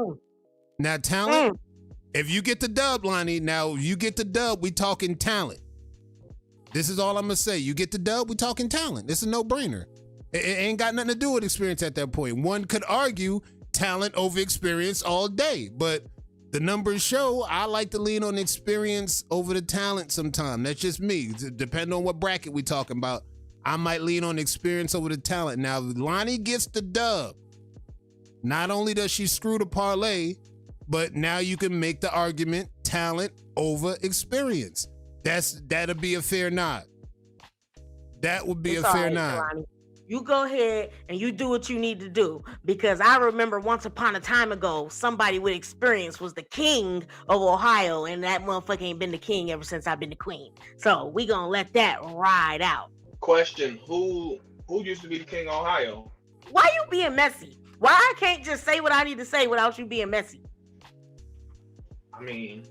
If you get the dub, Lonnie, we talking talent. This is all I'm gonna say. You get the dub, we talking talent. It's a no-brainer. It ain't got nothing to do with experience at that point. One could argue talent over experience all day, but the numbers show I like to lean on experience over the talent sometimes. That's just me. Depending on what bracket we talking about, I might lean on experience over the talent. Now, if Lonnie gets the dub, not only does she screw the parlay, but now you can make the argument talent over experience. That'll be a fair nod. That would be It's a fair all right, nod. Kalani. You go ahead and you do what you need to do, because I remember once upon a time ago, somebody with experience was the king of Ohio, and that motherfucker ain't been the king ever since I've been the queen. So we gonna let that ride out. Question: Who used to be the king of Ohio? Why you being messy? Why I can't just say what I need to say without you being messy? I mean,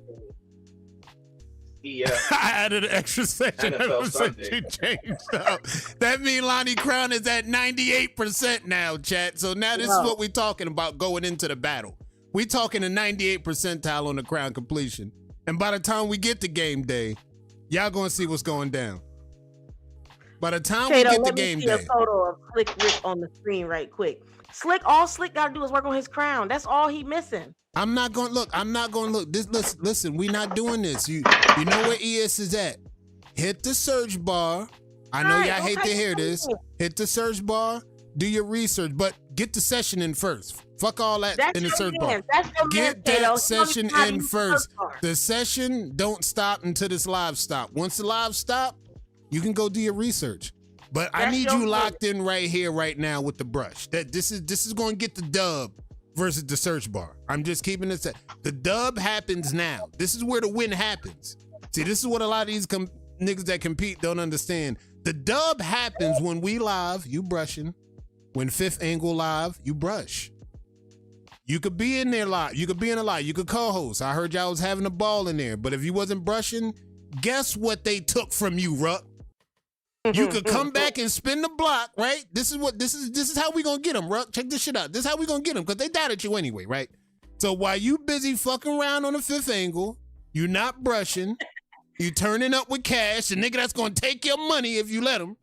yeah. I added an extra section ever since you changed up. That means Lonnie Crown is at 98% now, chat. So now this is what we're talking about going into the battle. We talking a 98 percentile on the crown completion. And by the time we get to game day, y'all gonna see what's going down. By the time we get to game day. Let me see a photo of Slick Rick on the screen right quick. All Slick gotta do is work on his crown. That's all he missing. I'm not going to look. Listen, we not doing this. You know where ES is at. Hit the search bar. I know y'all hate to hear this. Hit the search bar. Do your research, but get the session in first. Fuck all that in the search bar. Get that session in first. The session don't stop until this live stop. Once the live stop, you can go do your research. But I need you locked in right here, right now with the brush. That this is going to get the dub versus the search bar. I'm just keeping it. The dub happens now. This is where the win happens. See, this is what a lot of these niggas that compete don't understand. The dub happens when we live, you brushing. When Fifth Angle live, you brush. You could be in there live. You could be in a live. You could co-host. I heard y'all was having a ball in there. But if you wasn't brushing, guess what they took from you, Ruck? You could come back and spin the block, right? This is how we gonna get them, Ruck. Check this shit out. This is how we gonna get them, because they died at you anyway, right? So while you busy fucking around on the Fifth Angle, you not brushing, you turning up with cash, the nigga that's gonna take your money if you let them.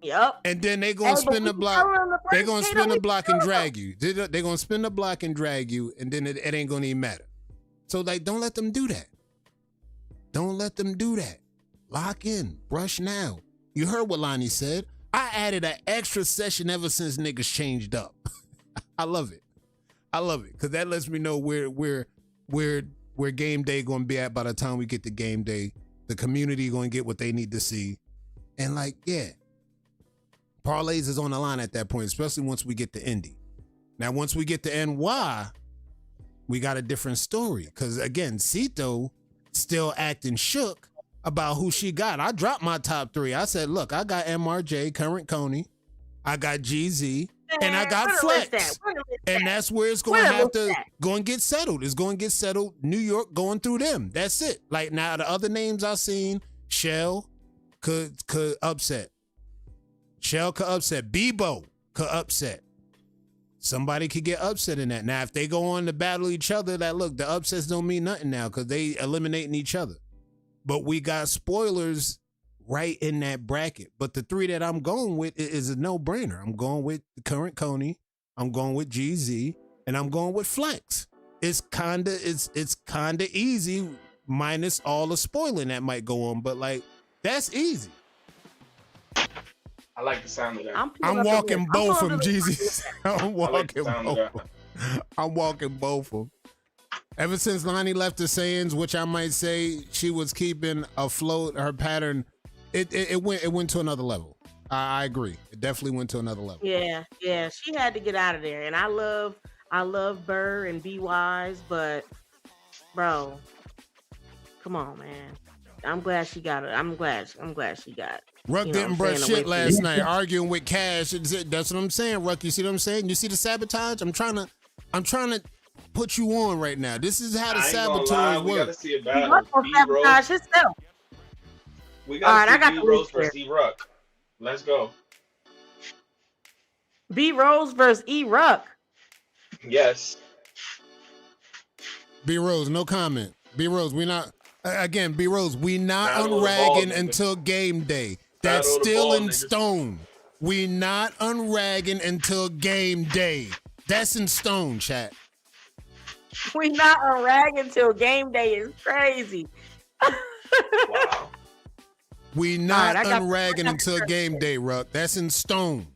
Yep. And then they gonna spin the block. They gonna spin the block and drag you. They gonna spin the block and drag you, and then it ain't gonna even matter. So like, don't let them do that. Don't let them do that. Lock in, brush now. You heard what Lonnie said. I added an extra session ever since niggas changed up. I love it. I love it, because that lets me know where game day gonna be at by the time we get to game day. The community gonna get what they need to see. And like, yeah, parlays is on the line at that point, especially once we get to Indy. Now, once we get to NY, we got a different story. Because again, Cito still acting shook about who she got. I dropped my top three. I said, look, I got MRJ, Current Coney, I got GZ, and I got Flex. And that's where it's going to have to go and get settled. It's going to get settled. New York going through them. That's it. Like, now the other names I've seen, Shell could upset. Shell could upset. Bebo could upset. Somebody could get upset in that. Now, if they go on to battle each other, that look, the upsets don't mean nothing now, because they eliminating each other. But we got spoilers right in that bracket. But the three that I'm going with is a no-brainer. I'm going with Current Coney, I'm going with GZ, and I'm going with Flex. It's kinda easy, minus all the spoiling that might go on. But like, that's easy. I like the sound of that. I'm walking both of them, GZ. I'm walking both of them. Ever since Lonnie left the sayings, which I might say she was keeping afloat her pattern, it went to another level. I agree. It definitely went to another level. Yeah. She had to get out of there. And I love Burr and Be Wise, but bro, come on, man. I'm glad she got it. I'm glad she got it. Ruck didn't brush shit last night, arguing with Cash. That's what I'm saying, Ruck. You see what I'm saying? You see the sabotage? I'm trying to put you on right now. This is how the sabotage works. We gotta see about sabotage himself. We gotta see B Rose versus E Ruck. Let's go. B Rose versus E Ruck. Yes. B Rose, no comment. B Rose, we not unragging until game day. That's still in stone. We not unragging until game day. That's in stone, chat. We not unragging until game day is crazy. Wow. We not unragging until game day, Ruck. That's in stone.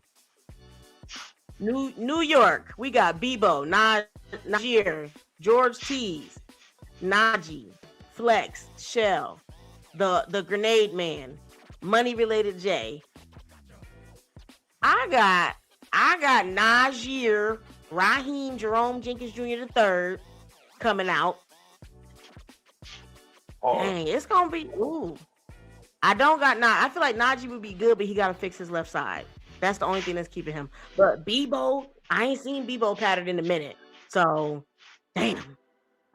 New York, we got Bebo, Najir, George Tees, Najee, Flex, Shell, the grenade man, money related J. I got Najee, Raheem Jerome Jenkins Jr. III coming out. Dang, it's gonna be I don't got I feel like Najee would be good, but he gotta fix his left side. That's the only thing that's keeping him. But Bebo, I ain't seen Bebo patterned in a minute. So damn.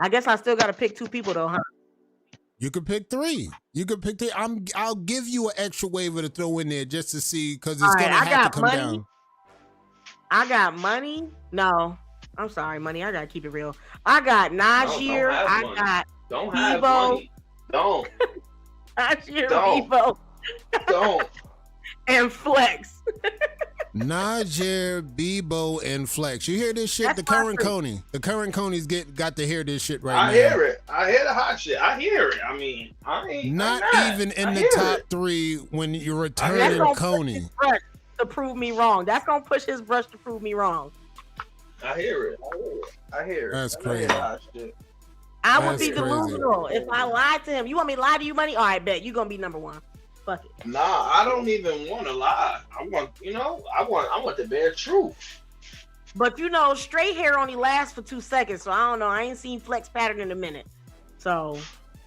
I guess I still gotta pick 2 people though, huh? You could pick 3. You could pick 3. I'll give you an extra waiver to throw in there just to see, because it's gonna have to come down. I got money. No, I'm sorry, money. I gotta keep it real. I got Najee. I got Bebo. Don't. Najee, Bebo. Don't. And Flex. Najee, Bebo, and Flex. You hear this shit? That's the current Coney. The current Coney's got to hear this shit right now. I hear it. I hear the hot shit. I hear it. I mean, I ain't not even in the top 3 when you're returning Coney. To prove me wrong. That's gonna push his brush to prove me wrong. I hear it. I hear it. That's crazy. I would be delusional if I lied to him. You want me to lie to you, money? All right, bet you're gonna be number 1. Fuck it. Nah, I don't even want to lie. I want the bare truth. But straight hair only lasts for 2 seconds, so I don't know. I ain't seen Flex pattern in a minute. So,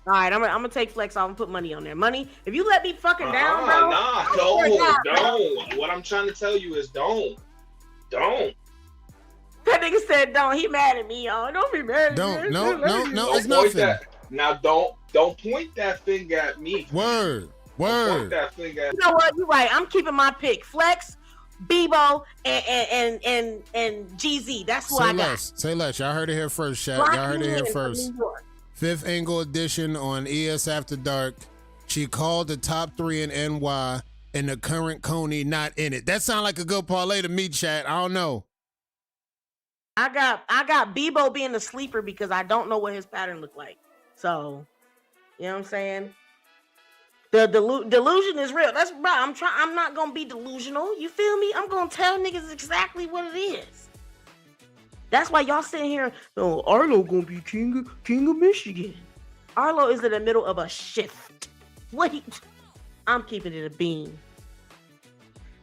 all right, I'm gonna take Flex off and put money on there. Money, if you let me fucking down, bro. Nah, don't. What I'm trying to tell you is don't. That nigga said don't. He mad at me, y'all. Don't be mad at me. No, it's nothing. Now don't point that finger at me. Word. Point that finger at You know what? You're right. I'm keeping my pick. Flex, Bebo, and GZ. That's who I got. Say less. Y'all heard it here first, chat. Y'all heard it here first. 5th Angle Edition on ES After Dark. She called the top 3 in NY and the current Coney not in it. That sound like a good parlay to me, chat. I don't know. I got Bebo being the sleeper because I don't know what his pattern looked like. So, you know what I'm saying? The delusion is real. That's right. I'm not gonna be delusional. You feel me? I'm gonna tell niggas exactly what it is. That's why y'all sitting here. Oh, Arlo gonna be king of Michigan. Arlo is in the middle of a shift. Wait, I'm keeping it a beam.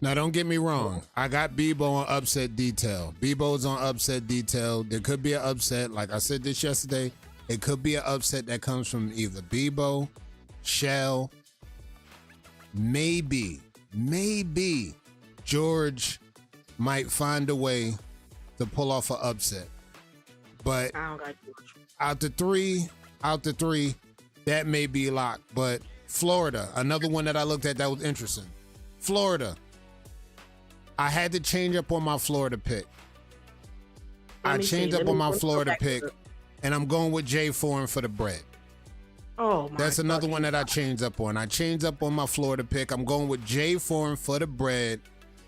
Now, don't get me wrong. I got Bebo on upset detail. Bebo's on upset detail. There could be an upset. Like I said this yesterday, it could be an upset that comes from either Bebo, Shell, maybe George might find a way to pull off an upset. But I don't got George. out the three, that may be locked. But Florida, another one that I looked at that was interesting. Florida. I had to change up on my Florida pick. I changed up on my Florida pick, and I'm going with Jay Foreign for the bread. Oh my! That's another one that I changed up on. I changed up on my Florida pick. I'm going with Jay Foreign for the bread.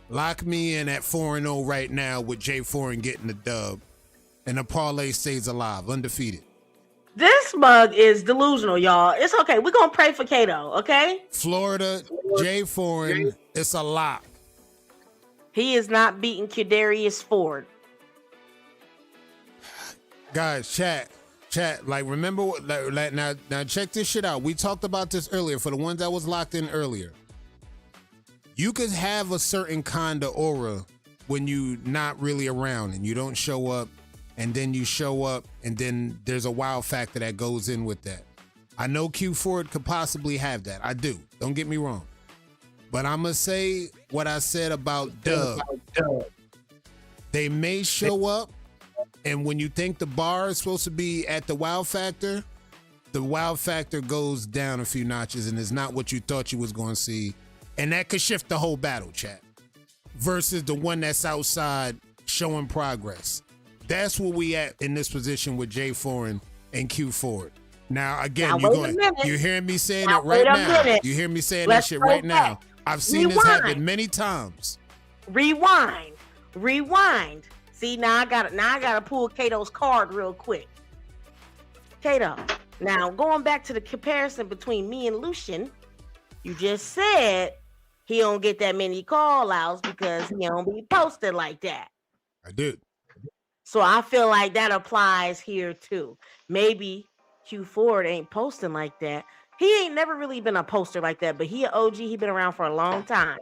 Lock me in at 4-0 right now with Jay Foreign getting the dub, and the parlay stays alive, undefeated. This mug is delusional, y'all. It's okay. We're gonna pray for Cito, okay? Florida, Jay Foreign, it's a lock. He is not beating Kadarius Ford. Guys, chat. Like, remember what? Like, now check this shit out. We talked about this earlier. For the ones that was locked in earlier, you could have a certain kind of aura when you not really around and you don't show up, and then you show up, and then there's a wow factor that goes in with that. I know Q Ford could possibly have that. I do. Don't get me wrong. But I'm going to say what I said about Dub. They may show up, and when you think the bar is supposed to be at the wow factor, the wow factor goes down a few notches and is not what you thought you was going to see. And that could shift the whole battle, chat. Versus the one that's outside showing progress. That's where we at in this position with Jay Foreign and Q Ford. Now, again, you're hearing me saying it right now. You hear me saying that shit right now. I've seen this happen many times. Rewind. See, now I gotta pull Cato's card real quick. Cito, now going back to the comparison between me and Lucian, you just said he don't get that many call outs because he don't be posted like that. I did. So I feel like that applies here too. Maybe Q Ford ain't posting like that He ain't never really been a poster like that, but he an OG. He been around for a long time.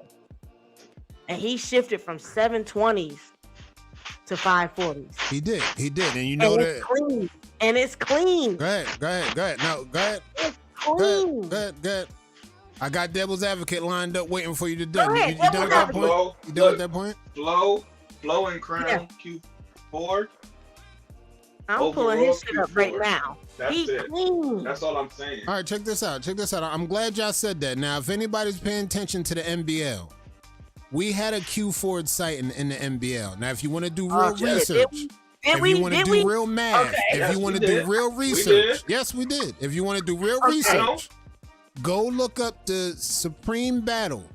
And he shifted from 720s to 540s. He did. And you know that. Clean. And it's clean. Go ahead. No, go ahead. It's clean. Go ahead. I got devil's advocate lined up waiting for you to done. Ahead, You done at that point? You done at that point? Flow and Crown Q4. I'm pulling his shit up right now. That's it. Clean. That's all I'm saying. All right, check this out. I'm glad y'all said that. Now, if anybody's paying attention to the NBL, we had a Q4 site in the NBL. Now, if you want to do real research, if you want to do real math, if you want to do real research, yes, we did. If you want to do real research, go look up the Supreme Battle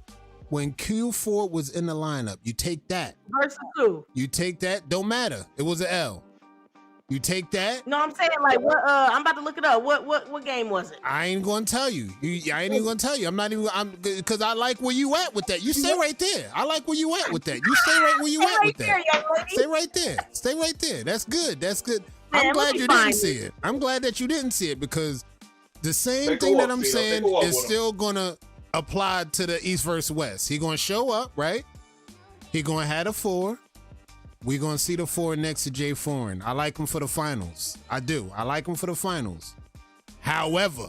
when Q4 was in the lineup. You take that. Versus who? You take that. Don't matter. It was an L. You take that. No, I'm saying like what? I'm about to look it up. What game was it? I ain't gonna tell you. I ain't even gonna tell you. I'm because I like where you at with that. You stay right there. I like where you at with that. You stay right where you at with that. Stay right there. Stay right there. That's good. That's good. I'm glad you didn't see it. I'm glad that you didn't see it because the same thing that I'm saying is still gonna apply to the East versus West. He gonna show up, right? He gonna have a 4. We're going to see the 4 next to Jay Foreign. I like him for the finals. I do. I like him for the finals. However,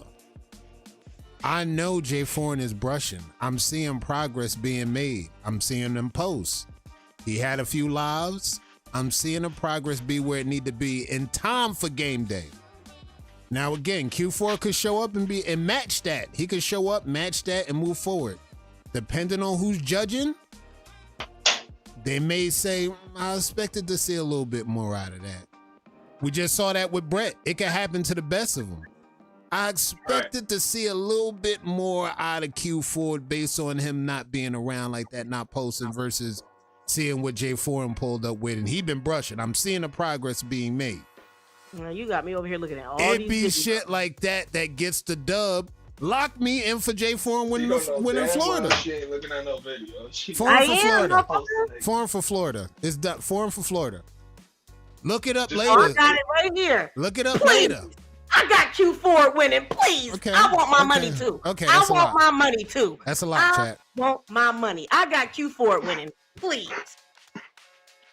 I know Jay Foreign is brushing. I'm seeing progress being made. I'm seeing them posts. He had a few lives. I'm seeing the progress be where it need to be in time for game day. Now, again, Q4 could show up and match that. He could show up, match that, and move forward. Depending on who's judging, they may say, I expected to see a little bit more out of that. We just saw that with Brett. It can happen to the best of them. I expected to see a little bit more out of Q4 based on him not being around like that, not posting versus seeing what Jay Foreign pulled up with. And he been brushing. I'm seeing the progress being made. Well, you got me over here looking at all it these be shit like that gets the dub. Lock me in for Jay Foreign winning Florida. She ain't looking at no video. Foreign for Florida. It's done. Foreign for Florida. Look it up later. I got it right here. Look it up later. I got Q4 winning. Please. Okay. I want my money too. Okay. I want my money too. That's a lot, chat. I want my money. I got Q4 winning. Please.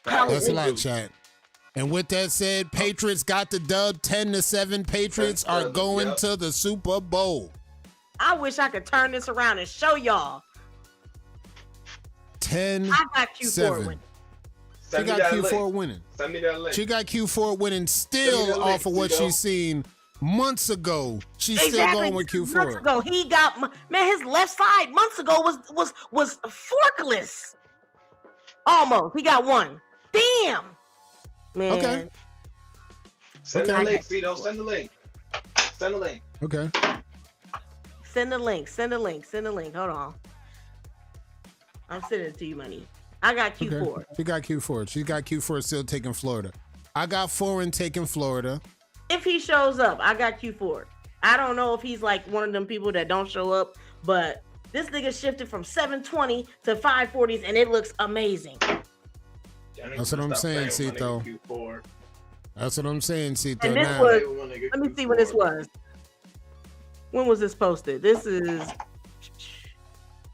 That's a lot, chat. And with that said, Patriots got the dub 10-7. Patriots are going to the Super Bowl. I wish I could turn this around and show y'all. 10-7. I got Q4 winning. She got Q4 winning. Send me that link. She got Q4 winning still off of what she's seen months ago. She's still going with Q4. Months ago, he got his left side months ago was forkless. Almost. He got one. Damn. Man. Okay. Send the link, Cito. Send the link. Send the link. Okay. Send the link. Send the link. Send the link. Hold on. I'm sending it to you, money. I got Q4. Okay. She got Q4. She got Q4 still taking Florida. I got Foreign taking Florida. If he shows up, I got Q4. I don't know if he's like one of them people that don't show up, but this nigga shifted from 720 to 540s and it looks amazing. That's what I'm saying, Cito. That's what I'm saying, Cito. And this was, let me see when this was. When was this posted? This is,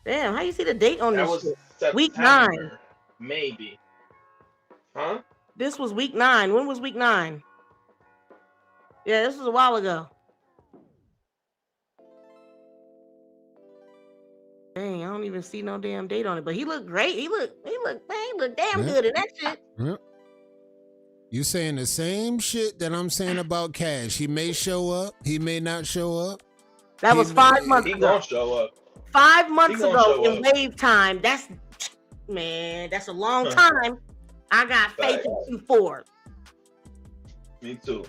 damn, how you see the date on this shit? September, week 9. Maybe. Huh? This was week 9. When was week 9? Yeah, this was a while ago. Dang, I don't even see no damn date on it, but he looked great. He looked damn good in that shit. Yep. You saying the same shit that I'm saying about Cash. He may show up. He may not show up. That was 5 months ago. He gonna show up. 5 months ago in wave time. That's a long time. I got faith in Q4. Me too.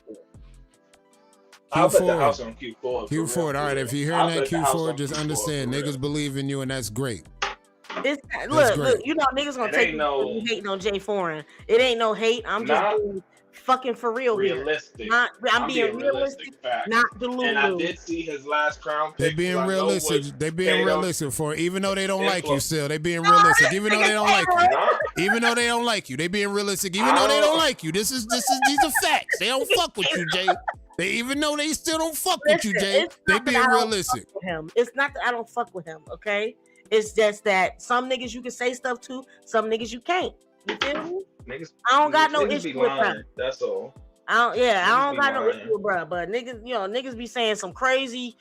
I'll bet the house on Q4. Q4. All right, if you're hearing that Q4, just understand niggas believe in you, and that's great. Look, you know niggas gonna take no hating on Jay Foreign. It ain't no hate. I'm just being fucking for real realistic. Here. I'm being realistic, not delulu. And I did see his last crown pick. They being realistic. They being realistic for even though they don't like you. Still, they being realistic. Even though they don't like you. Even though they don't like you, they being realistic. Even though they don't like you. These are facts. They don't fuck with you, Jay. They even know they still don't fuck with you, Jay. They being realistic. It's not that I don't fuck with him, okay? It's just that some niggas you can say stuff to, some niggas you can't. You feel me? I don't got no issue with that. That's all. I don't got no issue with bruh, but niggas be saying some crazy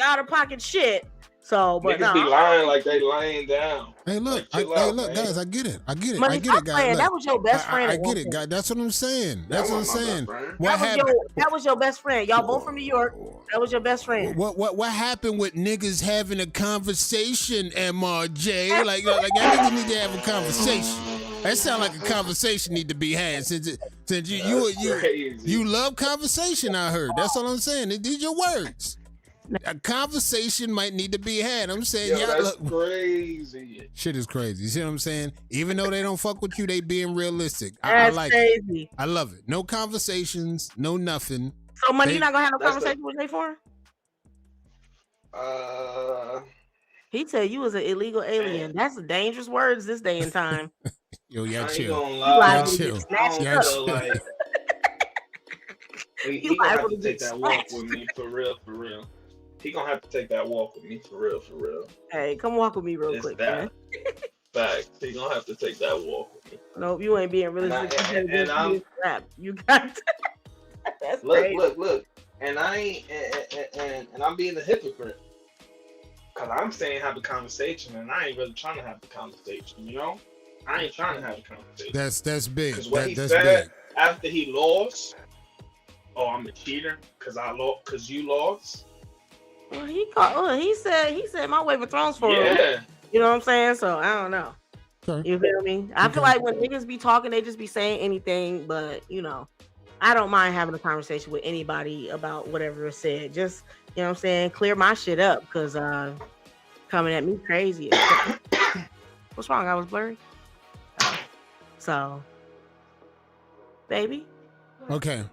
out of pocket shit. So, but niggas be lying like they lying down. Hey, look, look, guys, I get it, guys. That was your best friend. I get it, guys. That's what I'm saying. That's what I'm saying. That was your best friend. Y'all both from New York. That was your best friend. What happened with niggas having a conversation, MRJ? Like y'all niggas need to have a conversation. That sound like a conversation need to be had. Since you love conversation, I heard. That's all I'm saying. These are your words. A conversation might need to be had. I'm saying, that's crazy. Shit is crazy. You see what I'm saying? Even though they don't fuck with you, they being realistic. I like crazy. It. I love it. No conversations, no nothing. So, money, you not gonna have no conversation with Jay for? He tell you was an illegal alien. That's a dangerous words this day and time. Yo, y'all chill. Y'all chill. He gonna have to take that walk with me for real. He gonna have to take that walk with me for real. Hey, come walk with me real quick, man. Facts. He gonna have to take that walk with me. Nope, you ain't being really and I'm you got to. That's look. And I ain't and I'm being a hypocrite. Cause I'm saying have a conversation and I ain't really trying to have the conversation, you know? I ain't trying to have a conversation. That's big. Cause what he that's said big. after he lost, I'm a cheater cause you lost. Well, he said my way for Thrones for him. You know what I'm saying? So I don't know. Okay. You feel me? I feel like when niggas be talking, they just be saying anything, but I don't mind having a conversation with anybody about whatever is said. Just, you know what I'm saying, clear my shit up, because coming at me crazy. What's wrong? I was blurry. So, baby. Okay.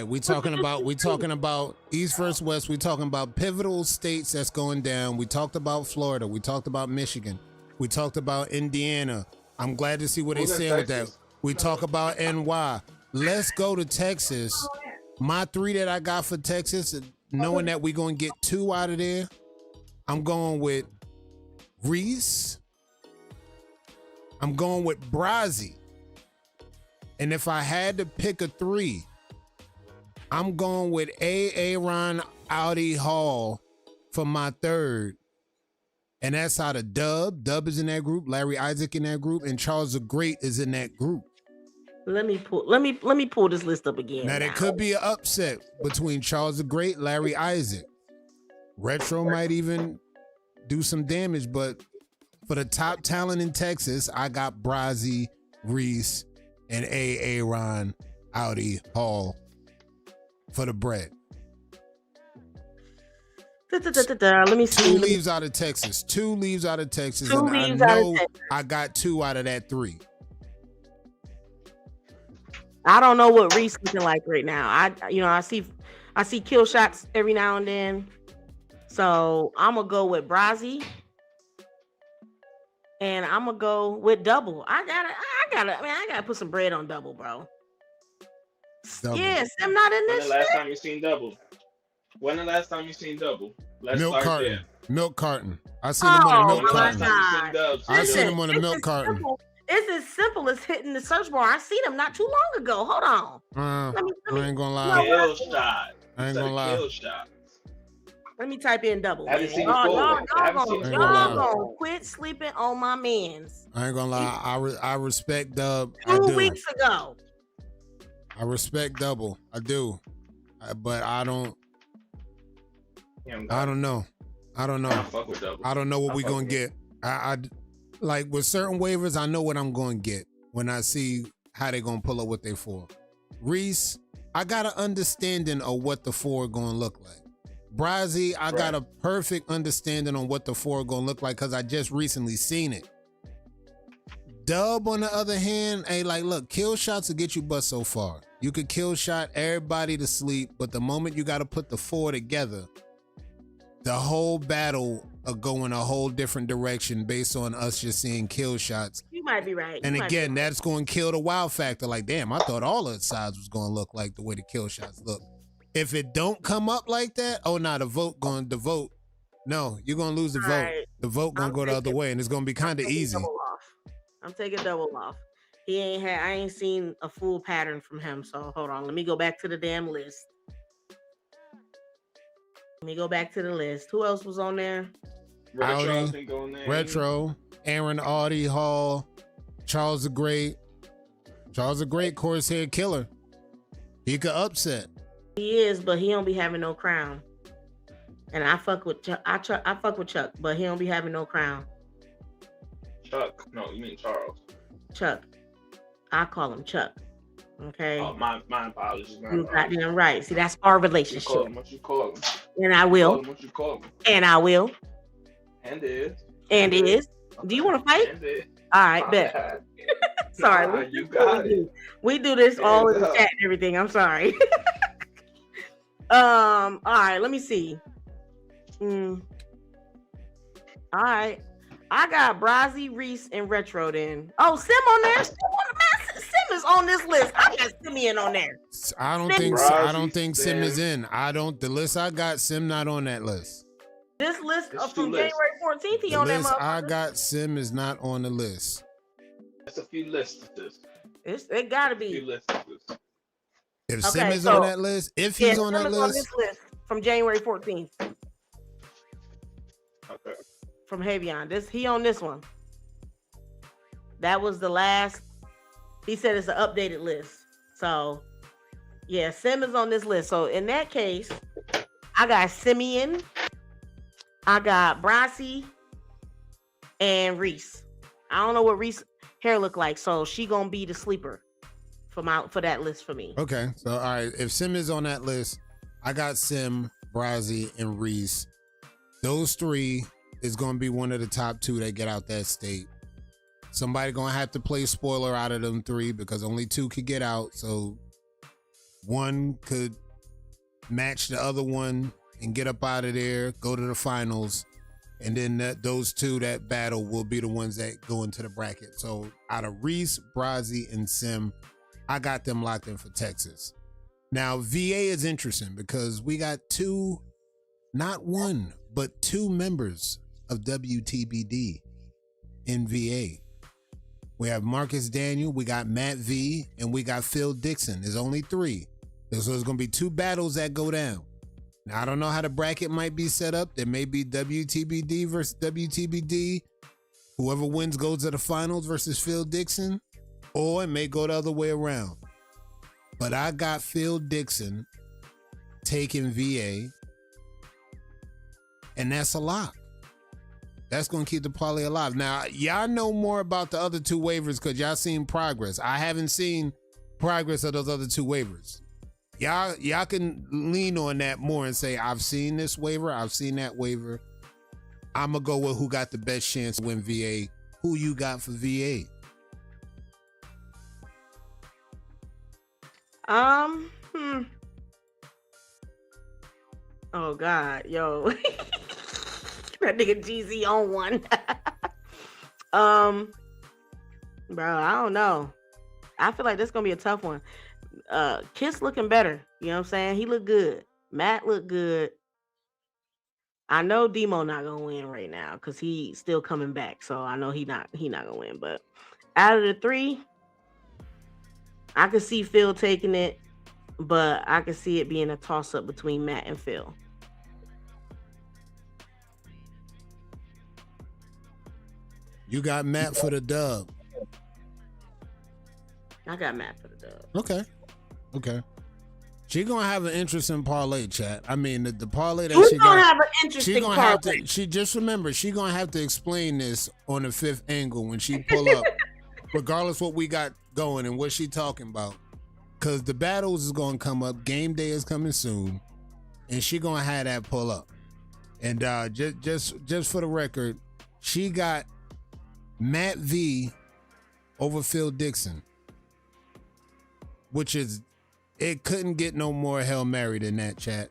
We talking about East versus West. We talking about pivotal states that's going down. We talked about Florida. We talked about Michigan. We talked about Indiana. I'm glad to see what they said with that. We talk about NY. Let's go to Texas. My 3 that I got for Texas, knowing that we're going to get 2 out of there, I'm going with Reese. I'm going with Brazzy. And if I had to pick a 3, I'm going with Aaron Audi Hall for my 3rd. And that's out of Dub. Dub is in that group. Larry Isaac in that group. And Charles the Great is in that group. Let me pull this list up again. Now, there could be an upset between Charles the Great, Larry Isaac. Retro might even do some damage, but for the top talent in Texas, I got Brazzy, Reese, and Aaron Audi Hall for the bread. Let me see. 2 leaves out of Texas. 2 leaves out of Texas. And I know I got 2 out of that 3. I don't know what Reese looking like right now. I see kill shots every now and then. So I'm gonna go with Brazzy. And I'm gonna go with Double. I gotta put some bread on Double, bro. Double. Yes, I'm not in this. When the last time you seen Double? Milk carton. There. Milk carton. I seen him on a milk carton. I seen him on a milk carton. It's as simple as hitting the search bar. I seen him not too long ago. Hold on. I ain't gonna lie. Kill shot. I ain't gonna lie. Kill shot. Let me type in Double. I haven't seen y'all gonna quit sleeping on my mans. I ain't gonna lie. I respect Dub. 2 weeks ago. I respect Double. I do. But I don't know. I don't know. I don't know what we gonna get. I like with certain waivers, I know what I'm gonna get when I see how they gonna pull up what they for. Reese, I got an understanding of what the 4 gonna look like. Brazzy, I got a perfect understanding on what the 4 gonna look like because I just recently seen it. Dub, on the other hand, look, kill shots will get you but so far. You could kill shot everybody to sleep, but the moment you got to put the 4 together, the whole battle will go in a whole different direction based on us just seeing kill shots. You might be right. And again, that's going to kill the wow factor. Like, damn, I thought all the sides was going to look like the way the kill shots look. If it don't come up like that, oh no, the vote. No, you're gonna lose the vote. Right. The vote gonna go the other way, and it's gonna be kind of easy. I'm taking double off. I ain't seen a full pattern from him. So hold on, let me go back to the damn list. Let me go back to the list. Who else was on there? Retro, Aaron Audie Hall, Charles the Great. Charles the Great, Corsair killer. He could upset. He is, but he don't be having no crown. And I fuck with Chuck. I fuck with Chuck, but he don't be having no crown. Chuck? No, you mean Charles. Chuck. I call him Chuck. Okay. Oh, my apologies. You goddamn right. See, that's our relationship. What you call him? And I will. What you call him? And I will. And is. Okay. Do you want to fight? All right, bet. Sorry. You got it. We do this all in the chat and everything. I'm sorry. All right, let me see. All right. I got Brazzy, Reese, and Retro then. Oh, Sim on there. Sim is on this list. I got Simeon on there. I don't think Sim is in. The list I got, Sim not on that list. This list from January 14th, he on that motherfucker. I got Sim is not on the list. That's a few lists. It gotta be. If Sim is on that list, if he's on that list. On this list from January 14th. Okay. From Havion. He on this one. That was the last. He said it's an updated list. So yeah, Sim is on this list. So in that case, I got Simeon, I got Brazzy, and Reese. I don't know what Reese hair look like, so she gonna be the sleeper for that list for me. Okay, so all right, if Sim is on that list, I got Sim, Brazzy, and Reese. Those three is gonna be one of the top two that get out that state. Somebody gonna have to play spoiler out of them three because only two could get out, so one could match the other one and get up out of there, go to the finals, and then those two that battle will be the ones that go into the bracket. So out of Reese, Brazzy, and Sim, I got them locked in for Texas. Now VA is interesting because we got two, not one, but two members of WTBD in VA. We have Marcus Daniel, we got Matt V, and we got Phil Dixon. There's only three. So there's going to be two battles that go down. Now, I don't know how the bracket might be set up. There may be WTBD versus WTBD. Whoever wins goes to the finals versus Phil Dixon, or it may go the other way around. But I got Phil Dixon taking VA, and that's a lock. That's going to keep the parlay alive. Now, y'all know more about the other two waivers because y'all seen progress. I haven't seen progress of those other two waivers. Y'all can lean on that more and say, I've seen this waiver. I've seen that waiver. I'm going to go with who got the best chance to win VA. Who you got for VA? Oh, God. Yo. That nigga GZ on one. Bro, I don't know. I feel like this gonna be a tough one. Kiss looking better. You know what I'm saying? He look good. Matt look good. I know Demo not gonna win right now because he's still coming back. So I know he not gonna win. But out of the three, I could see Phil taking it, but I could see it being a toss up between Matt and Phil. You got Matt for the dub. I got Matt for the dub. Okay. She gonna have an interesting parlay, chat. I mean, the parlay that Who's she gonna got. have an interesting parlay? She just remember she gonna have to explain this on the fifth angle when she pull up, regardless what we got going and what she talking about. Cause the battles is gonna come up. Game day is coming soon, and she gonna have that pull up. And just for the record, she got Matt V over Phil Dixon, which is, it couldn't get no more Hail Mary than that, chat.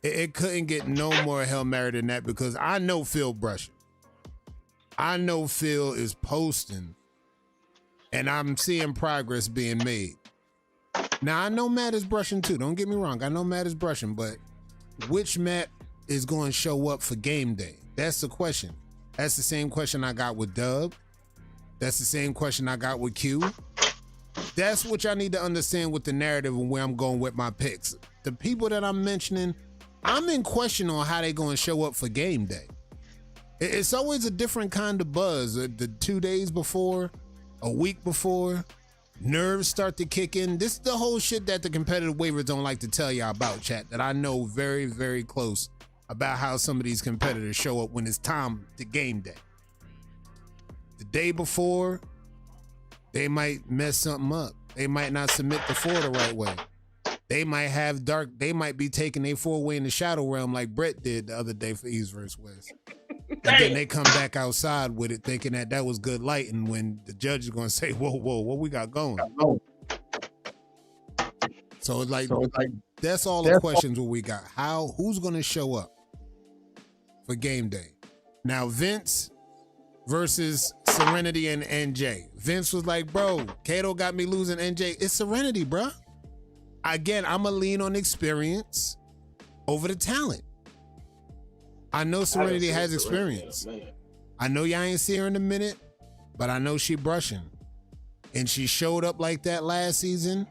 It couldn't get no more Hail Mary than that because I know Phil brushing. I know Phil is posting, and I'm seeing progress being made. Now, I know Matt is brushing too. Don't get me wrong. I know Matt is brushing, but which Matt is going to show up for game day? That's the question. That's the same question I got with Dub. That's the same question I got with Q. That's what y'all need to understand with the narrative and where I'm going with my picks. The people that I'm mentioning, I'm in question on how they going to show up for game day. It's always a different kind of buzz. The 2 days before, a week before, nerves start to kick in. This is the whole shit that the competitive waivers don't like to tell y'all about, chat, that I know very, very close about how some of these competitors show up when it's time to game day. The day before, they might mess something up. They might not submit the 4 the right way. They might be taking their 4-way in the shadow realm like Brett did the other day for East vs. West. And then they come back outside with it thinking that was good lighting when the judge is going to say, whoa, what we got going? So it's like that's all the questions what we got. Who's going to show up for game day? Now, Vince versus Serenity and NJ. Vince was like, bro, Kato got me losing NJ. It's Serenity, bro. Again, I'm going to lean on experience over the talent. I know Serenity has experience. I know y'all ain't see her in a minute, but I know she brushing. And she showed up like that last season.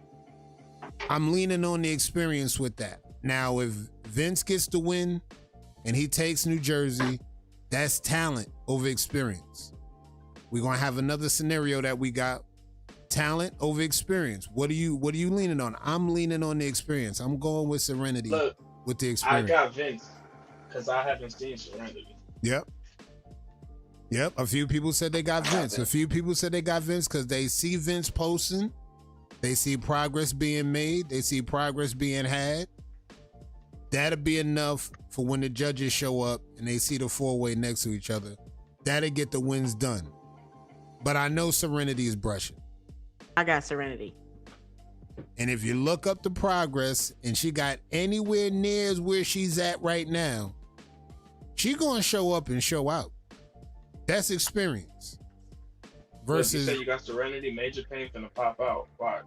I'm leaning on the experience with that. Now, if Vince gets the win and he takes New Jersey, that's talent over experience. We're going to have another scenario that we got talent over experience. What are you leaning on? I'm leaning on the experience. I'm going with Serenity. Look, with the experience. I got Vince because I haven't seen Serenity. Yep. A few people said they got Vince. A few people said they got Vince because they see Vince posting. They see progress being made. They see progress being had. That'll be enough for when the judges show up and they see the 4-way next to each other. That'll get the wins done. But I know Serenity is brushing. I got Serenity. And if you look up the progress and she got anywhere near where she's at right now, she gonna show up and show out. That's experience. Versus, you say you got Serenity, Major Pain finna pop out. Watch.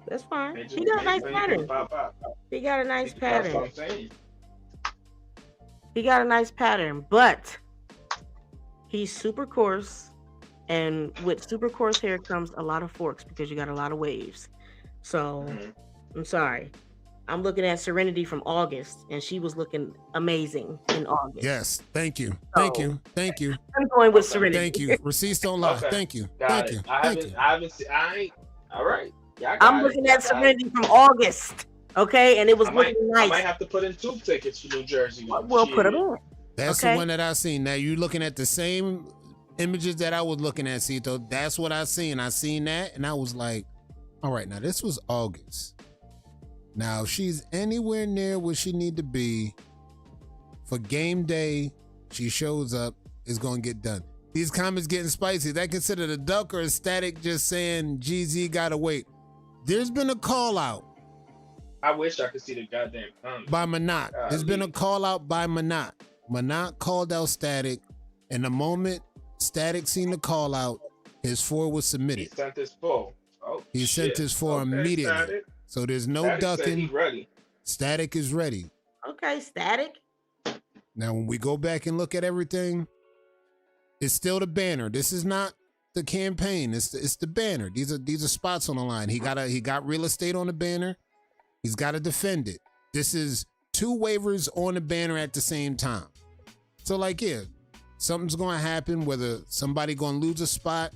That's fine. He got a nice pattern. He got a nice pattern. That's what I'm saying. He got a nice pattern, but he's super coarse. And with super coarse hair comes a lot of forks because you got a lot of waves. So I'm sorry. I'm looking at Serenity from August, and she was looking amazing in August. Yes, thank you. Thank you. I'm going with Serenity. Thank you. Receipts don't lie. Okay. Thank you. Got Thank it. you. I haven't seen. All right. Yeah, I'm looking at Serenity from August. Okay, and it was looking nice. I might have to put in 2 tickets for New Jersey. We'll put them in. That's the one that I seen. Now you looking at the same images that I was looking at, Cito. That's what I seen. I seen that, and I was like, all right, now this was August. Now, if she's anywhere near where she need to be for game day, she shows up, it's going to get done. These comments getting spicy. Is that considered a duck or a static just saying GZ got to wait? There's been a call out. I wish I could see the goddamn comment. By Manat. There's been a call out by Manat. Manat called out Static, and the moment Static seen the call out, his 4 was submitted. He sent his 4. Oh, he sent his 4 immediately. Static. So there's no Static ducking. Said he's ready. Static is ready. Okay, Static. Now, when we go back and look at everything, it's still the banner. This is not the campaign. It's the banner. These are spots on the line. He got real estate on the banner. He's got to defend it. This is 2 waivers on the banner at the same time. So like, yeah, something's going to happen, whether somebody going to lose a spot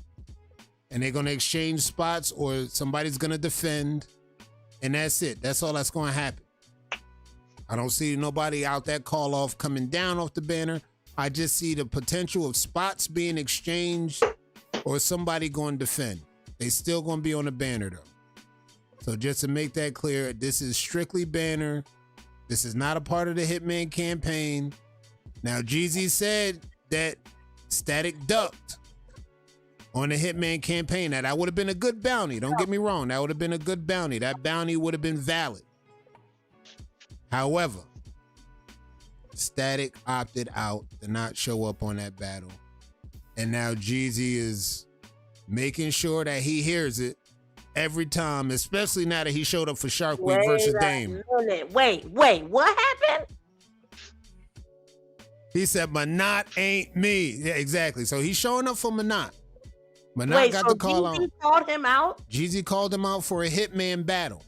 and they're going to exchange spots, or somebody's going to defend, and that's it. That's all that's going to happen. I don't see nobody out that call off coming down off the banner. I just see the potential of spots being exchanged or somebody going to defend. They still going to be on the banner though. So just to make that clear, this is strictly banner. This is not a part of the Hitman campaign. Now, Jeezy said that Static ducked on the Hitman campaign. Now, that would have been a good bounty. Don't get me wrong. That would have been a good bounty. That bounty would have been valid. However, Static opted out to not show up on that battle. And now Jeezy is making sure that he hears it, every time, especially now that he showed up for Shark Week versus Dame. Wait, what happened? He said, Manat ain't me. Yeah, exactly. So he's showing up for Manat. Manat got the call out. Jeezy called him out? Jeezy called him out for a Hitman battle.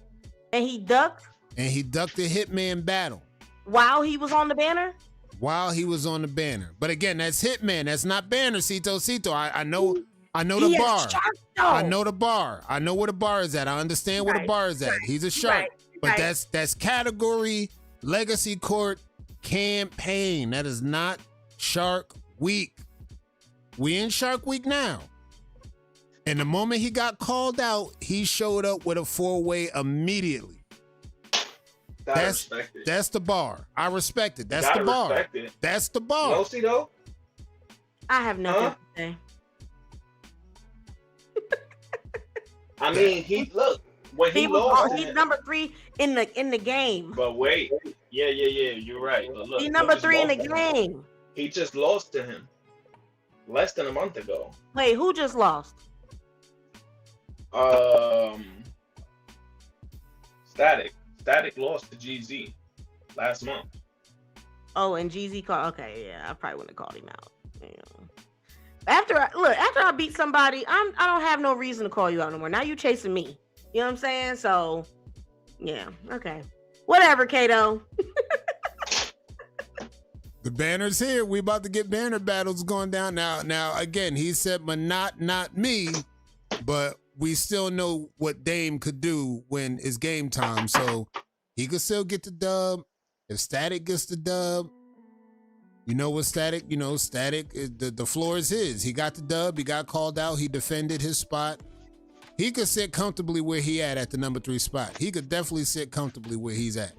And he ducked? And he ducked the Hitman battle. While he was on the banner? While he was on the banner. But again, that's Hitman. That's not banner, Cito. I know the bar. I know the bar. I know where the bar is at. I understand where the bar is at. He's a shark. But that's category Legacy Court campaign. That is not Shark Week. We in Shark Week now. And the moment he got called out, he showed up with a 4-way immediately. That's the bar. I respect it. That's the bar. That's the bar. No, Cito? I have nothing to say. I mean, when he lost, he's number 3 in the game. But wait, yeah, you're right. But look, he's number 3 in the game. He just lost to him less than a month ago. Wait, who just lost? Static lost to GZ last month. Oh, and GZ called. Okay, yeah, I probably wouldn't have called him out. Yeah. After I beat somebody, I don't have no reason to call you out no more. Now you chasing me. You know what I'm saying? So, yeah, okay, whatever, Kato. The banner's here. We about to get banner battles going down now. Now again, he said, not me, but we still know what Dame could do when it's game time. So he could still get the dub. If Static gets the dub, you know what Static, Static, the floor is his. He got the dub. He got called out. He defended his spot. He could sit comfortably where he at the number 3 spot. He could definitely sit comfortably where he's at.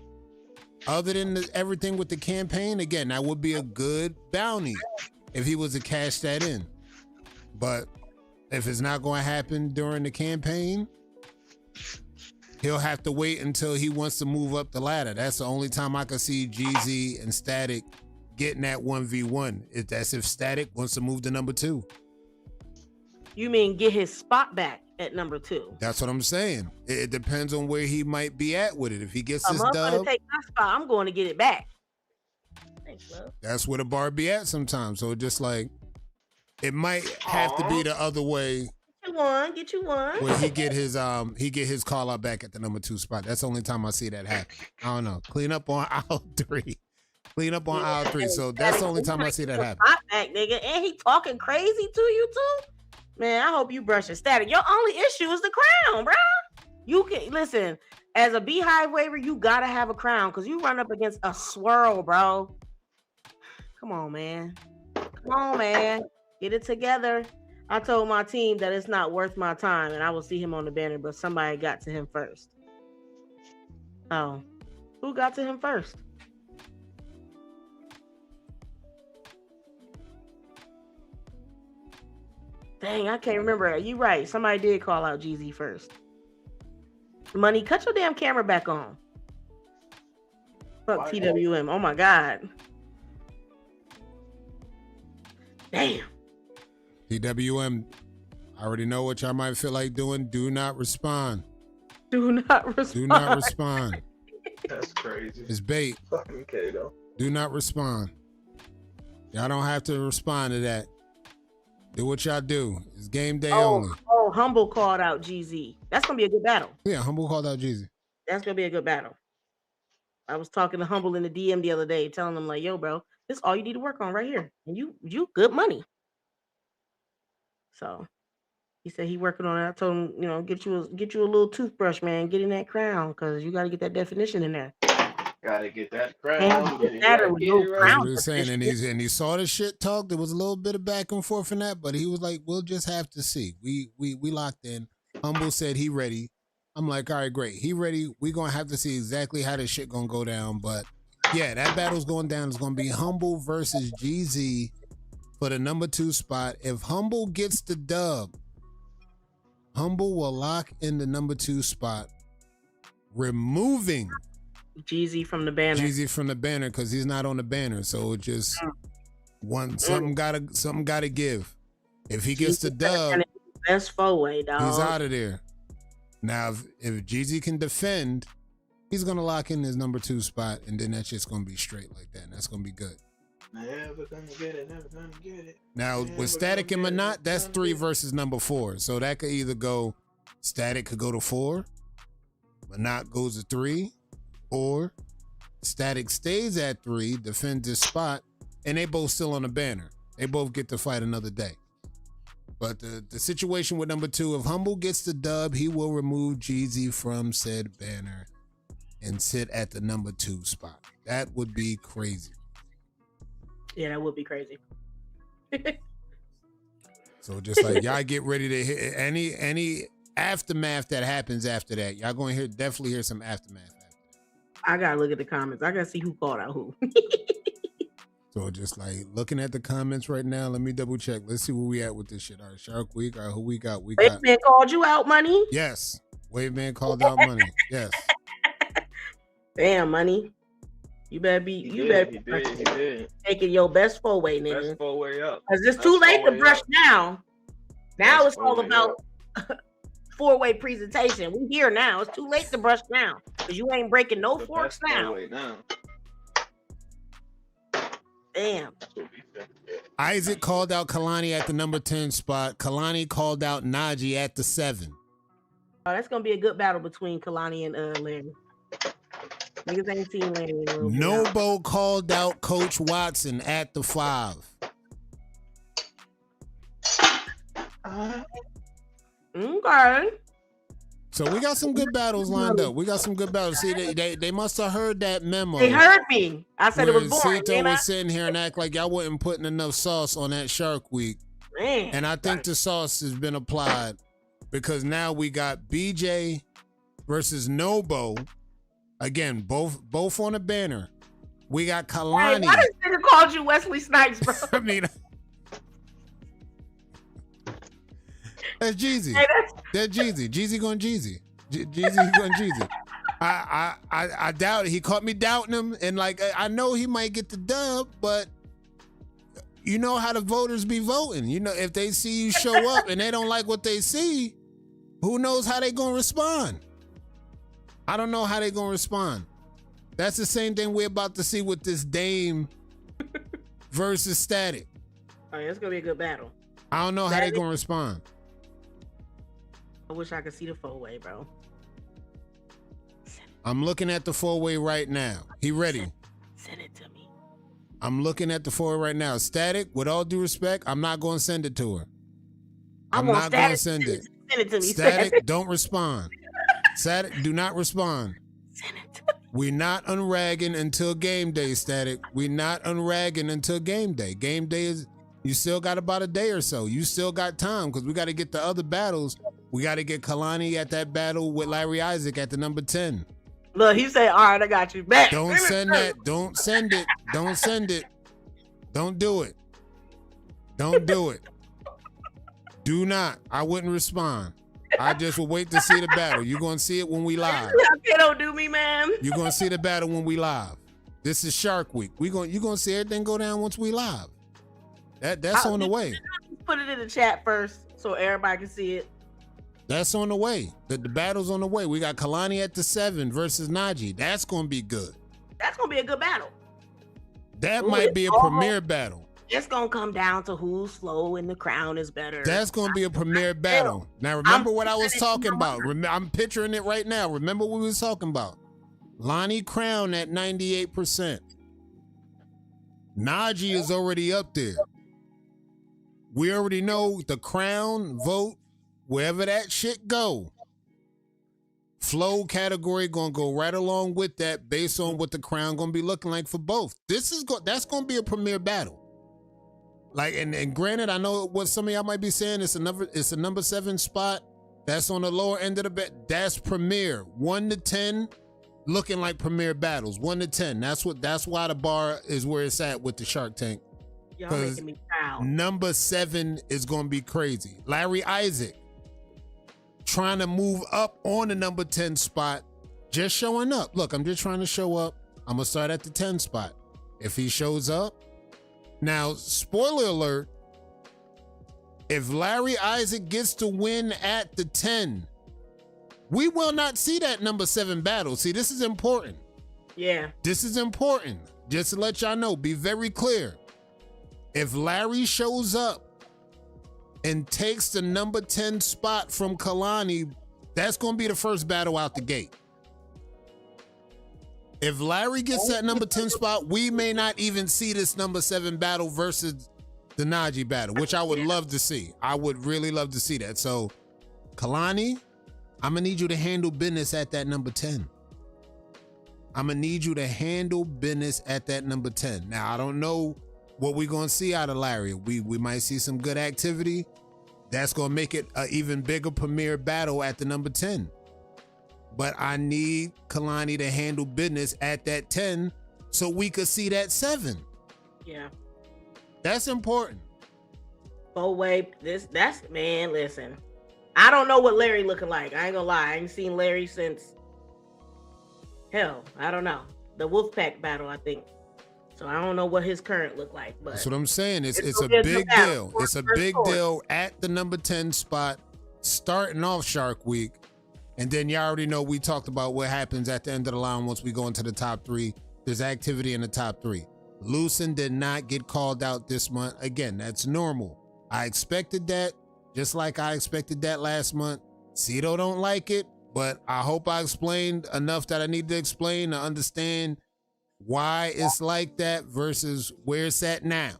Other than everything with the campaign, again, that would be a good bounty if he was to cash that in. But if it's not going to happen during the campaign, he'll have to wait until he wants to move up the ladder. That's the only time I can see GZ and Static getting that 1v1. That's if Static wants to move to number 2. You mean get his spot back at number 2? That's what I'm saying. It depends on where he might be at with it. If he gets his dub, I'm going to take my spot. I'm going to get it back. Thanks, love. That's where the bar be at sometimes. So just like, it might have to be the other way. Get you one. Where he get his call out back at the number 2 spot. That's the only time I see that happen. I don't know. Clean up on aisle 3. Clean up on aisle 3. So that's the only time I see that happen. Back, nigga. And he talking crazy to you too? Man, I hope you brush your Static. Your only issue is the crown, bro. You can listen, as a Beehive waiver, you gotta have a crown because you run up against a swirl, bro. Come on, man. Get it together. I told my team that it's not worth my time and I will see him on the banner, but somebody got to him first. Oh, who got to him first? Dang, I can't remember. You right. Somebody did call out GZ first. Money, cut your damn camera back on. Fuck TWM. Oh my God. Damn. TWM, I already know what y'all might feel like doing. Do not respond. Do not respond. That's crazy. It's bait. Fucking Kato. Do not respond. Y'all don't have to respond to that. Do what y'all do. It's game day only. Oh, Humble called out GZ. That's going to be a good battle. Yeah, Humble called out GZ. That's going to be a good battle. I was talking to Humble in the DM the other day, telling him like, yo, bro, this is all you need to work on right here. And you good money. So he said he working on it. I told him, get you a little toothbrush, man. Get in that crown because you got to get that definition in there. Gotta get that crown. And he saw the shit talk. There was a little bit of back and forth in that, but he was like, "We'll just have to see." We locked in. Humble said he ready. I'm like, all right, great. He ready. We gonna have to see exactly how this shit gonna go down. But yeah, that battle's going down. It's gonna be Humble versus GZ for the number 2 spot. If Humble gets the dub, Humble will lock in the number 2 spot, removing GZ from the banner. Because he's not on the banner. So it just something gotta give. If he gets the dub, best 4-way, dog. He's out of there. Now, if Jeezy can defend, he's going to lock in his number 2 spot, and then that's just going to be straight like that, and that's going to be good. Never gonna get it, never gonna get it. Now, with Static and Manat, that's 3 versus number 4. So that could either go, Static could go to 4, Manat goes to 3, or Static stays at 3, defends his spot, and they both still on the banner. They both get to fight another day. But the situation with number 2, if Humble gets the dub, he will remove Jeezy from said banner and sit at the number 2 spot. That would be crazy. Yeah, that would be crazy. So just like y'all get ready to hit any aftermath that happens after that. Y'all gonna definitely hear some aftermath. I gotta look at the comments. I gotta see who called out who. So just like looking at the comments right now, let me double check. Let's see where we at with this shit. All right, Shark Week. All right, who we got? Wave Man called you out, Money? Yes. Wave Man called out Money. Yes. Damn, Money. You better be taking your best 4-way, nigga. Best 4-way up. Cause it's too late to brush now. Now it's all about 4-way presentation. We here now. It's too late to brush now. Cause you ain't breaking no forks now. Damn. Isaac called out Kalani at the number 10 spot. Kalani called out Najee at the 7. Oh, that's gonna be a good battle between Kalani and Larry. Niggas ain't seen Larry in a little bit. Nobo called out Coach Watson at the 5. Okay. So we got some good battles lined up. We got some good battles. See, they must have heard that memo. They heard me. I said it was boring. Cito was sitting here and act like y'all wasn't putting enough sauce on that Shark Week. Man. And I think the sauce has been applied because now we got BJ versus Nobo. Again, both on the banner. We got Kalani. Hey, why this nigga called you Wesley Snipes, bro? I mean, that's Jeezy. Hey, that's Jeezy. Jeezy going Jeezy. Jeezy going Jeezy. I doubt it. He caught me doubting him, and like I know he might get the dub, but you know how the voters be voting. You know, if they see you show up and they don't like what they see, who knows how they gonna respond? I don't know how they gonna respond. That's the same thing we're about to see with this Dame versus Static. Oh, yeah, it's gonna be a good battle. I don't know how they gonna respond. I wish I could see the 4-way, bro. I'm looking at the 4-way right now. He ready? Send it to me. I'm looking at the 4-way right now. Static, with all due respect, I'm not gonna send it to her. I'm not gonna send it. Send it to me. Static, don't respond. Static, do not respond. Send it to me. We're not unragging until game day, Static. We're not unragging until game day. Game day is, you still got about a day or so. You still got time because we got to get the other battles. We got to get Kalani at that battle with Larry Isaac at the number 10. Look, he said, all right, I got you back. Don't send that. Don't send it. Don't send it. Don't do it. Don't do it. Do not. I wouldn't respond. I just will wait to see the battle. You're going to see it when we live. Okay, don't do me, man. You're going to see the battle when we live. This is Shark Week. You're going to see everything go down once we live. That's on the way. Put it in the chat first so everybody can see it. That's on the way. The battle's on the way. We got Kalani at the 7 versus Najee. That's going to be good. That's going to be a good battle. That might be a premier battle. It's going to come down to who's slow and the crown is better. That's going to be a premier battle. Now, remember what I was talking about. I'm picturing it right now. Remember what we was talking about. Lonnie Crown at 98%. Najee is already up there. We already know the crown vote, wherever that shit go. Flow category gonna go right along with that based on what the crown gonna be looking like for both. That's gonna be a premier battle. Like, and granted, I know what some of y'all might be saying. It's a number 7 spot. That's on the lower end of the bet. That's premier. 1 to 10, looking like premier battles. 1 to 10. That's why the bar is where it's at with the Shark Tank. Y'all making me proud. Number 7 is gonna be crazy. Larry Isaac trying to move up on the number 10 spot, just showing up. Look, I'm just trying to show up. I'm gonna start at the 10 spot. If he shows up, now, spoiler alert, if Larry Isaac gets to win at the 10, We will not see that number 7 battle. See, this is important. Yeah. This is important. Just to let y'all know, be very clear. If Larry shows up and takes the number 10 spot from Kalani, that's going to be the first battle out the gate. If Larry gets that number 10 spot, we may not even see this number 7 battle versus the Najee battle, which I would love to see. I would really love to see that. So, Kalani, I'm going to need you to handle business at that number 10. I'm going to need you to handle business at that number 10. Now, I don't know what we're going to see out of Larry. We might see some good activity. That's going to make it an even bigger premier battle at the number 10. But I need Kalani to handle business at that 10 so we could see that 7. Yeah. That's important. Man, listen. I don't know what Larry looking like. I ain't gonna lie. I ain't seen Larry since, hell, I don't know. The Wolfpack battle, I think. So I don't know what his current look like. But that's what I'm saying. It's a big deal. It's a big deal at the number 10 spot, starting off Shark Week. And then you already know we talked about what happens at the end of the line once we go into the top 3. There's activity in the top 3. Lucen did not get called out this month. Again, that's normal. I expected that, just like I expected that last month. Cito don't like it, but I hope I explained enough that I need to explain to understand why it's like that versus where it's at now.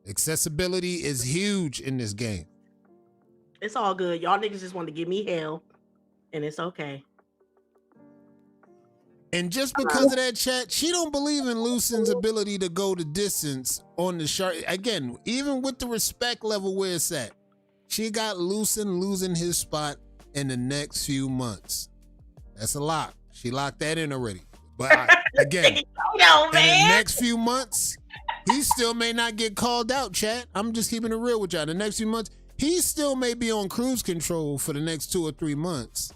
Accessibility is huge in this game. it's all good. Y'all niggas just want to give me hell, and it's okay. And just because of that, chat, she don't believe in Lucen's ability to go the distance on the shark. Again, even with the respect level where it's at, she got Lucen losing his spot in the next few months. That's a lot. She locked that in already. But again, in the next few months, he still may not get called out, chat. I'm just keeping it real with y'all. The next few months, he still may be on cruise control for the next 2 or 3 months.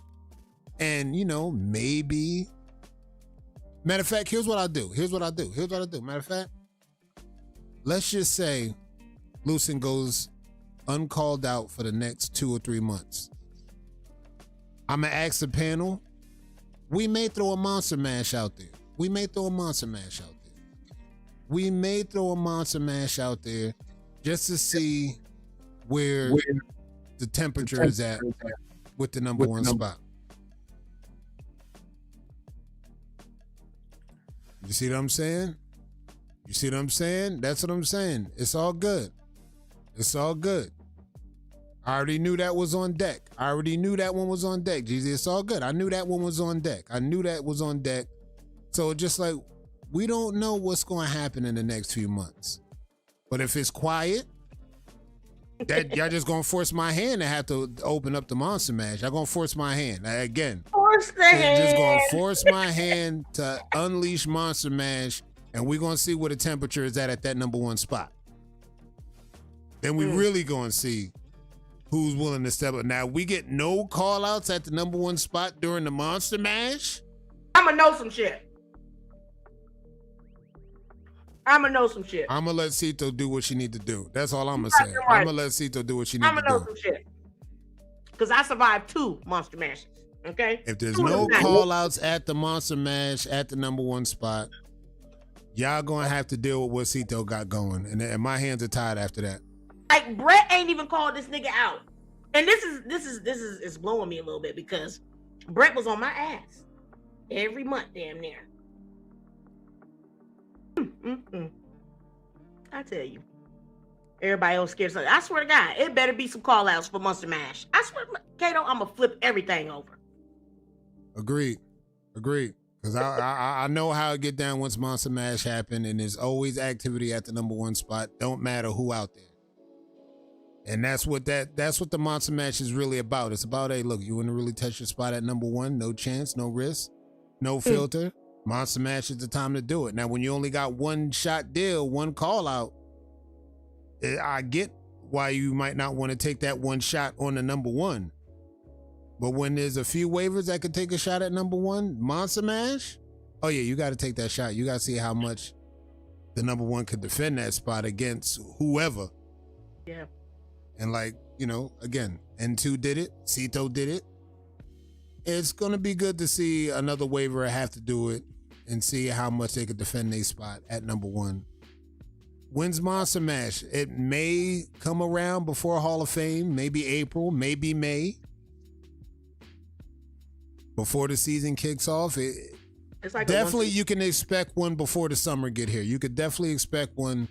And, you know, maybe... Matter of fact, here's what I'll do. Matter of fact, let's just say Lucen goes uncalled out for the next 2 or 3 months. I'm going to ask the panel, we may throw a monster mash out there. We may throw a monster mash out there just to see where the temperature is at with the number one spot. You see what I'm saying? That's what I'm saying. It's all good. I already knew that was on deck. Jeezy, it's all good. I knew that one was on deck. So just like, we don't know what's going to happen in the next few months. But if it's quiet, that y'all just going to force my hand to have to open up the Monster Mash. Y'all going to force my hand. Again. Force the hand. Just going to force my hand to unleash Monster Mash, and we're going to see where the temperature is at that number one spot. Then we really going to see who's willing to step up. Now, we get no call-outs at the number one spot during the Monster Mash. I'm going to know some shit. I'm going to let Cito do what she need to do. That's all I'm going to say. I'm going to let Cito do what she need to do. I'm going to know some shit. Because I survived 2 Monster Mashes. Okay? If there's no call-outs at the Monster Mash at the number one spot, y'all going to have to deal with what Cito got going. And my hands are tied after that. Like, Brett ain't even called this nigga out. And this is blowing me a little bit because Brett was on my ass every month, damn near. I tell you, everybody else scared. I swear to God, it better be some call outs for Monster Mash. I swear, Kato, I'm gonna flip everything over. Agreed. Because I know how it get down once Monster Mash happen, and there's always activity at the number one spot. Don't matter who out there. And that's what the Monster Mash is really about. It's about, hey, look, you want to really touch your spot at number one? No chance, no risk, no filter. Monster Mash is the time to do it. Now, when you only got one shot deal, one call out, I get why you might not want to take that one shot on the number one. But when there's a few waivers that could take a shot at number one, Monster Mash, oh yeah, you got to take that shot. You got to see how much the number one could defend that spot against whoever. Yeah. And like, you know, again, N2 did it, Cito did it, it's going to be good to see another waiver have to do it and see how much they could defend their spot at number 1. When's Monster Mash? It may come around before Hall of Fame, maybe April, maybe May. Before the season kicks off. It's like definitely you can expect one before the summer get here. You could definitely expect one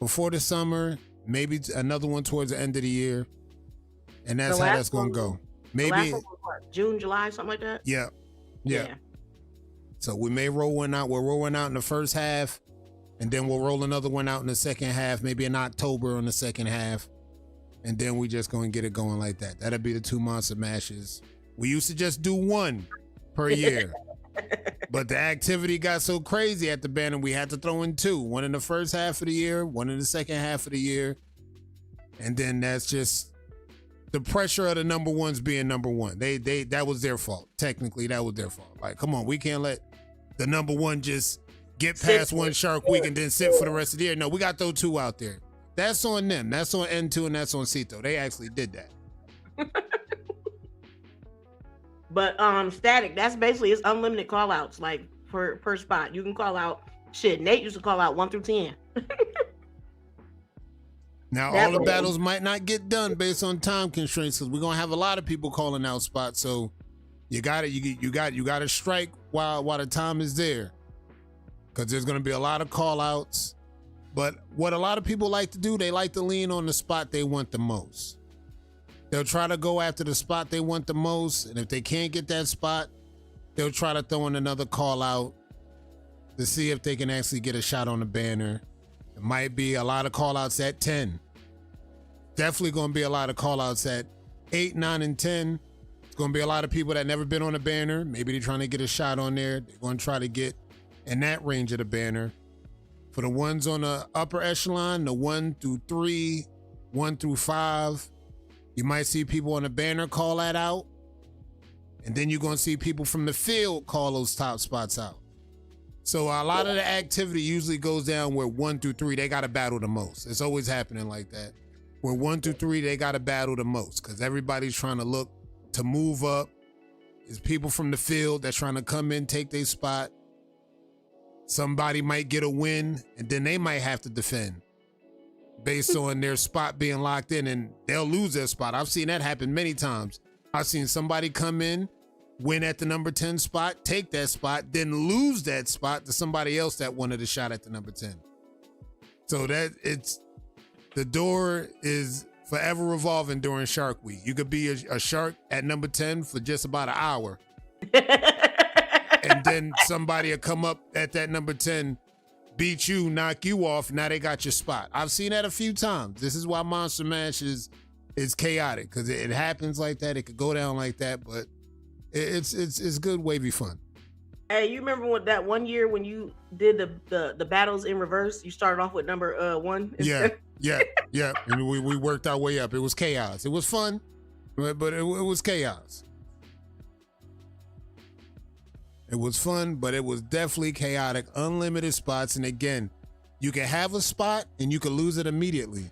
before the summer, maybe another one towards the end of the year. And that's how that's going to go. Maybe the last one was what, June, July, something like that? Yeah. So we may roll one out. We'll roll one out in the first half, and then we'll roll another one out in the second half, maybe in October in the second half. And then we just going to get it going like that. That'll be the 2 Monster Mashes. We used to just do 1 per year. But the activity got so crazy at the banner, we had to throw in 2. 1 in the first half of the year, 1 in the second half of the year. And then that's just the pressure of the number ones being number 1. They that was their fault. Technically, that was their fault. Like, come on, we can't let the number 1 just get past one Shark Week and then sit for the rest of the year. No, we got those 2 out there. That's on them. That's on N2 and that's on Cito. They actually did that. But Static, that's basically it's unlimited call outs, like per spot. You can call out shit. Nate used to call out 1 through 10. Now all the battles might not get done based on time constraints because we're gonna have a lot of people calling out spots. So you gotta strike while the time is there. Because there's gonna be a lot of call outs. But what a lot of people like to do, they like to lean on the spot they want the most. They'll try to go after the spot they want the most, and if they can't get that spot, they'll try to throw in another call out to see if they can actually get a shot on the banner. It might be a lot of call outs at 10. Definitely going to be a lot of call outs at 8, 9, and 10. It's going to be a lot of people that never been on a banner. Maybe they're trying to get a shot on there. They're going to try to get in that range of the banner. For the ones on the upper echelon, the 1 through 3, 1 through 5, you might see people on the banner call that out. And then you're going to see people from the field call those top spots out. So a lot of the activity usually goes down where 1 through 3, they got to battle the most. It's always happening like that. Where 1 through 3, they got to battle the most because everybody's trying to look to move up. There's people from the field that's trying to come in, take their spot. Somebody might get a win and then they might have to defend based on their spot being locked in and they'll lose their spot. I've seen that happen many times. I've seen somebody come in, win at the number 10 spot, take that spot, then lose that spot to somebody else that wanted a shot at the number 10. So the door is forever revolving during Shark Week. You could be a shark at number 10 for just about an hour. And then somebody will come up at that number 10, beat you, knock you off. Now they got your spot. I've seen that a few times. This is why Monster Mash is chaotic because it happens like that. It could go down like that, but it's good wavy fun. Hey, you remember what that one year when you did the battles in reverse? You started off with number 1. Yeah. And we worked our way up. It was chaos. It was fun, but it was chaos. It was fun, but it was definitely chaotic. Unlimited spots, and again, you can have a spot and you can lose it immediately.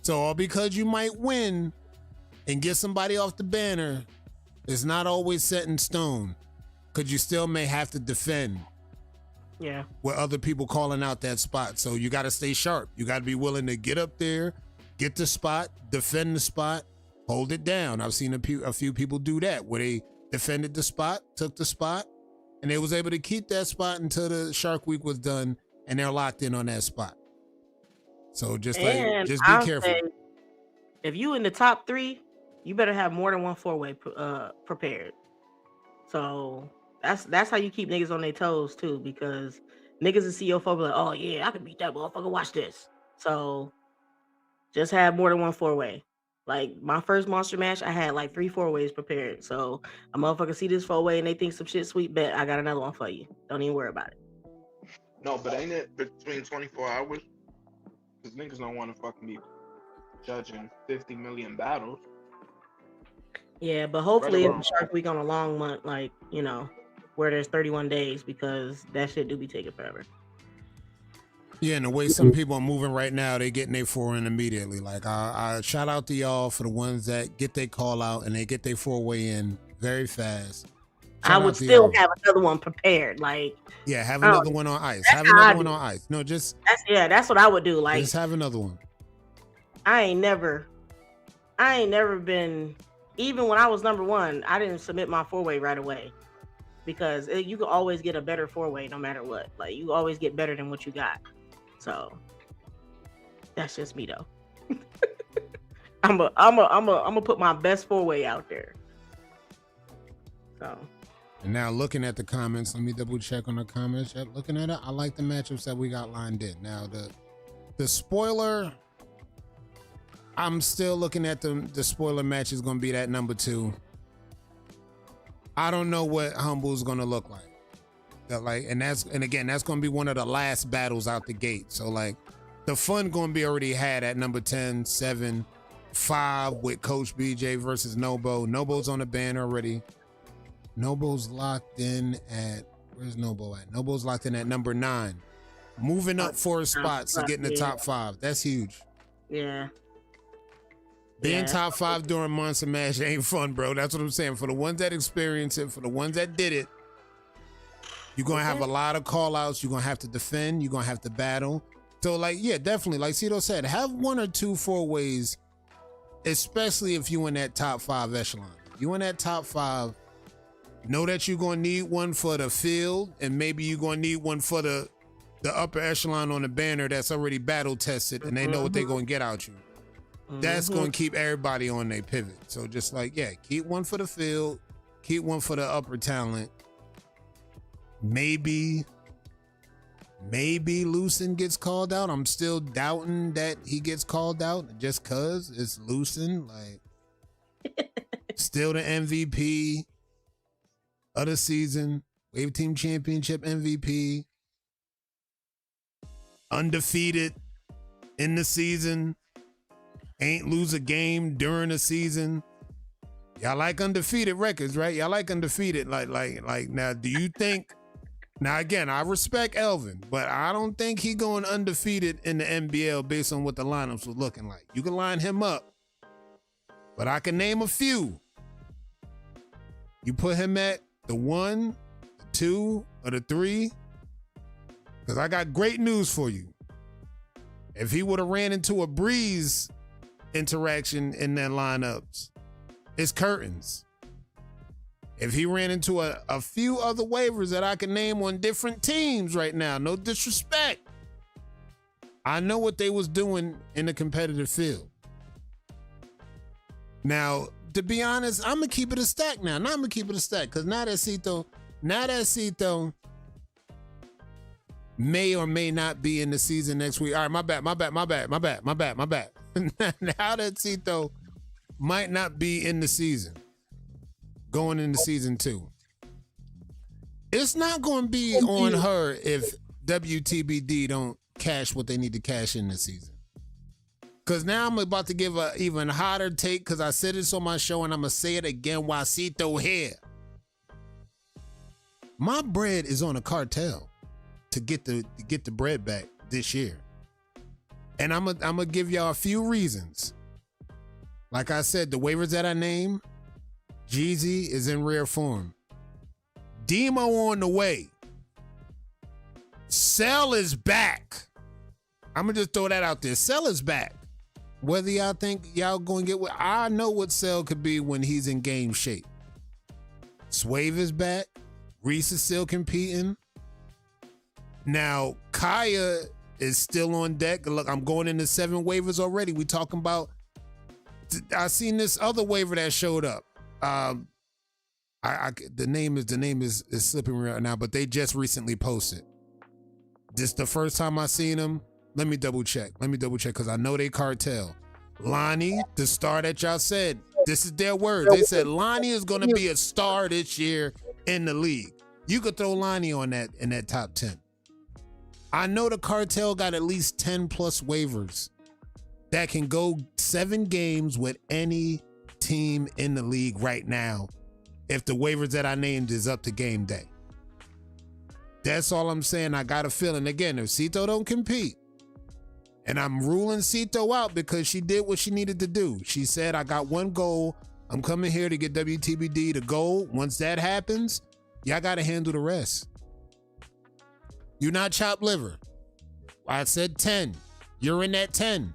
So all because you might win and get somebody off the banner, it's not always set in stone. Because you still may have to defend. Yeah. With other people calling out that spot. So you got to stay sharp. You got to be willing to get up there, get the spot, defend the spot, hold it down. I've seen a few people do that where they defended the spot, took the spot, and they was able to keep that spot until the Shark Week was done and they're locked in on that spot. So just be careful. If you in the top 3, you better have more than one 4-way prepared. So that's how you keep niggas on their toes too, because niggas and CEO folk be like, oh yeah, I can beat that motherfucker. Watch this. So just have more than one 4-way. Like my first Monster Mash, I had like 3 4-ways prepared. So a motherfucker see this 4-way and they think some shit sweet, bet I got another one for you. Don't even worry about it. No, but ain't it between 24 hours? Because niggas don't want to fucking be judging 50 million battles. Yeah, but hopefully it's Shark Week on a long month, like, where there's 31 days, because that shit do be taking forever. Yeah, and the way some people are moving right now, they getting their 4 in immediately. Like, I shout out to y'all for the ones that get their call out and they get their 4-way in very fast. I would still have another one prepared. Like, yeah, have another one on ice. Have another one on ice. No, just that's what I would do. Like, just have another one. I ain't never been. Even when I was number one, I didn't submit my 4-way right away because you can always get a better 4-way no matter what. Like, you always get better than what you got. So that's just me though. I'm a put my best 4-way out there. So. And now looking at the comments, let me double check on the comments. Yep, looking at it, I like the matchups that we got lined in. Now the spoiler, I'm still looking at the spoiler match is going to be that number 2. I don't know what Humble is going to look like. And again, that's going to be one of the last battles out the gate. So like the fun going to be already had at number 10, 7, 5 with Coach BJ versus Nobo. Nobo's on the banner already. Nobo's locked in at, where's Nobo at? Nobo's locked in at number 9. Moving up 4 spots to get in the top 5. That's huge. Yeah. Being top 5 during Monster Mash ain't fun, bro. That's what I'm saying. For the ones that experience it, for the ones that did it, you're going to have a lot of call outs. You're going to have to defend. You're going to have to battle. So like, yeah, definitely. Like Cito said, have 1 or 2 4-ways, especially if you in that top 5 echelon. You in that top 5, know that you're going to need one for the field, and maybe you're going to need one for the upper echelon on the banner that's already battle tested, and they know what they're going to get out you. That's going to keep everybody on their pivot. So just like, yeah, keep one for the field, keep one for the upper talent. Maybe Lucen gets called out. I'm still doubting that he gets called out just because it's Lucen. Like, still the MVP of the season, Wave Team Championship MVP, undefeated in the season, ain't lose a game during the season. Y'all like undefeated records, right? Y'all like undefeated. Like now, do you think, now again, I respect Elvin, but I don't think he going undefeated in the NBL based on what the lineups was looking like. You can line him up, but I can name a few. You put him at the 1, the 2, or the 3, because I got great news for you. If he would have ran into a Breeze interaction in their lineups, it's curtains. If he ran into a few other waivers that I can name on different teams right now, no disrespect, I know what they was doing in the competitive field. Now, to be honest, I'm gonna keep it a stack now. Now I'm gonna keep it a stack because now that Cito may or may not be in the season next week. All right, my bad. Now that Cito might not be in the season, going into season 2, it's not going to be on her if WTBD don't cash what they need to cash in this season. Because now I'm about to give a even hotter take because I said this on my show and I'm going to say it again while Cito here. My bread is on a cartel to get the bread back this year. And I'm gonna give y'all a few reasons. Like I said, the waivers that I named, Jeezy is in rare form. Demo on the way. Cell is back. I'm gonna just throw that out there. Cell is back. Whether y'all think y'all gonna get what, I know what Cell could be when he's in game shape. Swave is back. Reese is still competing. Now, Kaya is still on deck. Look, I'm going into 7 waivers already. We talking about, I seen this other waiver that showed up. The name is slipping right now, but they just recently posted. This the first time I seen them. Let me double check because I know they cartel. Lonnie, the star that y'all said, this is their words. They said Lonnie is going to be a star this year in the league. You could throw Lonnie on that in that top 10. I know the cartel got at least 10 plus waivers that can go 7 games with any team in the league right now if the waivers that I named is up to game day. That's all I'm saying. I got a feeling, again, if Cito don't compete, and I'm ruling Cito out because she did what she needed to do. She said, I got one goal. I'm coming here to get WTBD to goal. Once that happens, Y'all got to handle the rest. You not chopped liver. I said 10. You're in that 10.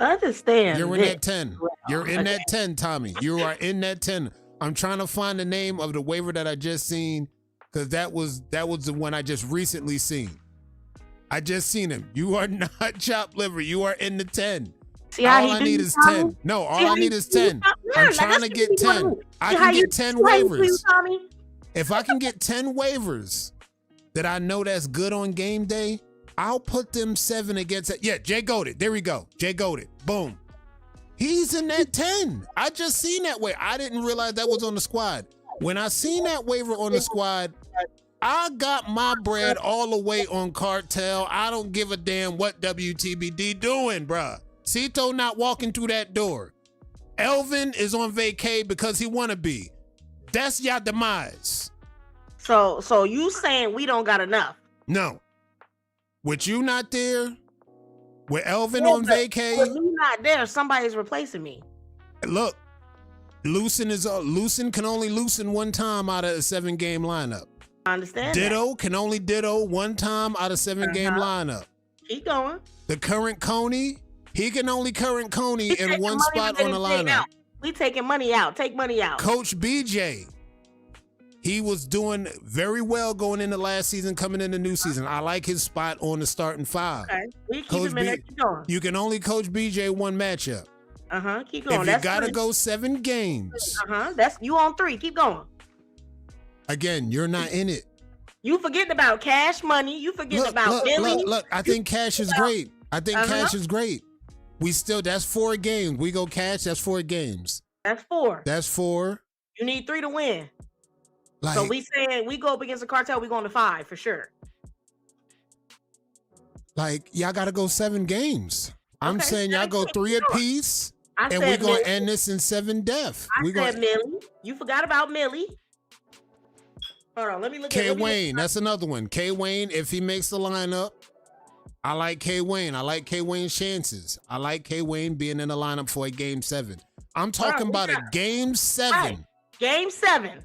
I understand. You're in that 10. You're in that 10, Tommy. You are in that 10. I'm trying to find the name of the waiver that I just seen, because that was the one I just recently seen. I just seen him. You are not chopped liver. You are in the 10. See how all I need is 10. No, all I need is 10. I'm trying to get 10. I can get 10 waivers. If I can get 10 waivers that I know that's good on game day, I'll put them 7 against it. Yeah, Jay Goated. There we go. Jay Goated. Boom. He's in that 10. I just seen that way. I didn't realize that was on the squad. When I seen that waiver on the squad, I got my bread all the way on Cartel. I don't give a damn what WTBD doing, bruh. Cito not walking through that door. Elvin is on vacay because he wanna be. That's your demise. So you saying we don't got enough? No. With you not there, with Elvin on vacay. With me not there, somebody's replacing me. Look, Lucen can only loosen one time out of a 7-game lineup. I understand. Ditto can only ditto one time out of 7-game lineup. Keep going. The current Coney, he can only current Coney in one spot on the lineup. We taking money out. Take money out. Coach BJ, he was doing very well going into last season, coming into new season. I like his spot on the starting 5. Okay, we keep him in there. Keep going. You can only coach BJ one matchup. Keep going. If you gotta go 7 games. That's you on 3. Keep going. Again, you're not in it. You forgetting about Cash Money. You forgetting about Billy. Look, I think Cash is great. Cash is great. That's 4 games. We go Cash, that's 4 games. That's 4. That's 4. You need 3 to win. So we saying we go up against the Cartel, we going to 5 for sure. Like, y'all gotta go 7 games. I'm saying y'all go 3 apiece, and we're gonna end this in 7 death. I said Millie. You forgot about Millie. Hold on, let me look at K-Wayne, that's another one. K-Wayne, if he makes the lineup, I like K-Wayne. I like K-Wayne's chances. I like K-Wayne being in the lineup for a game 7. I'm talking about a game 7. Right. Game 7.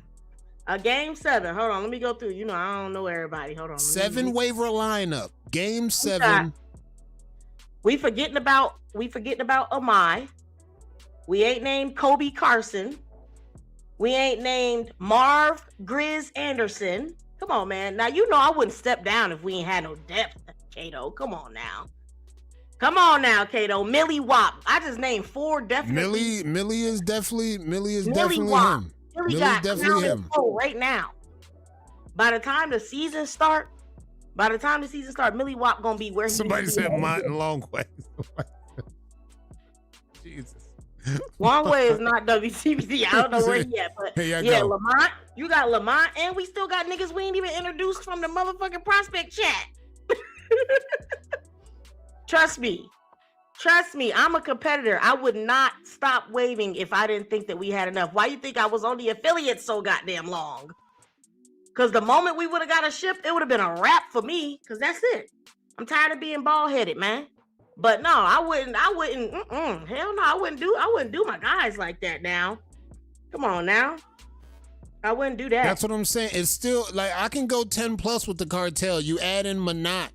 A game 7. Hold on, let me go through. You know, I don't know everybody. Hold on. 7 waiver lineup. Game 7. We forgetting about Amai. We ain't named Kobe Carson. We ain't named Marv Grizz Anderson. Come on, man. Now you know I wouldn't step down if we ain't had no depth, Cato. Come on now. Cato. Millie Wop. I just named 4 definitely. Millie is definitely Wop. him. Millie's definitely him. Right now. By the time the season start, Millie Wop gonna be where he Somebody said Martin Longway. Jesus. Longway is not WTBD. I don't know where he at, but Lamont. You got Lamont, and we still got niggas we ain't even introduced from the motherfucking prospect chat. Trust me. I'm a competitor. I would not stop waving if I didn't think that we had enough. Why you think I was on the affiliate so goddamn long? Because the moment we would have got a ship, it would have been a wrap for me. Because that's it. I'm tired of being bald-headed, man. But no, I wouldn't. Hell no, I wouldn't do my guys like that now. Come on now. I wouldn't do that. That's what I'm saying. It's still like I can go 10 plus with the Cartel. You add in Manat.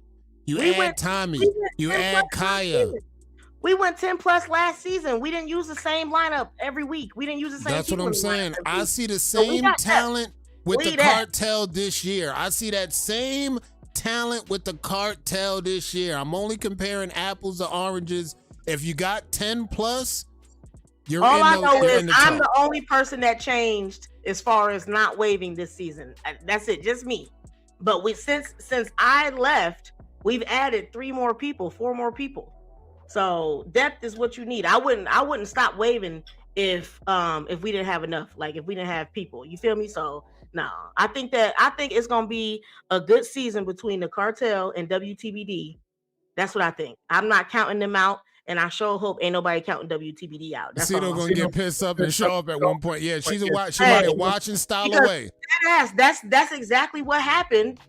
You add Tommy. You add Kaya. We went 10 plus last season. We didn't use the same lineup every week. We didn't use the same. That's what I'm saying. I see the same talent with the Cartel this year. I see that same talent with the Cartel this year. I'm only comparing apples to oranges. If you got 10 plus, you're all in I the, know you're is in the I'm top. the only person that changed as far as not waving this season. That's it, just me. But since I left, we've added 4 more people. So depth is what you need. I wouldn't stop waving if we didn't have enough. Like if we didn't have people. You feel me? So no, I think it's gonna be a good season between the Cartel and WTBD. That's what I think. I'm not counting them out, and I sure hope ain't nobody counting WTBD out. That's Cito gonna get pissed up and show up at one point. Yeah, she's watching style away. That's exactly what happened.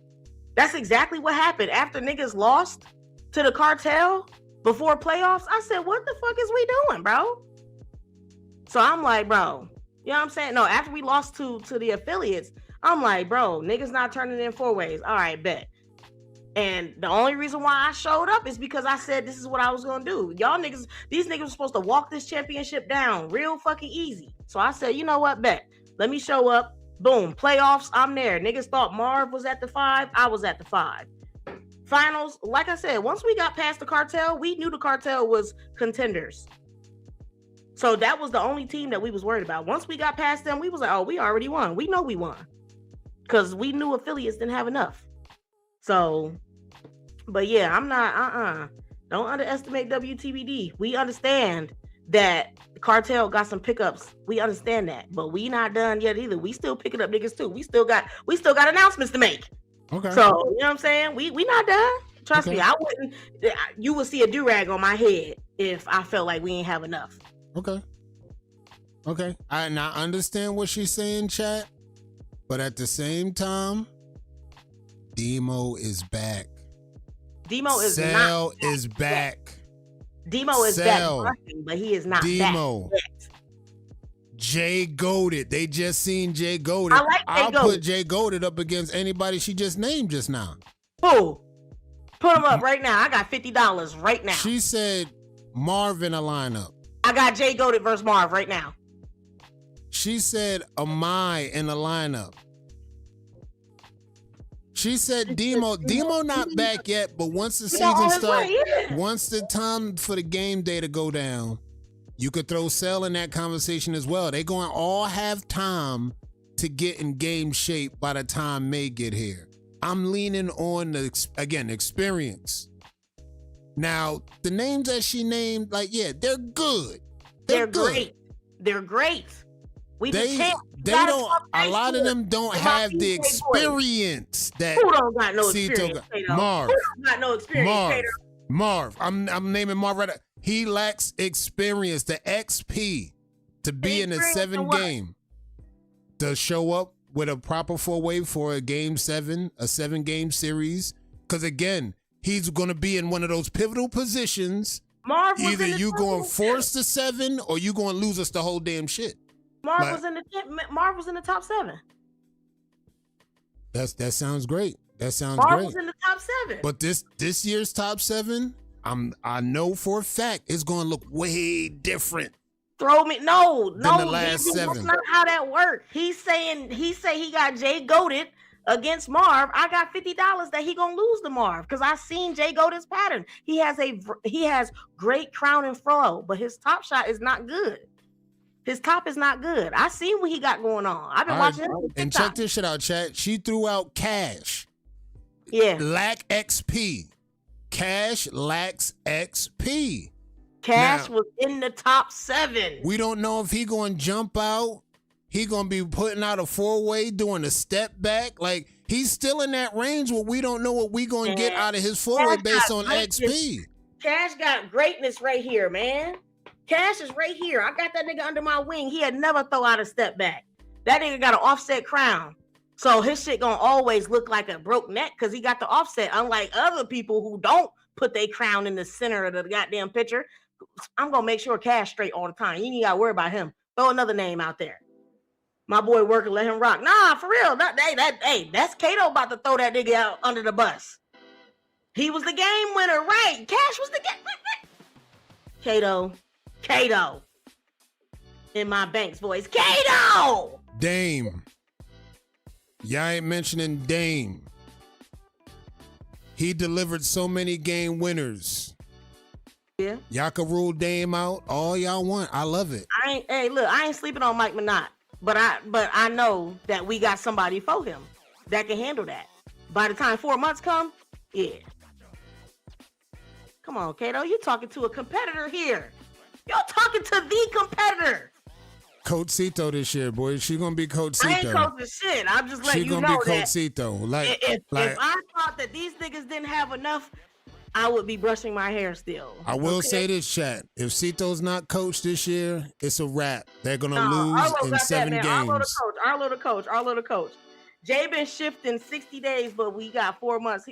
That's exactly what happened after niggas lost to the Cartel before playoffs. I said, what the fuck is we doing, bro? So I'm like, bro, you know what I'm saying? No, after we lost to the affiliates, I'm like, bro, niggas not turning in 4-ways. All right, bet. And the only reason why I showed up is because I said this is what I was gonna do. Y'all niggas, these niggas were supposed to walk this championship down real fucking easy. So I said, you know what, bet. Let me show up. Boom, playoffs, I'm there. Niggas thought Marv was at the 5. I was at the 5. Finals, like I said, once we got past the cartel, we knew the cartel was contenders. So that was the only team that we was worried about. Once we got past them, we was like, oh, we already won. We know we won. Because we knew affiliates didn't have enough. So, but yeah, I'm not, don't underestimate WTBD. We understand that the cartel got some pickups. We understand that, but we not done yet either. We still picking up niggas too. We still got announcements to make. Okay. So, you know what I'm saying? We not done. Trust me, I wouldn't, you would see a do-rag on my head if I felt like we ain't have enough. Okay. I understand what she's saying, chat, but at the same time, Demo is back. Demo is Cell not is back. Demo is Cell. back, but he is not Demo. back yet. Jay Goated. They just seen Jay Goated. I like Jay I'll Goated. put Jay Goated up against anybody she just named just now. Who? Put him up right now. I got $50 right now. She said Marv in a lineup. I got Jay Goated versus Marv right now. She said Amai in the lineup. She said Demo not back yet, but once the season starts, once the time for the game day to go down, you could throw Cell in that conversation as well. They're going to all have time to get in game shape by the time May get here. I'm leaning on the experience. Now, the names that she named, like, yeah, they're good. They're good. Great. They're great. They don't. A lot of them don't have the experience that. Who don't got no Cito experience? Marv. Who don't got no experience? Marv. I'm naming Marv right now. He lacks experience, the XP, to be in a 7 game, to show up with a proper 4-way for a game 7, a 7-game series. Because again, he's going to be in one of those pivotal positions. Marv was either you going to force the 7 or you going to lose us the whole damn shit. Marv was in the top 7. That sounds great. That sounds Marv great. was in the top 7. But this year's top 7, I know for a fact it's going to look way different. No, the last 7. That's not how that works. He got Jay Goated against Marv. I got $50 that he gonna lose to Marv because I seen Jay Goated's pattern. He has great crown and fro, but his top shot is not good. His top is not good. I seen what he got going on. I've been watching him. And check this shit out, chat. She threw out Cash. Yeah. Lack XP. Cash lacks XP. Cash was in the top 7. We don't know if he going to jump out. He going to be putting out a 4-way, doing a step back. Like, he's still in that range where we don't know what we going to get out of his 4-way based on XP. Cash got greatness right here, man. Cash is right here. I got that nigga under my wing. He had never throw out a step back. That nigga got an offset crown. So his shit gonna always look like a broke neck because he got the offset. Unlike other people who don't put their crown in the center of the goddamn picture. I'm gonna make sure Cash straight all the time. You ain't gotta worry about him. Throw another name out there. My boy Worker, let him rock. Nah, for real. That's Cito about to throw that nigga out under the bus. He was the game winner, right? Cash was the game. Cito. In my Banks voice. Cito! Dame. Y'all ain't mentioning Dame. He delivered so many game winners. Yeah. Y'all can rule Dame out all y'all want. I love it. I ain't sleeping on Mike Minot. But I know that we got somebody for him that can handle that. By the time 4 months come, yeah. Come on, Cito. You talking to a competitor here. You're talking to the competitor. Coach Cito this year, boy. She gonna be Coach Cito. I ain't coaching shit. I'm just letting you know that. She gonna be Coach Cito. If I thought that these niggas didn't have enough, I would be brushing my hair still. I will say this, chat. If Cito's not coached this year, it's a wrap. They're gonna lose in 7 games. Arlo the coach. Jay been shifting 60 days, but we got 4 months.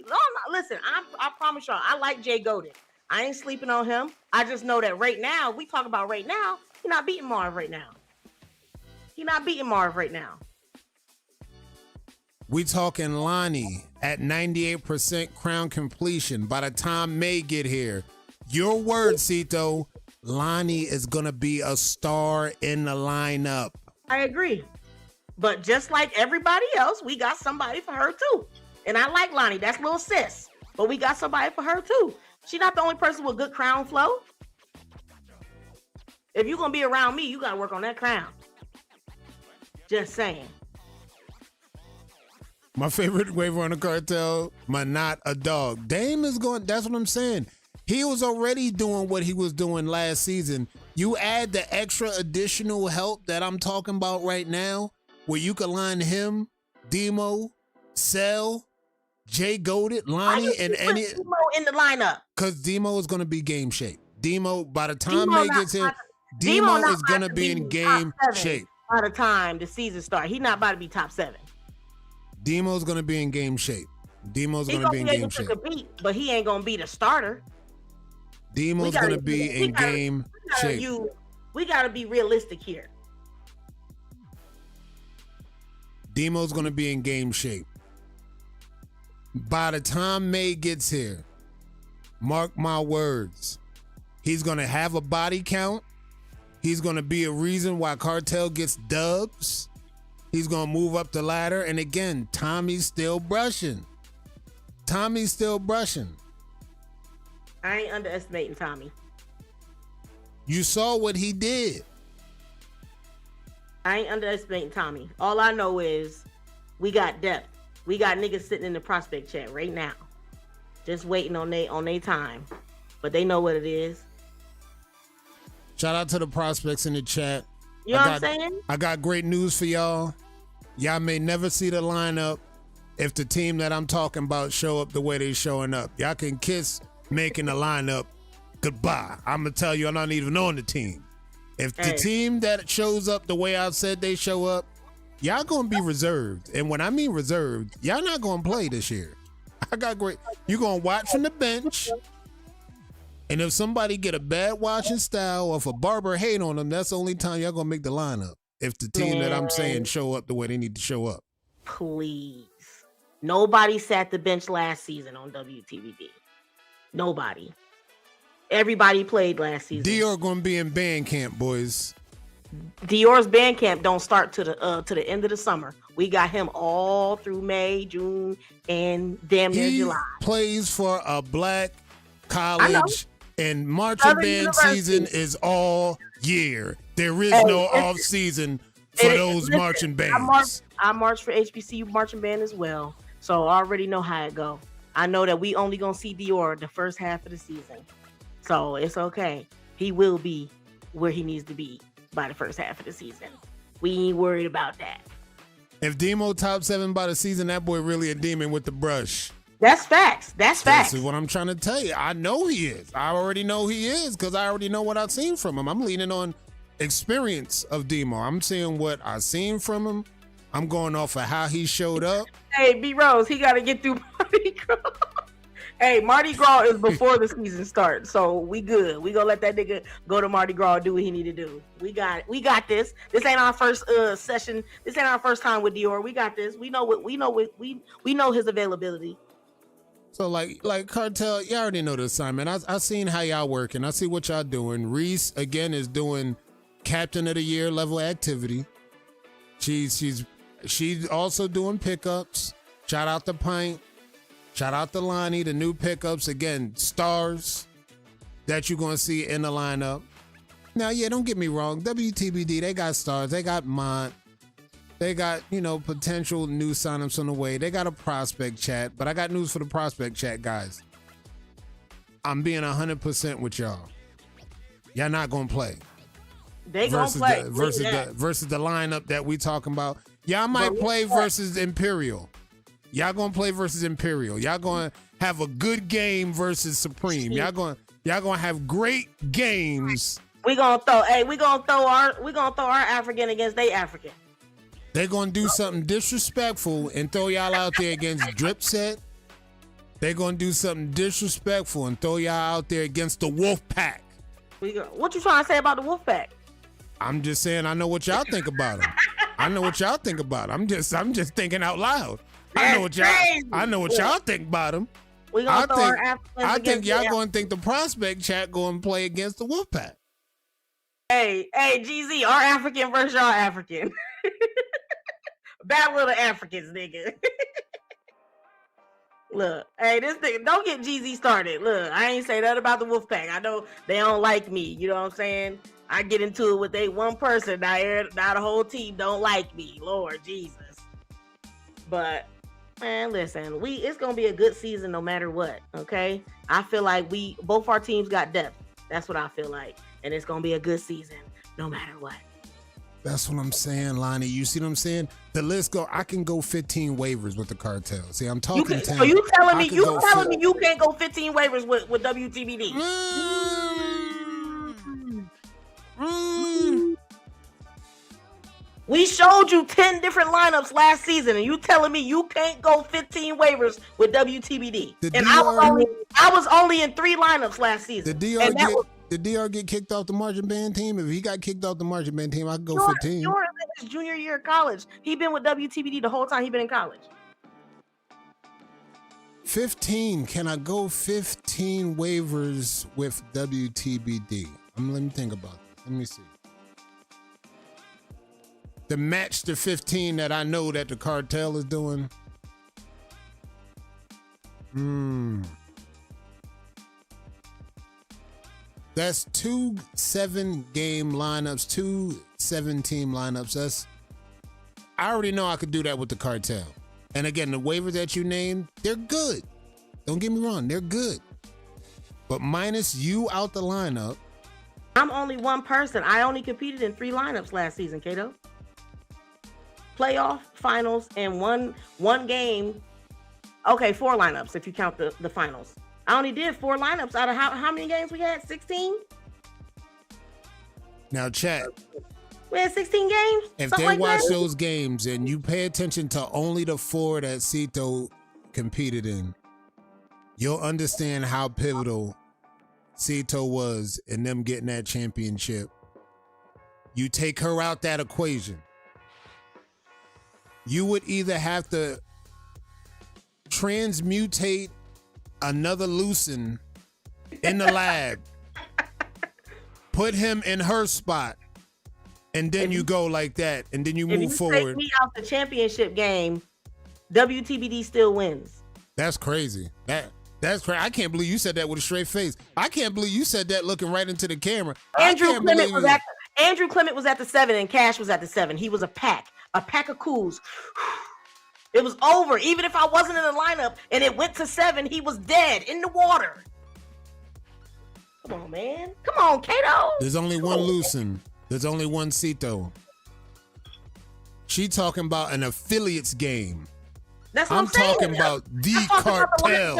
Listen, I promise y'all, I like Jay Goated. I ain't sleeping on him. I just know that right now, we talk about right now, he's not beating Marv right now. We talking Lonnie at 98% crown completion by the time May get here. Your word, Cito. Lonnie is going to be a star in the lineup. I agree. But just like everybody else, we got somebody for her too. And I like Lonnie. That's little sis. But we got somebody for her too. She's not the only person with good crown flow. If you're going to be around me, you got to work on that crown. Just saying. My favorite waiver on the cartel, my not a dog. Dame is going, that's what I'm saying. He was already doing what he was doing last season. You add the extra additional help that I'm talking about right now, where you can line him, Demo, Cell, Jay Goated, Lonnie, and any Demo in the lineup. Because Demo is going to be game shape. Demo, by the time May gets here, Demo is going to be in game shape. By the time the season starts, he's not about to be top 7. Demo's going to be in game shape. Demo's going to be in game shape. Compete, but he ain't going to be the starter. Demo's going to be in game shape. We got to be realistic here. Demo's going to be in game shape. By the time May gets here, mark my words, he's going to have a body count. He's going to be a reason why Cartel gets dubs. He's going to move up the ladder. And again, Tommy's still brushing. Tommy's still brushing. I ain't underestimating Tommy. You saw what he did. I ain't underestimating Tommy. All I know is we got depth. We got niggas sitting in the prospect chat right now, just waiting on they time. But they know what it is. Shout out to the prospects in the chat. You know what I'm saying? I got great news for y'all. Y'all may never see the lineup if the team that I'm talking about show up the way they showing up. Y'all can kiss making the lineup goodbye. I'm going to tell you, I'm not even on the team. If the team that shows up the way I said they show up, y'all going to be reserved. And when I mean reserved, y'all not going to play this year. I got great. You're going to watch from the bench. And if somebody get a bad watching style or if a barber hate on them, that's the only time y'all going to make the lineup. If the team that I'm saying show up the way they need to show up. Please. Nobody sat the bench last season on WTVD. Nobody. Everybody played last season. Dior going to be in band camp, boys. Dior's band camp don't start to the end of the summer. We got him all through May, June, and damn near July. He plays for a black college, and marching band season is all year. There is no off season for those marching bands. I march for HBCU marching band as well, so I already know how it go. I know that we only gonna see Dior the first half of the season, so it's okay. He will be where he needs to be by the first half of the season. We ain't worried about that. If Demo top 7 by the season, that boy really a demon with the brush. That's facts. That's facts. This is what I'm trying to tell you. I know he is. I already know he is because I already know what I've seen from him. I'm leaning on experience of Demo. I'm seeing what I've seen from him. I'm going off of how he showed up. Hey, B Rose, he got to get through Mardi Gras. Hey, Mardi Gras is before the season starts, so we good. We gonna let that nigga go to Mardi Gras and do what he need to do. We got this. This ain't our first session. This ain't our first time with Dior. We got this. We know his availability. So like Cartel, y'all already know the assignment. I seen how y'all working. I see what y'all doing. Reese again is doing Captain of the Year level activity. She's also doing pickups. Shout out to Pint. Shout out to Lonnie, the new pickups. Again, stars that you're going to see in the lineup. Now, yeah, don't get me wrong. WTBD, they got stars. They got Mont. They got, potential new signups on the way. They got a prospect chat. But I got news for the prospect chat, guys. I'm being 100% with y'all. Y'all not going to play. They going to play. Versus the lineup that we talking about. Y'all might play versus Imperial. Y'all gonna play versus Imperial. Y'all gonna have a good game versus Supreme. Y'all gonna have great games. We gonna throw our African against they African. They gonna do something disrespectful and throw y'all out there against Drip Set. They gonna do something disrespectful and throw y'all out there against the Wolf Pack. What you trying to say about the Wolf Pack? I'm just saying I know what y'all think about them. I know what y'all think about them. I'm just thinking out loud. I know what y'all think about him. We gonna throw our Africans. I think y'all gonna think the prospect chat going to play against the Wolfpack. Hey, GZ, our African versus y'all African. Battle of the Africans, nigga. Look, hey, this nigga, don't get GZ started. Look, I ain't say nothing about the Wolfpack. I know they don't like me. You know what I'm saying? I get into it with one person. Now the whole team don't like me. Lord Jesus. But man, listen, it's gonna be a good season no matter what. Okay, I feel like both our teams got depth. That's what I feel like, and it's gonna be a good season no matter what. That's what I'm saying, Lonnie. You see what I'm saying? The list go. I can go 15 waivers with the cartel. See, I'm talking. So you telling me you can't go 15 waivers with WTBD? We showed you 10 different lineups last season, and you telling me you can't go 15 waivers with WTBD? I was only in 3 lineups last season. Did DR get kicked off the marching band team? If he got kicked off the marching band team, I could go 15. Sure, his junior year of college. He been with WTBD the whole time he been in college. 15. Can I go 15 waivers with WTBD? Let me think about this. Let me see. To match the 15 that I know that the cartel is doing. That's 2 7-game lineups, 2 7-team lineups. I already know I could do that with the cartel. And again, the waivers that you named, they're good. Don't get me wrong, they're good. But minus you out the lineup. I'm only one person. I only competed in 3 lineups last season, Cato. Playoff, finals, and one game. Okay, 4 lineups if you count the finals. I only did 4 lineups out of how many games we had? 16? Now, chat. We had 16 games? If they watch those games and you pay attention to only the 4 that Cito competed in, you'll understand how pivotal Cito was in them getting that championship. You take her out that equation, you would either have to transmutate another Lucen in the lab, put him in her spot, and then you go like that, and then you move forward. If you take me out the championship game, WTBD still wins. That's crazy. That's crazy. I can't believe you said that with a straight face. I can't believe you said that looking right into the camera. Andrew Clement was at the 7 and Cash was at the 7. He was a pack of cools. It was over. Even if I wasn't in the lineup and it went to 7, he was dead in the water. Come on, man. Come on, Cato. There's only one Lucen. There's only one Cito. She talking about an affiliates game. That's what I'm saying. Talking about the cartel.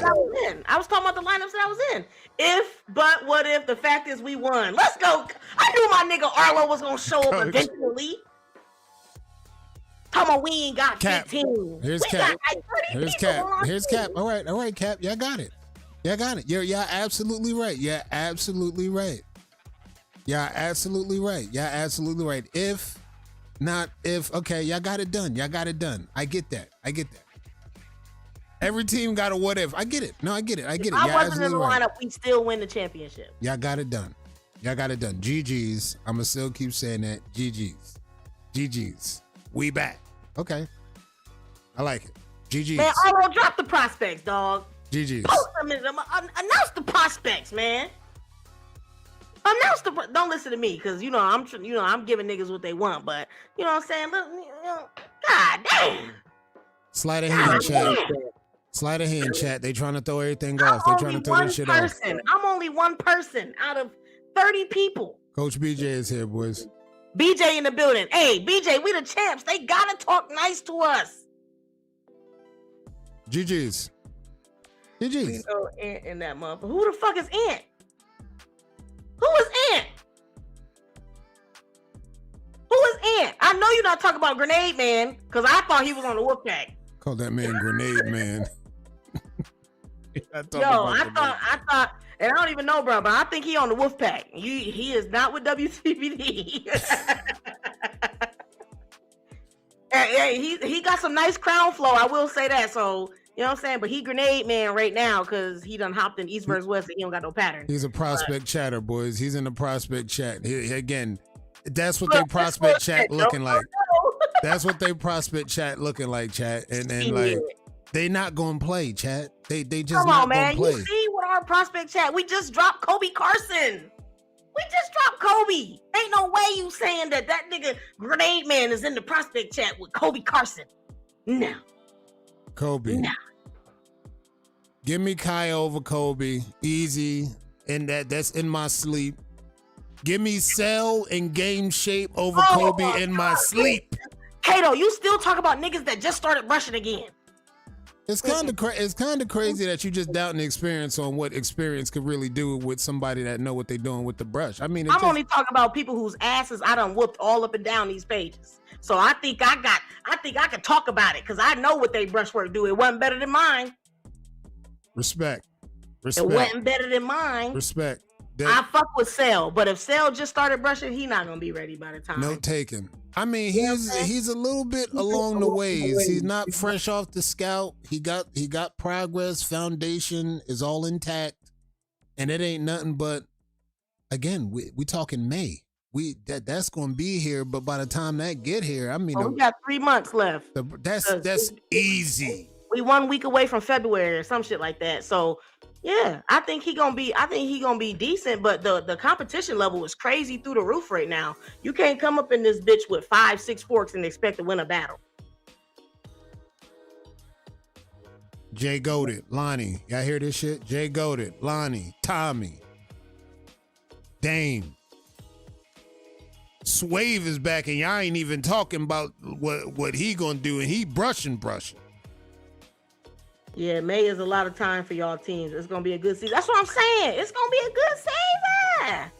I was talking about the lineups that I was in. What if the fact is we won? Let's go. I knew my nigga Arlo was gonna show up eventually. Talking about we ain't got Cap. 15. Here's Cap. Here's Cap. Here's Cap. All right, Cap. Y'all got it. You're absolutely right. You're absolutely right. If not, okay, y'all got it done. I get that. Every team got a what if. I get it. No, I get it. If I wasn't in the lineup, we still win the championship. Y'all got it done. GG's. I'ma still keep saying that. GG's. We back. Okay. I like it. GG's. Man, I will drop the prospects, dog. GG's. Post them in them. Announce the prospects, man. Don't listen to me, because I'm giving niggas what they want, but you know what I'm saying? Look, God damn. Slide a hand, chat. They trying to throw everything off. They trying to throw this shit off. I'm only one person out of 30 people. Coach BJ is here, boys. BJ in the building. Hey, BJ, we the champs. They gotta talk nice to us. GG's. You know, Ant in that motherfucker. Who the fuck is Ant? Who is Ant? I know you're not talking about Grenade Man, because I thought he was on the Wolfpack. Call that man Grenade Man. I thought, and I don't even know, bro, but I think he on the Wolfpack. He is not with WTBD. Hey, he got some nice crown flow. I will say that. So you know what I'm saying. But he grenade man right now because he done hopped in East versus West and he don't got no pattern. He's a prospect chatter, boys. He's in the prospect chat. Again, that's what they prospect chat looking like. That's what they prospect chat looking like, chat. And like they not gonna play, chat. They just not gonna play. You see what our prospect chat? We just dropped Kobe Carson. We just dropped Kobe. Ain't no way you saying that nigga Grenade Man is in the prospect chat with Kobe Carson. No. Kobe. No. Give me Kai over Kobe. Easy. And that's in my sleep. Give me Cell and Game Shape over Kobe in my sleep. Kato, you still talk about niggas that just started brushing again. It's kind of crazy that you just doubting the experience on what experience could really do with somebody that know what they're doing with the brush. I mean, I'm only talking about people whose asses I done whooped all up and down these pages. So I think I can talk about it because I know what they brushwork do. It wasn't better than mine. Respect. It wasn't better than mine. Respect. I fuck with Cell, but if Cell just started brushing, he not gonna be ready by the time. No taken. I mean, he's a little bit along the ways. He's not fresh off the scout. He got progress. Foundation is all intact, and it ain't nothing but. Again, we talking May. That's gonna be here, but by the time that get here, I mean, we got 3 months left. That's easy. We 1 week away from February or some shit like that. So. Yeah, I think he gonna be decent, but the competition level is crazy through the roof right now. You can't come up in this bitch with 5-6 forks and expect to win a battle. Jay Goated, Lonnie, y'all hear this shit? Jay Goated, Lonnie, Tommy, Dame, Swave is back, and y'all ain't even talking about what he gonna do, and he brushing. Yeah, May is a lot of time for y'all teams. It's gonna be a good season. That's what I'm saying. It's gonna be a good season.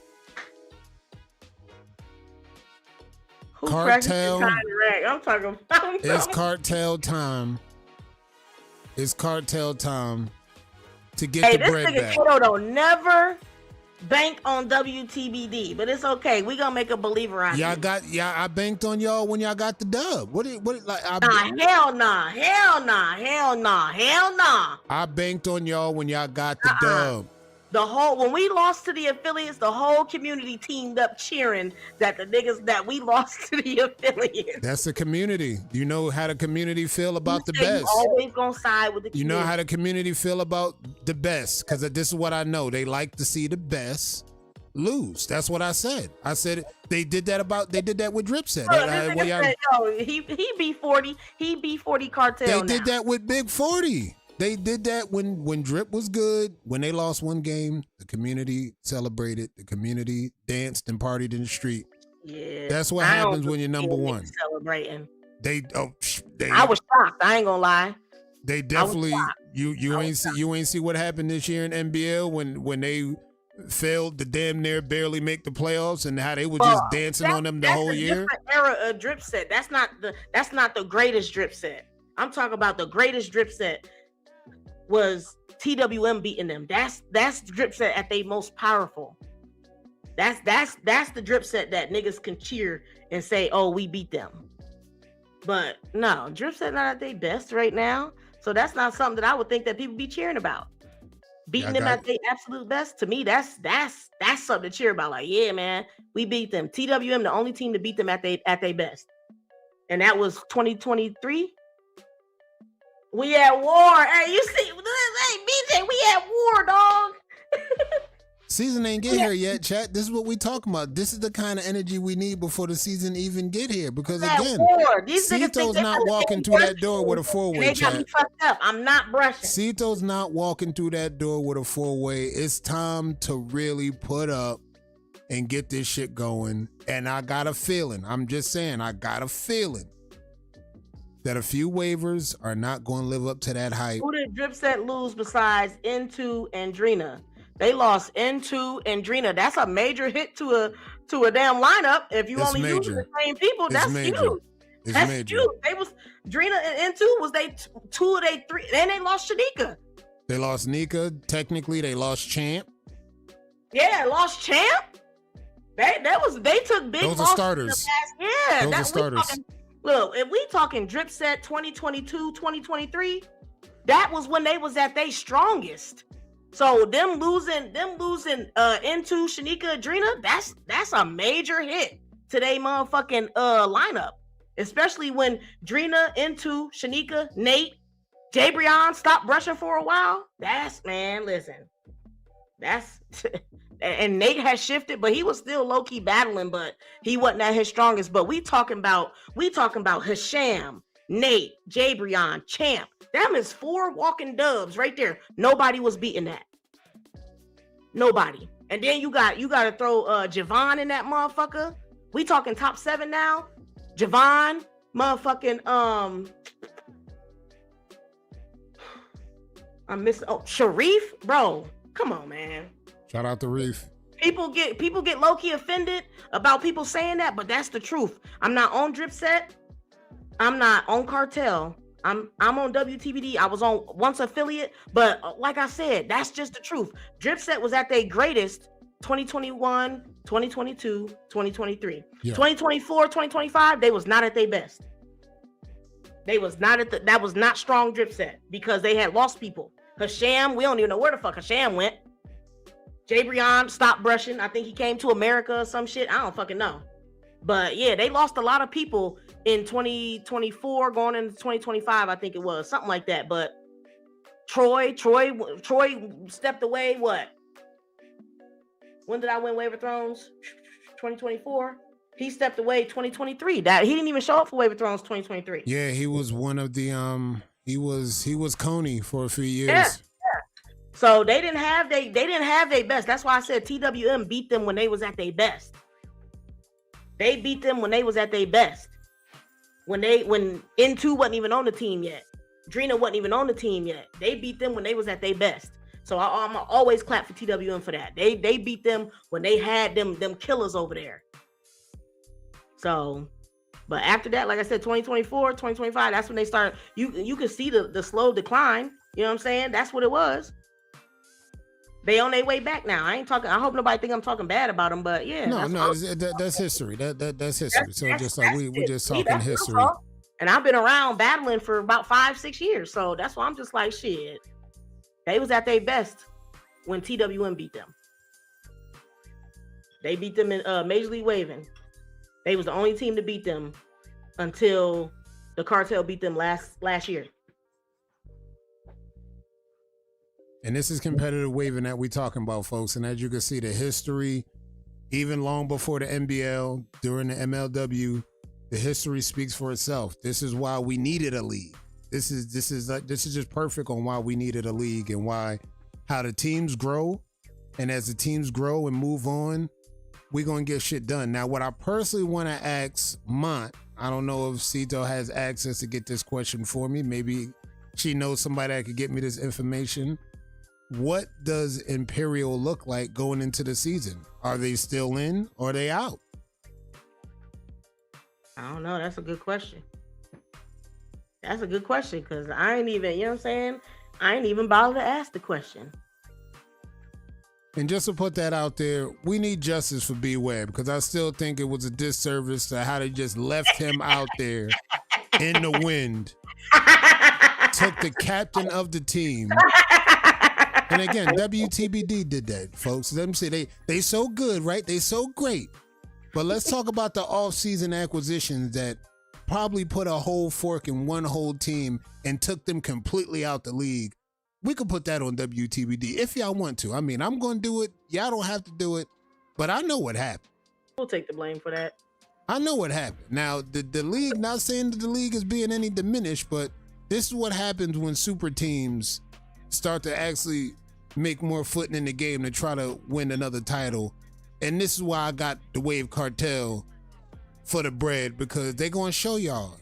Cartel. I'm talking about. It's cartel time. It's cartel time to get the bread back. This nigga Cito don't never bank on WTBD, but it's okay. We gonna make a believer out of it. I banked on y'all when y'all got the dub. Hell nah. I banked on y'all when y'all got the dub. When we lost to the affiliates, the whole community teamed up cheering that the niggas that we lost to the affiliates. That's the community. You know how the community feel about the best. Always gonna side with the community. You know how the community feel about the best, because this is what I know. They like to see the best lose. That's what I said. I said they did that with Dripset. He B40. He B40 cartel. They did that with Big 40. They did that when Drip was good. When they lost one game, the community celebrated. The community danced and partied in the street. Yeah, that's what happens when you're number one. Celebrating. I was shocked. I ain't gonna lie. They definitely you ain't see what happened this year in NBL when they failed to damn near barely make the playoffs and how they were just dancing on them the whole year. That's a different era of Dripset. That's not the greatest Dripset. I'm talking about the greatest Dripset. Was TWM beating them? That's Dripset at their most powerful. That's the Dripset that niggas can cheer and say, "Oh, we beat them." But no, Dripset not at their best right now. So that's not something that I would think that people be cheering about. Beating them at their absolute best, to me, that's something to cheer about. Like, yeah, man, we beat them. TWM, the only team to beat them at their best, and that was 2023. We at war. Hey, you see, hey, BJ, we at war, dog. Season ain't get here yet, chat. This is what we talking about. This is the kind of energy we need before the season even get here. Because again, Cito's not walking through that door with a 4-way, chat. They got me fucked up. I'm not brushing. Cito's not walking through that door with a 4-way. It's time to really put up and get this shit going. And I got a feeling. I'm just saying, I got a feeling that a few waivers are not going to live up to that hype. Who did Dripset lose besides N2 and Drina? They lost N2 and Drina. That's a major hit to a damn lineup. If you only use the same people, that's huge. That's huge. They was Drina and N2 was they two of they three, and they lost Shanika. They lost Nika. Technically, they lost Champ. Yeah, lost Champ. They took big. Those are starters. Yeah, those are starters. Look, if we talking drip set 2022, 2023, that was when they was at their strongest. So them losing into Shanika Adrena, that's a major hit to they motherfucking lineup. Especially when Drina, into Shanika, Nate, Jabrion stopped brushing for a while. And Nate has shifted, but he was still low-key battling, but he wasn't at his strongest. But we talking about Hisham, Nate, Jabrion, Champ. Them is 4 walking dubs right there. Nobody was beating that. Nobody. And then you got to throw Javon in that motherfucker. We talking top 7 now. Javon, motherfucking I'm missing. Oh, Sharif, bro, come on, man. Shout out to Reef. People get low-key offended about people saying that, but that's the truth. I'm not on Drip Set. I'm not on Cartel. I'm on WTBD. I was on once affiliate, but like I said, that's just the truth. Drip Set was at their greatest 2021, 2022, 2023. Yeah. 2024, 2025, they was not at their best. They was not that was not strong Drip Set because they had lost people. Hisham, we don't even know where the fuck Hisham went. Jabrion stopped brushing. I think he came to America or some shit. I don't fucking know. But yeah, they lost a lot of people in 2024 going into 2025, I think it was. Something like that. But Troy stepped away, what? When did I win Wave of Thrones? 2024. He stepped away 2023. That he didn't even show up for Wave of Thrones 2023. Yeah, he was one of the he was Coney for a few years. Yeah. So they didn't have their best. That's why I said TWM beat them when they was at their best. They beat them when they was at their best. When N2 wasn't even on the team yet. Drina wasn't even on the team yet. They beat them when they was at their best. So I'm always clap for TWM for that. They beat them when they had them killers over there. So, but after that, like I said, 2024, 2025, that's when they start. You can see the slow decline. You know what I'm saying? That's what it was. They on their way back now. I ain't talking. I hope nobody think I'm talking bad about them, but yeah. That's history. That's history. So just like we just talking history. And I've been around battling for about 5-6 years, so that's why I'm just like shit. They was at their best when TWM beat them. They beat them in Major League Waving. They was the only team to beat them until the Cartel beat them last year. And this is competitive waving that we talking about, folks. And as you can see, the history, even long before the NBL, during the MLW, the history speaks for itself. This is why we needed a league. This is just perfect on why we needed a league and how the teams grow. And as the teams grow and move on, we're going to get shit done. Now, what I personally want to ask Mont, I don't know if Cito has access to get this question for me. Maybe she knows somebody that could get me this information. What does Imperial look like going into the season? Are they still in or are they out? I don't know. That's a good question. That's a good question because I ain't even, you know what I'm saying? I ain't even bothered to ask the question. And just to put that out there, we need justice for B-Web because I still think it was a disservice to how they just left him out there in the wind, took the captain of the team. And again, WTBD did that, folks. Let me say they so good, right? They so great. But let's talk about the off-season acquisitions that probably put a whole fork in one whole team and took them completely out the league. We could put that on WTBD if y'all want to. I mean, I'm going to do it. Y'all don't have to do it. But I know what happened. We'll take the blame for that. I know what happened. Now, the league, not saying that the league is being any diminished, but this is what happens when super teams start to actually make more footing in the game to try to win another title. And this is why I got the Wave Cartel for the bread, because they're going to show y'all,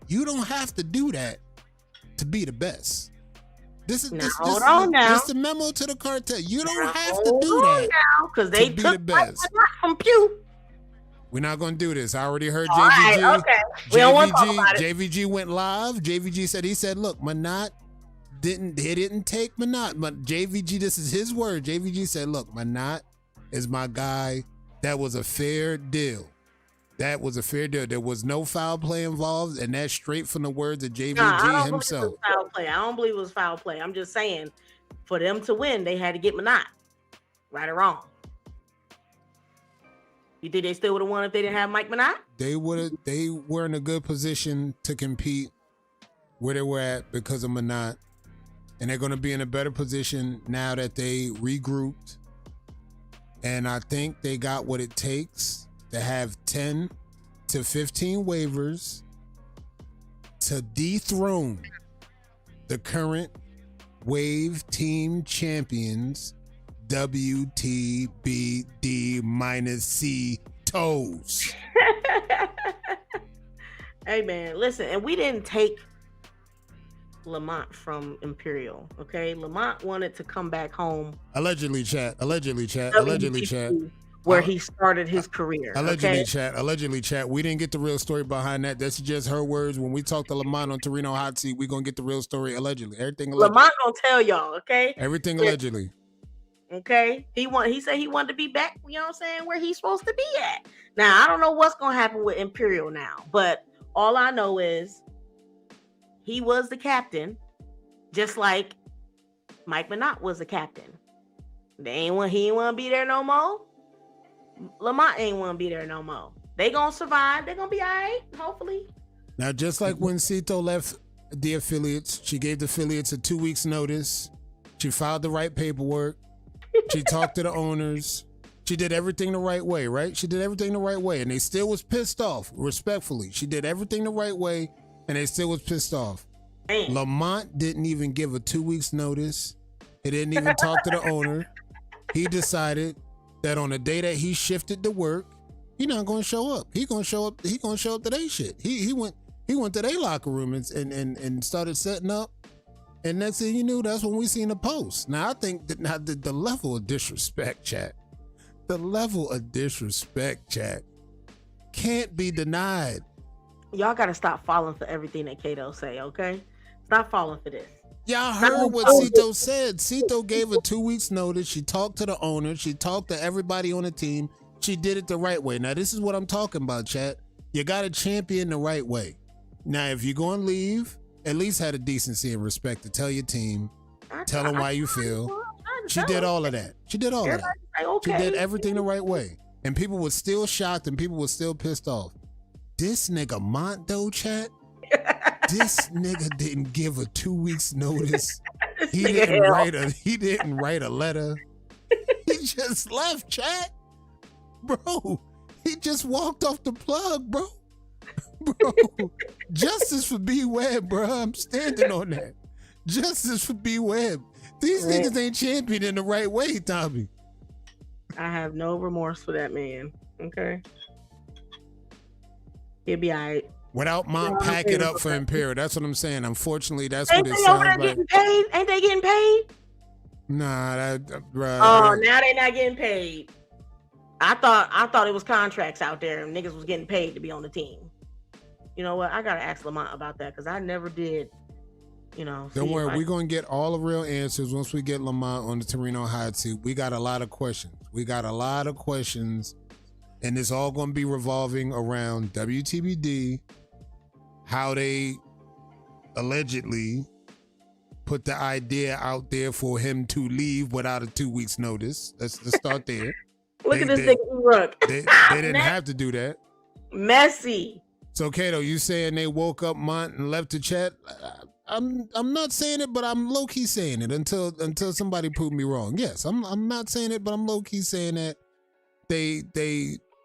you don't have to do that to be the best. This is this the memo to the cartel. You don't have to do that because they be took the best. From Pew. We're not going to do this. I already heard JVG. Right, okay. We don't want to talk about it. JVG went live. JVG said, look, Manat didn't take Manat. But JVG, this is his word. JVG said, look, Manat is my guy. That was a fair deal. That was a fair deal. There was no foul play involved, and that's straight from the words of JVG himself. Foul play. I don't believe it was foul play. I'm just saying, for them to win, they had to get Minot. Right or wrong? You think they still would have won if they didn't have Mike Minot? They were in a good position to compete where they were at because of Minot. And they're going to be in a better position now that they regrouped. And I think they got what it takes to have 10 to 15 waivers to dethrone the current Wave Team Champions, WTBD minus C toes. Hey, man, listen, and we didn't take Lamont from Imperial, okay? Lamont wanted to come back home. Allegedly, chat. Where he started his career. Allegedly, okay? Allegedly, chat. We didn't get the real story behind that. That's just her words. When we talk to Lamont on Torino Hot Seat, we're going to get the real story. Allegedly. Everything allegedly. Lamont going to tell y'all, okay? Everything allegedly. Okay? He said he wanted to be back, you know what I'm saying, where he's supposed to be at. Now, I don't know what's going to happen with Imperial now, but all I know is he was the captain, just like Mike Minot was the captain. He ain't want to be there no more. Lamont ain't want to be there no more. They gonna survive. They gonna be all right, hopefully. Now, just like when Cito left the affiliates, she gave the affiliates a 2 weeks notice. She filed the right paperwork. She talked to the owners. She did everything the right way, right? She did everything the right way, and they still was pissed off, respectfully. She did everything the right way, and they still was pissed off. Damn. Lamont didn't even give a 2 weeks notice. He didn't even talk to the owner. He decided that on the day that he shifted to work, he not gonna show up. He gonna show up to their shit. He went to their locker room and started setting up. And next thing you knew, that's when we seen the post. Now I think that the level of disrespect, chat. The level of disrespect, chat, can't be denied. Y'all gotta stop falling for everything that Kato say, okay? Stop falling for this. Y'all heard what Cito said. Cito gave a 2 weeks notice. She talked to the owner. She talked to everybody on the team. She did it the right way. Now, this is what I'm talking about, chat. You got to champion the right way. Now, if you're going to leave, at least have the decency and respect to tell your team. Tell them why you feel. She did all of that. She did all of that. She did everything the right way. And people were still shocked and people were still pissed off. This nigga Monto, chat. This nigga didn't give a 2 weeks notice. He didn't write a letter. He just left, chat. Bro, he just walked off the plug, bro. Bro, justice for B Webb, bro. I'm standing on that. Justice for B Webb. These niggas ain't championing the right way, Tommy. I have no remorse for that man. Okay. He'll be all right. Without Mont pack it up for Imperial. That's what I'm saying. Unfortunately, that's what it sounds like. Getting paid? Ain't they getting paid? Nah, bro. Oh, now they not getting paid. I thought it was contracts out there and niggas was getting paid to be on the team. You know what? I gotta ask Lamont about that because I never did. You know. Don't worry, we're gonna get all the real answers once we get Lamont on the Torino Hot Seat. We got a lot of questions. And it's all going to be revolving around WTBD, how they allegedly put the idea out there for him to leave without a 2 weeks notice. Let's start there. Look at this nigga Rook. They didn't have to do that. Messy. So, Kato, you saying they woke up Mont and left the chat? I'm not saying it, but I'm low-key saying it until somebody prove me wrong. Yes, I'm not saying it, but I'm low-key saying that they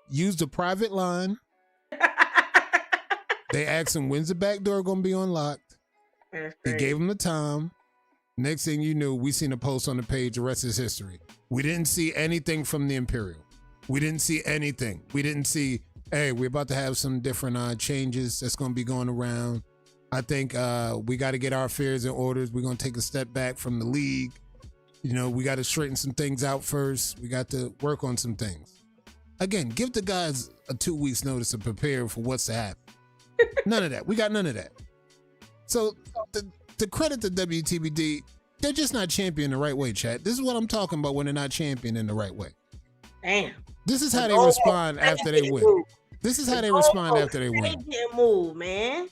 used a private line. They asked him, when's the back door going to be unlocked? He gave him the time. Next thing you knew, we seen a post on the page, the rest is history. We didn't see anything from the Imperial. We didn't see anything. We didn't see, hey, we're about to have some different changes that's going to be going around. I think we got to get our affairs in orders. We're going to take a step back from the league. You know, we got to straighten some things out first. We got to work on some things. Again, give the guys a 2 weeks notice to prepare for what's to happen. None of that. We got none of that. So to credit the WTBD, they're just not championing the right way, chat. This is what I'm talking about when they're not championing the right way. Damn. This is how they respond after they win. This is how they respond after they win. Getting moved, man.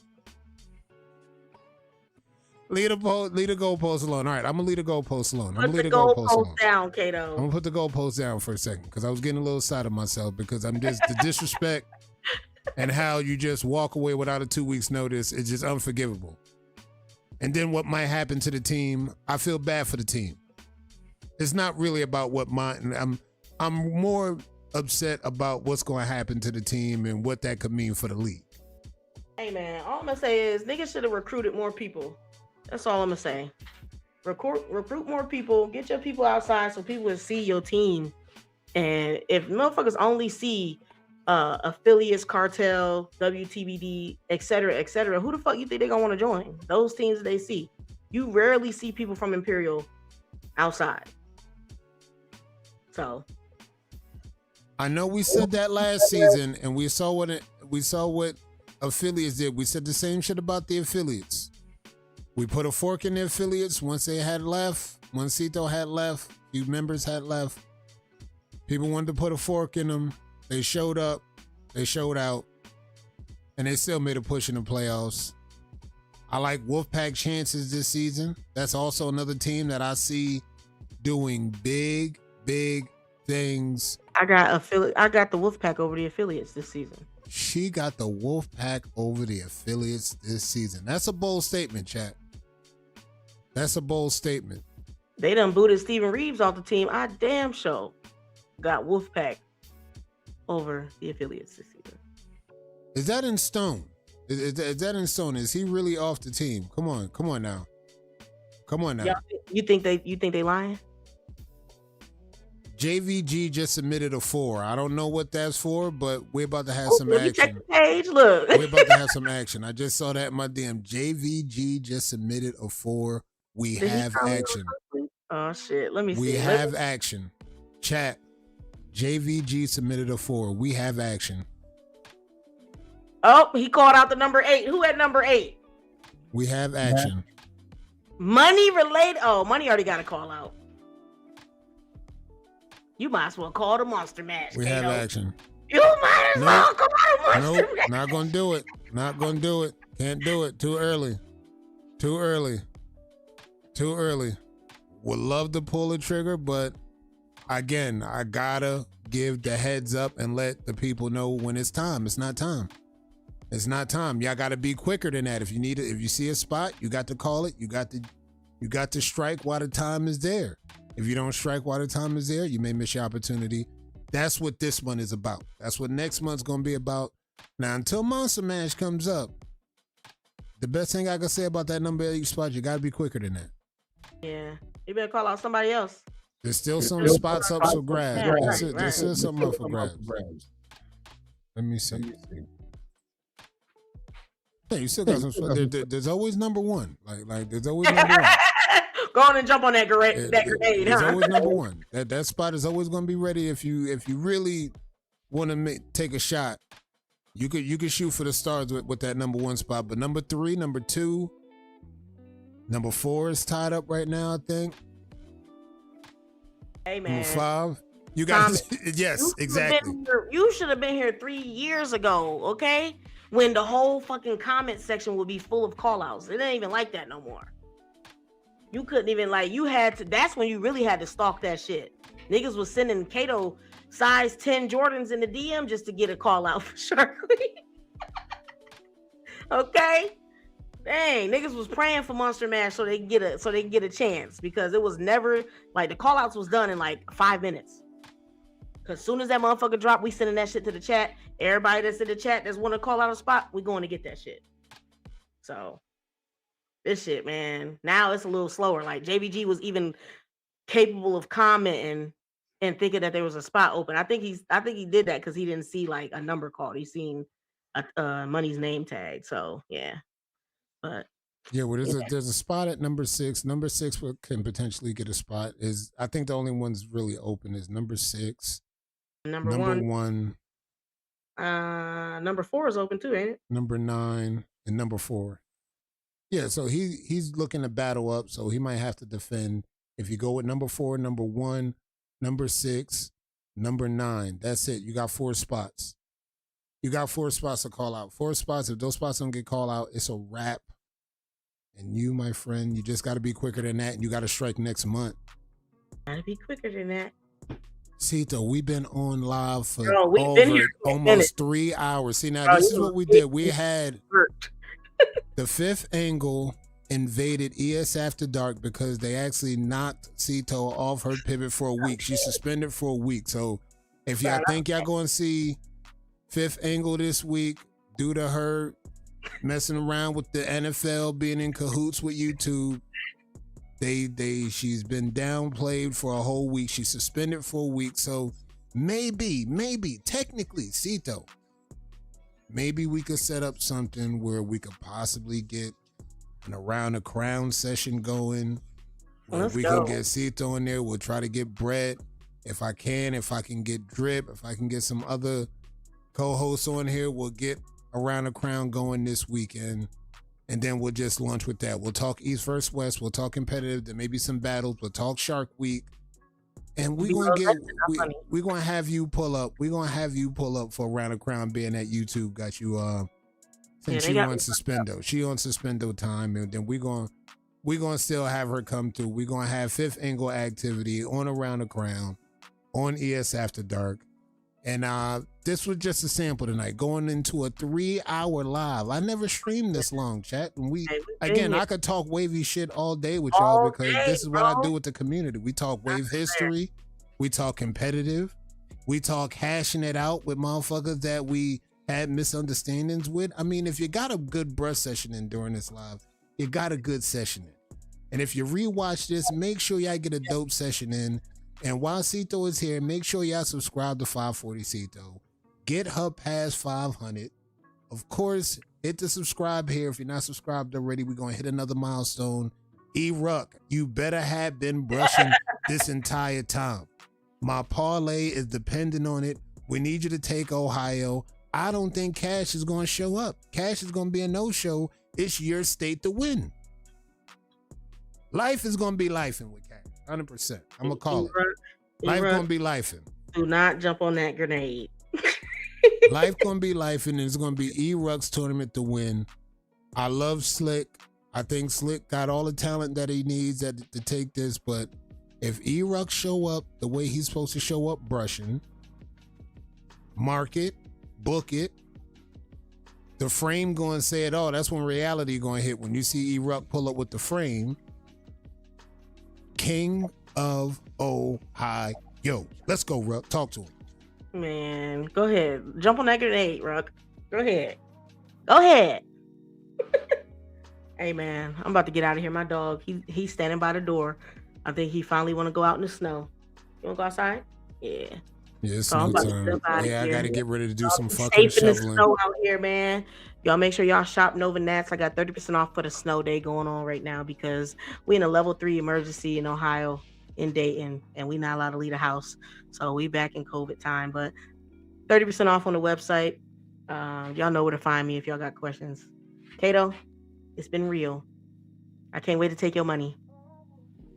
Leave the goalpost alone. All right, I'm gonna leave the goalpost alone. Put the goalpost down, Cato. I'm gonna put the goalpost down for a second because I was getting a little side of myself because I'm just the disrespect and how you just walk away without a 2 weeks notice is just unforgivable. And then what might happen to the team, I feel bad for the team. It's not really about what I'm more upset about what's going to happen to the team and what that could mean for the league. Hey man, all I'm gonna say is niggas should have recruited more people. That's all I'm gonna say. Recruit more people. Get your people outside so people can see your team. And if motherfuckers only see affiliates, cartel, WTBD, etc., who the fuck you think they gonna want to join? Those teams they see. You rarely see people from Imperial outside. So I know we said that last season, and we saw what affiliates did. We said the same shit about the affiliates. We put a fork in the affiliates once they had left, once Cito had left, few members had left. People wanted to put a fork in them. They showed up, they showed out, and they still made a push in the playoffs. I like Wolfpack chances this season. That's also another team that I see doing big things. I got the Wolfpack over the affiliates this season. She got the Wolfpack over the affiliates this season. That's a bold statement, chat. That's a bold statement. They done booted Steven Reeves off the team. I damn sure got Wolfpack over the affiliates this season. Is that in stone? Is that in stone? Is he really off the team? Come on now. You think they lying? JVG just submitted a 4. I don't know what that's for, but we're about to have some action. Check the page. Look, we're about to have some action. I just saw that in my DM. JVG just submitted a 4. We have action. Oh shit! Let me see. We have action. Chat. JVG submitted a 4. We have action. Oh, he called out the number 8. Who had number 8? We have action. Money related. Oh, Money already got a call out. You might as well call the monster match. We have action. You might as well call the monster match. Not gonna do it. Not gonna do it. Can't do it. Too early. Would love to pull the trigger, but again, I gotta give the heads up and let the people know when it's time. It's not time. Y'all gotta be quicker than that. If you see a spot, you got to call it. You got to strike while the time is there. If you don't strike while the time is there, you may miss your opportunity. That's what this one is about. That's what next month's gonna be about. Now, until Monster Mash comes up, the best thing I can say about that number 8 spot, you gotta be quicker than that. Yeah, you better call out somebody else. There's still some spots up for grabs. There's still something up for grabs. Let me see. Yeah, you still got some. There's always number 1. Like there's always number 1. Go on and jump on that grenade. It's always number 1. That spot is always going to be ready if you really want to take a shot. You could shoot for the stars with that number 1 spot. But number 3, number 2, number 4 is tied up right now, I think. Hey man. Number 5. You got yes, exactly. You should have been here 3 years ago, okay? When the whole fucking comment section would be full of call outs. It ain't even like that no more. You couldn't even that's when you really had to stalk that shit. Niggas was sending Cato size 10 Jordans in the DM just to get a call out for Sharkley. Okay? Dang, niggas was praying for Monster Mash so they can get a chance, because it was never like the call outs was done in like 5 minutes. Cause soon as that motherfucker dropped, we sending that shit to the chat. Everybody that's in the chat that's want to call out a spot, we going to get that shit. So this shit, man, now it's a little slower. Like JVG was even capable of commenting and thinking that there was a spot open. I think he did that because he didn't see like a number called. He seen a Money's name tag. So yeah, but yeah, well, there's a spot at number 6. Number 6 can potentially get a spot. I think the only one's really open is number 6. Number 1. Number 4 is open too, ain't it? Number 9 and number 4. Yeah, so he's looking to battle up, so he might have to defend. If you go with number 4, number 1, number 6, number 9, that's it. You got 4 spots. You got 4 spots to call out. 4 spots. If those spots don't get called out, it's a wrap. And you, my friend, you just got to be quicker than that. And you got to strike next month. Gotta be quicker than that. Cito, we've been on live for over almost 3 hours. See, now this is what we did. We had the Fifth Angle invaded ES After Dark because they actually knocked Cito off her pivot for a week. She's suspended for a week. So if y'all think y'all going to see Fifth Angle this week due to her messing around with the NFL, being in cahoots with YouTube, she's been downplayed for a whole week. She's suspended for a week. So maybe, technically, Cito, maybe we could set up something where we could possibly get an Around the Crown session going. Where we can get Cito in there. We'll try to get Brett. If I can get Drip, if I can get some other co-hosts on here, we'll get Around the Crown going this weekend. And then we'll just launch with that. We'll talk East versus West. We'll talk competitive. There may be some battles. We'll talk Shark Week. And we're gonna have you pull up. We're gonna have you pull up for Around the Crown, being that YouTube got you since she on suspendo. She on suspendo time. And then we're gonna still have her come through. We're gonna have Fifth Angle activity on Around the Crown, on ES After Dark. And this was just a sample tonight, going into a 3-hour live. I never streamed this long, chat. And I could talk wavy shit all day with y'all because this is what I do with the community. We talk wave history. We talk competitive. We talk hashing it out with motherfuckers that we had misunderstandings with. I mean, if you got a good brush session in during this live, you got a good session in. And if you rewatch this, make sure y'all get a dope session in. And while Cito is here, make sure y'all subscribe to 540 Cito. Get her past 500. Of course, hit the subscribe here. If you're not subscribed already, we're going to hit another milestone. E-Ruck, you better have been brushing this entire time. My parlay is dependent on it. We need you to take Ohio. I don't think Cash is going to show up. Cash is going to be a no-show. It's your state to win. Life is going to be lifing with Cash. 100%. I'm gonna call it. Life gonna be lifing. Do not jump on that grenade. Life gonna be lifing, and it's gonna be E-Ruck's tournament to win. I love Slick. I think Slick got all the talent that he needs to take this. But if E-Ruck show up the way he's supposed to show up, brushing, mark it, book it. The frame gonna say it all. That's when reality gonna hit. When you see E-Ruck pull up with the frame. King of Ohio. Let's go, Ruck. Talk to him. Man, go ahead. Jump on that grenade, Ruck. Go ahead. Go ahead. Hey, man, I'm about to get out of here. My dog, he's standing by the door. I think he finally want to go out in the snow. You want to go outside? Yeah. Yeah, it's snow time. Yeah, I got to get ready to do some fucking safe shoveling. In the snow out here, man. Y'all make sure y'all shop Nova Nats. I got 30% off for the snow day going on right now because we in a level 3 emergency in Ohio, in Dayton, and we not allowed to leave the house. So we back in COVID time, but 30% off on the website. Y'all know where to find me if y'all got questions. Cito, it's been real. I can't wait to take your money.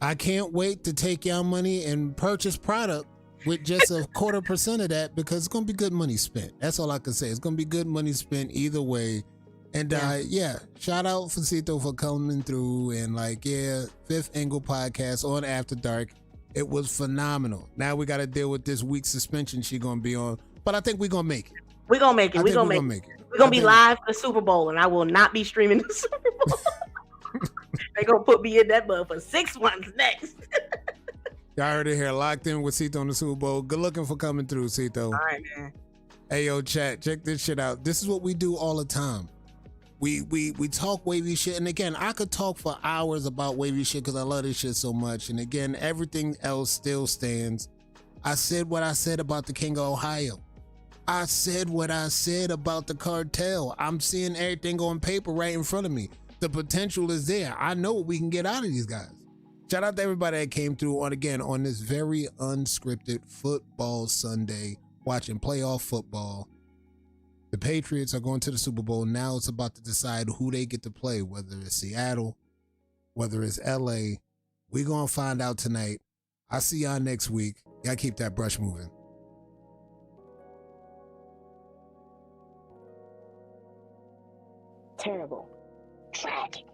I can't wait to take y'all money and purchase product with just a 0.25% of that because it's going to be good money spent. That's all I can say. It's going to be good money spent either way. And shout out for Cito for coming through and Fifth Angle podcast on After Dark. It was phenomenal. Now we got to deal with this week's suspension she's going to be on. But I think we're going to make it. We're going to make it. We're going to make it. We're going to be live for the Super Bowl and I will not be streaming the Super Bowl. They're going to put me in that mud for 6 months next. Y'all heard it here. Locked in with Cito on the Super Bowl. Good looking for coming through, Cito. All right, man. Hey, yo, chat. Check this shit out. This is what we do all the time. We talk wavy shit. And again, I could talk for hours about wavy shit because I love this shit so much. And again, everything else still stands. I said what I said about the King of Ohio. I said what I said about the cartel. I'm seeing everything on paper right in front of me. The potential is there. I know what we can get out of these guys. Shout out to everybody that came through on this very unscripted football Sunday, watching playoff football. The Patriots are going to the Super Bowl. Now it's about to decide who they get to play, whether it's Seattle, whether it's LA. We're going to find out tonight. I'll see y'all next week. Y'all keep that brush moving. Terrible. Tragic.